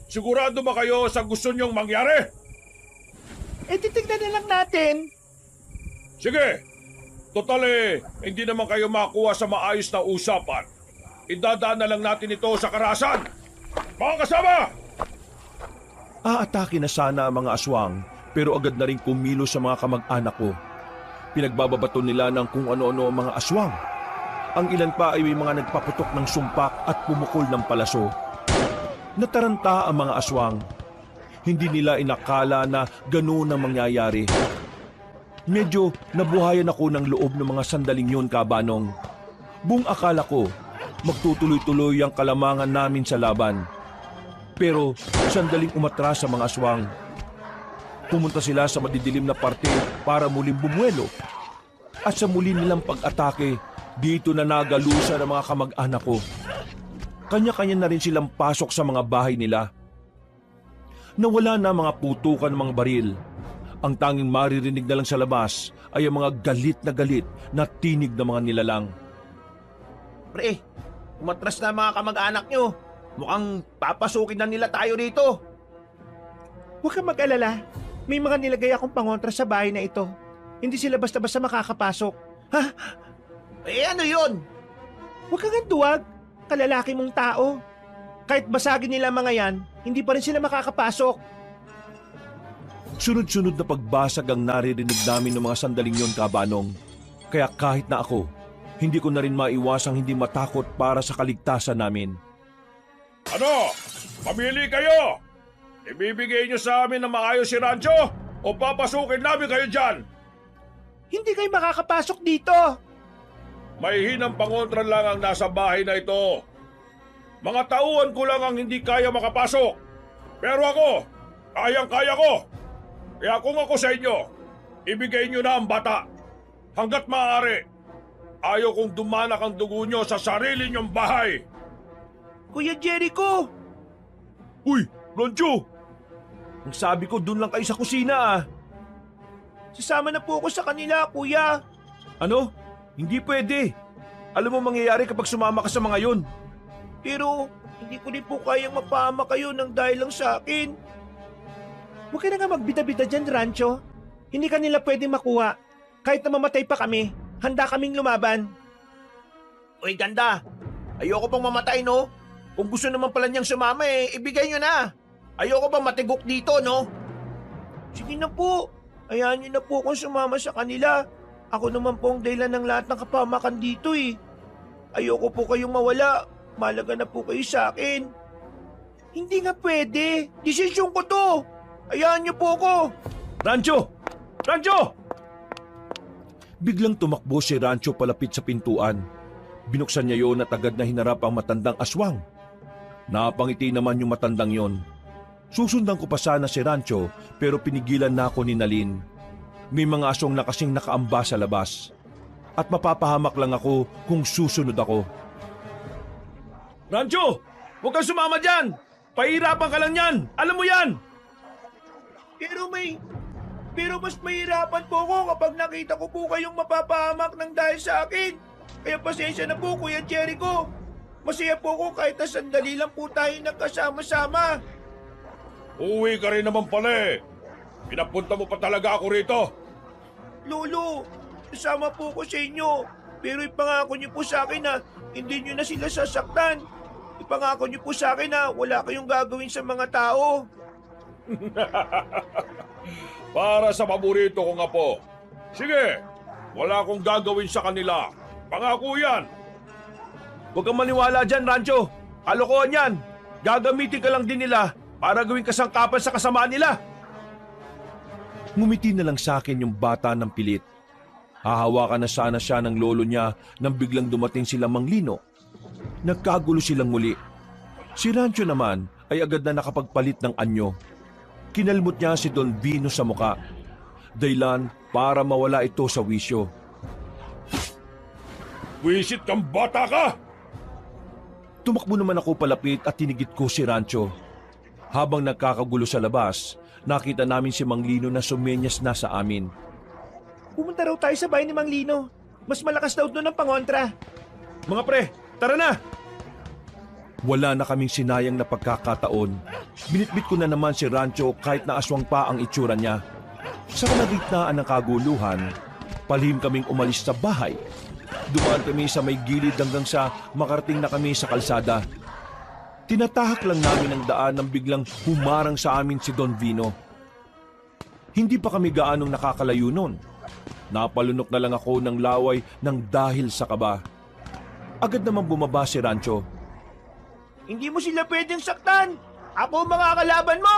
B: Sigurado ba kayo sa gusto nyong mangyari?
D: Eh titignan na lang natin.
B: Sige, total hindi naman kayo makuha sa maayos na usapan. Idadaan na lang natin ito sa karahasan. Mga kasama!
C: Aatake na sana ang mga aswang pero agad na rin kumilos sa mga kamag-anak ko. Pinagbababato nila ng kung ano-ano ang mga aswang. Ang ilan pa ay may mga nagpaputok ng sumpak at pumukol ng palaso. Nataranta ang mga aswang. Hindi nila inakala na ganoon ang mangyayari. Medyo nabuhayan ako ng loob ng mga sandaling yun, Kabanong. Buong akala ko, magtutuloy-tuloy ang kalamangan namin sa laban. Pero sandaling umatras sa mga aswang. Pumunta sila sa madidilim na parte para muling bumuelo. At sa muli nilang pag-atake, dito na nagalusa ng mga kamag-anak ko. Kanya-kanya na rin silang pasok sa mga bahay nila. Nawala na mga putukan ng mga baril. Ang tanging maririnig na lang sa labas ay ang mga galit na tinig ng mga nilalang.
D: Pre, umatras na mga kamag-anak nyo. Mukhang papasukin na nila tayo rito. Huwag kang mag-alala. May mga nilagay akong pangontra sa bahay na ito. Hindi sila basta-basta makakapasok. Ha? Eh ano yun? Huwag kang duwag. Kalalaki mong tao. Kahit basagin nila mga yan, hindi pa rin sila makakapasok.
C: Sunod-sunod na pagbasag ang naririnig namin ng mga sandaling yon, Kabanong. Kaya kahit na ako, hindi ko na rin maiwasang hindi matakot para sa kaligtasan namin.
B: Ano? Pamili kayo! Ibibigay nyo sa amin na maayos si Rancho o papasukin namin kayo dyan?
D: Hindi kayo makakapasok dito.
B: May hinang pangontra lang ang nasa bahay na ito. Mga tauhan ko lang ang hindi kaya makapasok. Pero ako, kayang-kaya ko. Kaya kung ako sa inyo, ibigay nyo na ang bata. Hanggat maaari, ayaw kong dumanak ang dugo nyo sa sarili nyong bahay.
D: Kuya Jericho!
C: Uy, Rancho! Ang sabi ko, dun lang kayo sa kusina ah.
D: Sasama na po ako sa kanila, kuya.
C: Ano? Hindi pwede. Alam mo mangyayari kapag sumama ka sa mga yun.
D: Pero Hindi ko rin po kayang mapahama kayo ng dahil lang sa akin. Huwag ka na nga magbida-bida dyan, Rancho. Hindi ka nila pwedeng makuha. Kahit na mamatay pa kami, handa kaming lumaban. Uy, ganda. Ayoko pang mamatay, no? Kung gusto naman pala niyang sumama, ibigay niyo na. Ayoko pang matigok dito, no? Sige na po. Hayaan niyo na po kung sumama sa kanila. Ako naman po ang dahilan ng lahat ng kapamakan dito, eh. Ayoko po kayong mawala. Malaga na po kayo sa akin. Hindi nga pwede. Desisyon ko to. Hayaan niyo po ako.
B: Rancho! Rancho!
C: Biglang tumakbo si Rancho palapit sa pintuan. Binuksan niya yon at agad na hinarap ang matandang aswang. Napangiti naman yung matandang yon. Susundan ko pa sana si Rancho pero pinigilan na ako ni Nalin. May mga aswang na kasing nakaamba sa labas. At mapapahamak lang ako kung susunod ako.
B: Rancho! Huwag kang sumama dyan! Pahirapan ka lang yan! Alam mo yan!
D: Pero mas mahirapan po ako kapag nakita ko po kayong mapapahamak ng dahil sa akin. Kaya pasensya na po, Kuya Jericho. Masaya po ako kahit na sandali lang po tayo nagkasama-sama.
B: Uwi ka rin naman pala eh. Pinapunta mo pa talaga ako rito.
D: Lolo, kasama po ko sa inyo. Pero ipangako niyo po sa akin na hindi niyo na sila sasaktan. Ipangako niyo po sa akin na wala kayong gagawin sa mga tao.
B: Para sa paborito kong apo. Sige, wala akong gagawin sa kanila. Pangako yan.
A: Huwag kang maniwala dyan, Rancho. Kalokohan yan. Gagamitin ka lang din nila para gawing kasangkapan sa kasamaan nila.
C: Ngumiti na lang sa akin yung bata ng pilit. Hahawakan na sana siya ng lolo niya nang biglang dumating sila Mang Lino. Nagkagulo silang muli. Si Rancho naman ay agad na nakapagpalit ng anyo. Kinalmot niya si Don Vino sa muka. Dahilan para mawala ito sa wisyo.
B: Wisit kang bata ka!
C: Tumakbo naman ako palapit at tinigit ko si Rancho. Habang nagkakagulo sa labas, nakita namin si Mang Lino na sumenyas na sa amin.
D: Pumunta raw tayo sa bahay ni Mang Lino. Mas malakas daw doon ang pangontra.
A: Mga pre, tara na!
C: Wala na kaming sinayang na pagkakataon. Binitbit ko na naman si Rancho kahit na aswang pa ang itsura niya. Sa kalagitnaan ng kaguluhan, palihim kaming umalis sa bahay. Dumaan kami sa may gilid hanggang sa makarating na kami sa kalsada. Tinatahak lang namin ang daan nang biglang humarang sa amin si Don Vino. Hindi pa kami gaanong nakakalayo nun. Napalunok na lang ako ng laway ng dahil sa kaba. Agad naman bumaba si Rancho.
D: Hindi mo sila pwedeng saktan. Ako ang mga kalaban mo.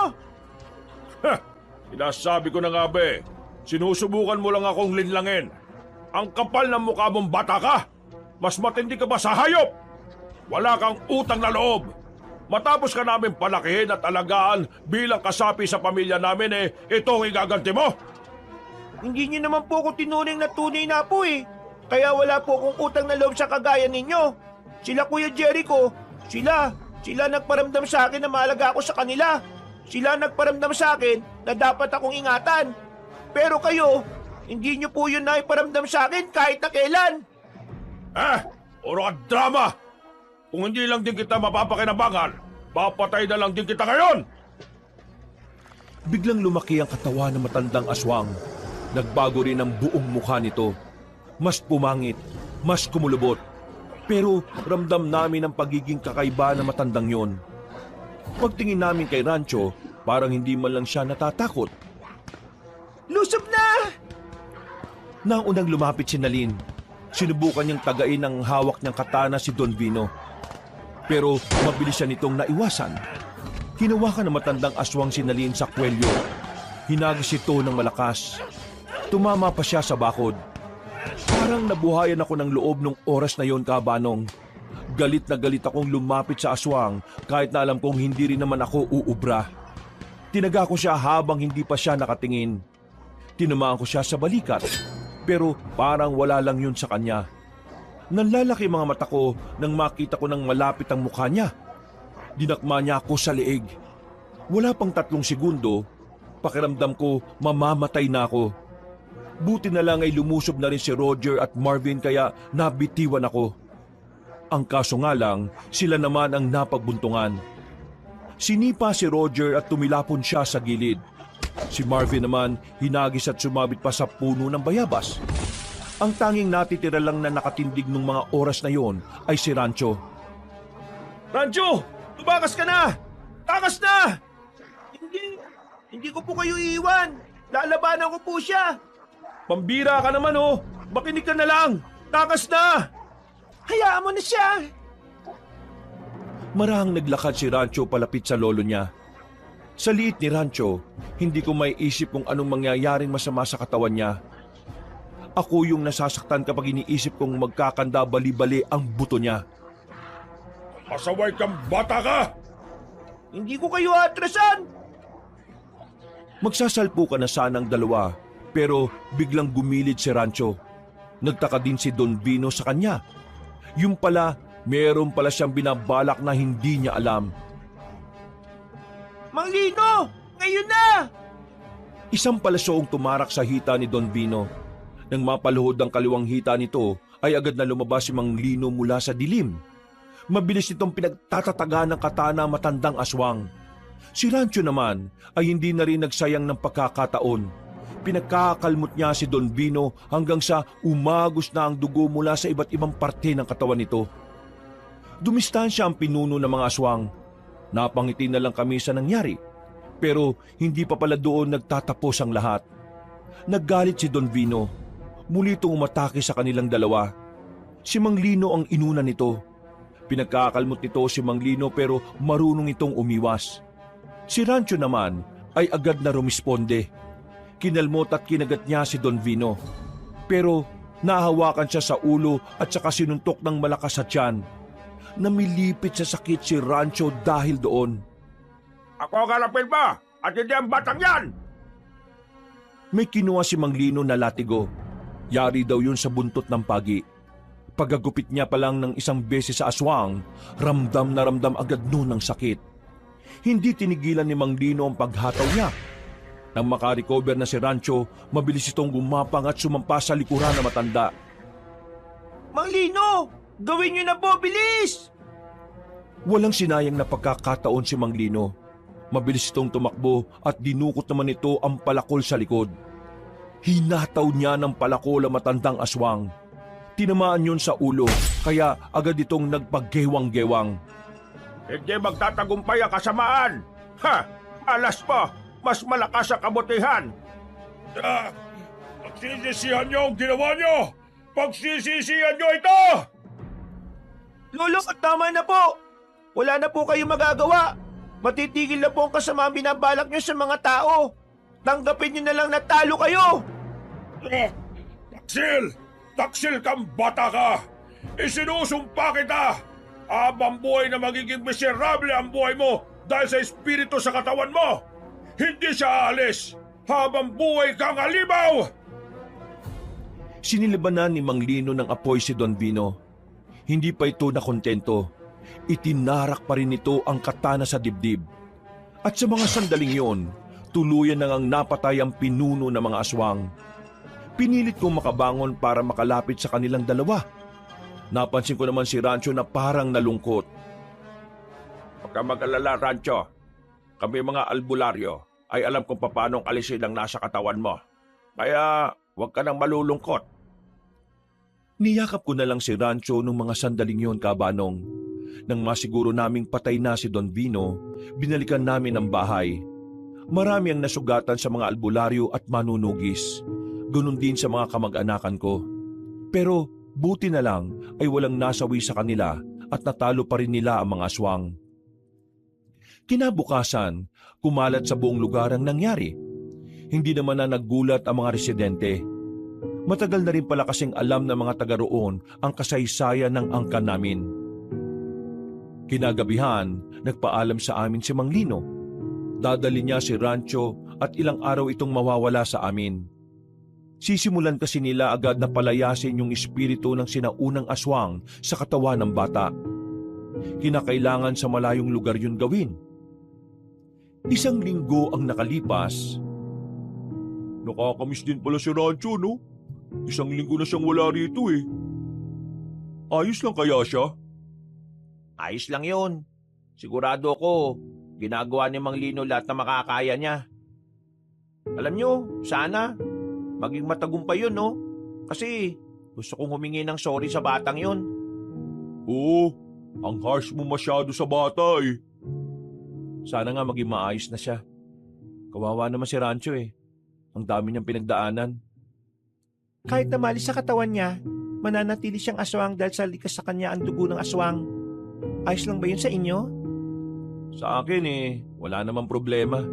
B: Sinasabi ko na nga be, sinusubukan mo lang akong linlangin. Ang kapal ng mukha mong bata ka. Mas matindi ka ba sa hayop? Wala kang utang na loob. Matapos ka namin palakihin at alagaan bilang kasapi sa pamilya namin ito ang igaganti mo.
D: Hindi niyo naman po ako tinuring na tunay na po eh. Kaya wala po akong utang na loob sa kagaya ninyo. Sila Kuya Jericho, sila nagparamdam sa akin na mahalaga ako sa kanila. Sila nagparamdam sa akin na dapat akong ingatan. Pero kayo, hindi niyo po yun na iparamdam sa akin kahit na kailan.
B: Puro ka drama! Kung hindi lang din kita mapapakinabangan, papatay na lang din kita ngayon!
C: Biglang lumaki ang katawan ng matandang aswang. Nagbago rin ang buong mukha nito. Mas pumangit, mas kumulubot. Pero ramdam namin ang pagiging kakaiba ng matandang yon. Pagtingin namin kay Rancho, parang hindi man lang siya natatakot.
D: Lusob na!
C: Nang unang lumapit si Nalin, sinubukan niyang tagain ang hawak niyang katana si Don Vino. Pero mabilis siya nitong naiwasan. Hinawakan ng matandang aswang si Nalin sa kwelyo. Hinagis ito ng malakas. Tumama pa siya sa bakod. Parang nabuhayan ako ng loob nung oras na yon, Kabanong. Galit na galit akong lumapit sa aswang kahit na alam kong hindi rin naman ako uubra. Tinaga ko siya habang hindi pa siya nakatingin. Tinamaan ko siya sa balikat, pero parang wala lang yun sa kanya. Nanlalaki mga mata ko nang makita ko ng malapit ang mukha niya. Dinakma niya ako sa leeg. Wala pang 3 segundo, pakiramdam ko mamamatay na ako. Buti na lang ay lumusob na rin si Roger at Marvin kaya nabitiwan ako. Ang kaso nga lang, sila naman ang napagbuntungan. Sinipa si Roger at tumilapon siya sa gilid. Si Marvin naman hinagis at sumabit pa sa puno ng bayabas. Ang tanging natitira lang na nakatindig nung mga oras na yon ay si Rancho.
B: Rancho! Tumakas ka na! Takas na!
D: Hindi ko po kayo iiwan. Lalabanan ko po siya.
B: Pambira ka naman oh! Makinig ka na lang! Takas na!
D: Hayaan mo na siya.
C: Marahang naglakad si Rancho palapit sa lolo niya. Sa liit ni Rancho, hindi ko may isip kung anong mangyayaring masama sa katawan niya. Ako yung nasasaktan kapag iniisip kong magkakanda bali-bali ang buto niya.
B: Pasaway kang bata ka!
D: Hindi ko kayo atrasan.
C: Magsasalpukan na sana ang dalawa, pero biglang gumilid si Rancho. Nagtaka din si Don Vino sa kanya. Yung pala, meron pala siyang binabalak na hindi niya alam.
D: Mang Lino! Ngayon na!
C: Isang palasoong tumarak sa hita ni Don Vino. Nang mapaluhod ang kaliwang hita nito, ay agad na lumabas si Mang Lino mula sa dilim. Mabilis nitong pinagtatataga ng katana matandang aswang. Si Rancho naman ay hindi na rin nagsayang ng pagkakataon. Pinagkakalmot niya si Don Vino hanggang sa umagos na ang dugo mula sa iba't ibang parte ng katawan nito. Dumistansya ang pinuno ng mga aswang. Napangiti na lang kami sa nangyari. Pero hindi pa pala doon nagtatapos ang lahat. Naggalit si Don Vino. Muli itong umatake sa kanilang dalawa. Si Mang Lino ang inuna nito. Pinagkakalmot nito si Mang Lino pero marunong itong umiwas. Si Rancho naman ay agad na rumisponde. Kinalmot at kinagat niya si Don Vino. Pero nahawakan siya sa ulo at saka sinuntok ng malakas sa tiyan. Namilipit sa sakit si Rancho dahil doon.
B: Ako ang harapin mo! At hindi ang batang yan!
C: May kinuha si Mang Lino na latigo. Yari daw yun sa buntot ng pagi. Pagagupit niya pa lang ng isang beses sa aswang, ramdam na ramdam agad noon ng sakit. Hindi tinigilan ni Mang Lino ang paghataw niya. Nang makarecover na si Rancho, mabilis itong gumapang at sumampa sa likuran na matanda.
D: Mang Lino! Gawin niyo na po! Bilis!
C: Walang sinayang na pagkakataon si Mang Lino. Mabilis itong tumakbo at dinukot naman ito ang palakol sa likod. Hinataw niya ng palakol ang matandang aswang. Tinamaan yun sa ulo, kaya agad itong nagpaggewang-gewang.
B: Hindi magtatagumpay ang kasamaan! Ha! Alas po! Mas malakas ang kabutihan! Pagsisisihan niyo ang ginawa niyo! Pagsisisihan niyo ito!
D: Lolo, tama na po! Wala na po kayo magagawa! Matitigil na po ang kasamaang binabalak niyo sa mga tao! Tanggapin niyo na lang na talo kayo!
B: Taksil! Taksil kang bata ka! Isinusumpa kita! Habang buhay na magiging miserable ang buhay mo dahil sa espiritu sa katawan mo! Hindi siya aalis! Habang buhay kang halimaw!
C: Sinilibanan ni Mang Lino ng apoy si Don Vino. Hindi pa ito nakontento. Itinarak pa rin ito ang katana sa dibdib. At sa mga sandaling yon, tuluyan nang ang napatay ang pinuno ng mga aswang. Pinilit kong makabangon para makalapit sa kanilang dalawa. Napansin ko naman si Rancho na parang nalungkot.
B: Huwag kang mag-alala, Rancho. Kami mga albularyo ay alam kung paano alisin ang nasa katawan mo. Kaya huwag ka nang malulungkot.
C: Niyakap ko na lang si Rancho nung mga sandaling yon, Kabanong. Nang masiguro naming patay na si Don Vino, binalikan namin ang bahay. Marami ang nasugatan sa mga albularyo at manunugis. Ganun din sa mga kamag-anakan ko. Pero buti na lang ay walang nasawi sa kanila at natalo pa rin nila ang mga aswang. Kinabukasan, kumalat sa buong lugar ang nangyari. Hindi naman na naggulat ang mga residente. Matagal na rin pala kasing alam ng mga taga roon ang kasaysayan ng angkan namin. Kinagabihan, nagpaalam sa amin si Mang Lino. Dadali niya si Rancho at ilang araw itong mawawala sa amin. Sisimulan kasi nila agad na palayasin yung espiritu ng sinaunang aswang sa katawan ng bata. Kinakailangan sa malayong lugar yun gawin. Isang linggo ang nakalipas.
B: Nakakamiss din pala si Rancho, no? Isang linggo na siyang wala rito eh. Ayos lang kaya siya?
D: Ayos lang yun. Sigurado ako, ginagawa ni Mang Lino lahat na makakaya niya. Alam nyo, sana, maging matagumpay yun, no? Kasi gusto kong humingi ng sorry sa batang yun.
C: Oo, ang harsh mo masyado sa bata eh.
B: Sana nga maging maayos na siya. Kawawa naman si Rancho eh. Ang dami niyang pinagdaanan.
D: Kahit namali sa katawan niya, mananatili siyang aswang dahil sa likas sa kanya ang dugo ng aswang. Ayos lang ba yun sa inyo?
B: Sa akin eh, wala namang problema.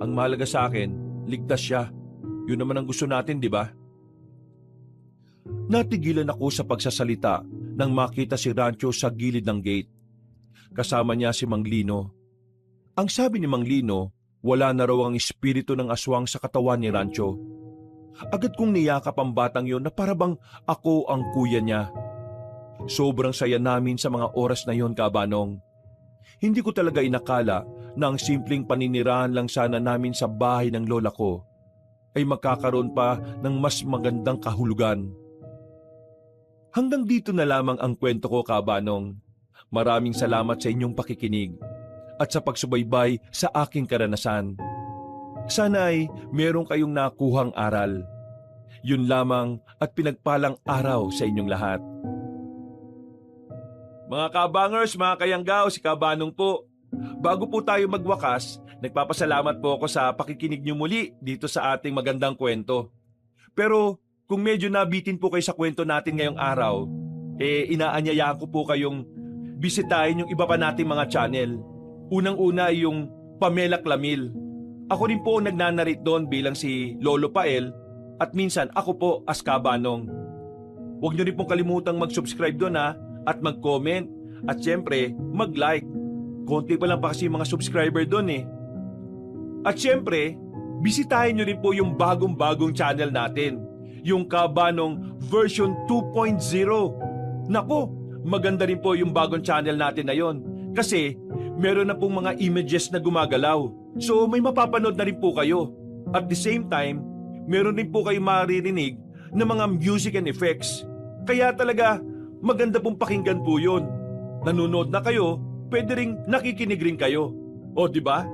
B: Ang mahalaga sa akin, ligtas siya. Yun naman ang gusto natin, di ba?
C: Natigilan ako sa pagsasalita nang makita si Rancho sa gilid ng gate. Kasama niya si Mang Lino. Ang sabi ni Mang Lino, wala na raw ang espiritu ng aswang sa katawan ni Rancho. Agad kong niyakap ang batang yon na parabang ako ang kuya niya. Sobrang saya namin sa mga oras na yon, Kabanong. Hindi ko talaga inakala na ang simpleng paninirahan lang sana namin sa bahay ng lola ko ay magkakaroon pa ng mas magandang kahulugan. Hanggang dito na lamang ang kwento ko, Kabanong. Maraming salamat sa inyong pakikinig at sa pagsubaybay sa aking karanasan. Sana ay meron kayong nakuhang aral. Yun lamang at pinagpalang araw sa inyong lahat.
B: Mga kabangers, mga kayanggaw, si Kabanong po. Bago po tayo magwakas, nagpapasalamat po ako sa pakikinig niyo muli dito sa ating magandang kwento. Pero kung medyo nabitin po kayo sa kwento natin ngayong araw, inaanyayahan ko po kayong bisitahin yung iba pa nating mga channel. Unang-una ay yung Pamela Clamil. Ako rin po ang nagnanarate doon bilang si Lolo Pael at minsan ako po as Kabanong. Huwag niyo rin pong kalimutang mag-subscribe doon at mag-comment at syempre mag-like. Konti pa lang pa kasi mga subscriber doon eh. At syempre, bisitahin niyo rin po yung bagong-bagong channel natin, yung Kabanong version 2.0. Nako, maganda rin po yung bagong channel natin na yon kasi meron na pong mga images na gumagalaw. So may mapapanood na rin po kayo. At the same time, meron din po kayo maririnig ng mga music and effects. Kaya talaga, maganda pong pakinggan po yun. Nanonood na kayo, pwede ring nakikinig rin kayo. O di ba?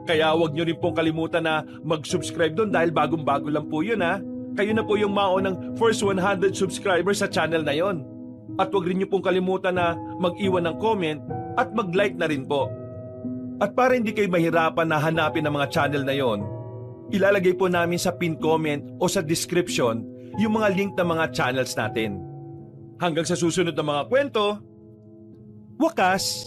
B: Kaya wag nyo rin pong kalimutan na mag-subscribe doon dahil bagong-bago lang po yun Kayo na po yung maunang first 100 subscribers sa channel na yon. At wag rin nyo pong kalimutan na mag-iwan ng comment at mag-like na rin po. At para hindi kayo mahirapan na hanapin ang mga channel na yon, ilalagay po namin sa pin comment o sa description yung mga link ng mga channels natin. Hanggang sa susunod na mga kwento, wakas!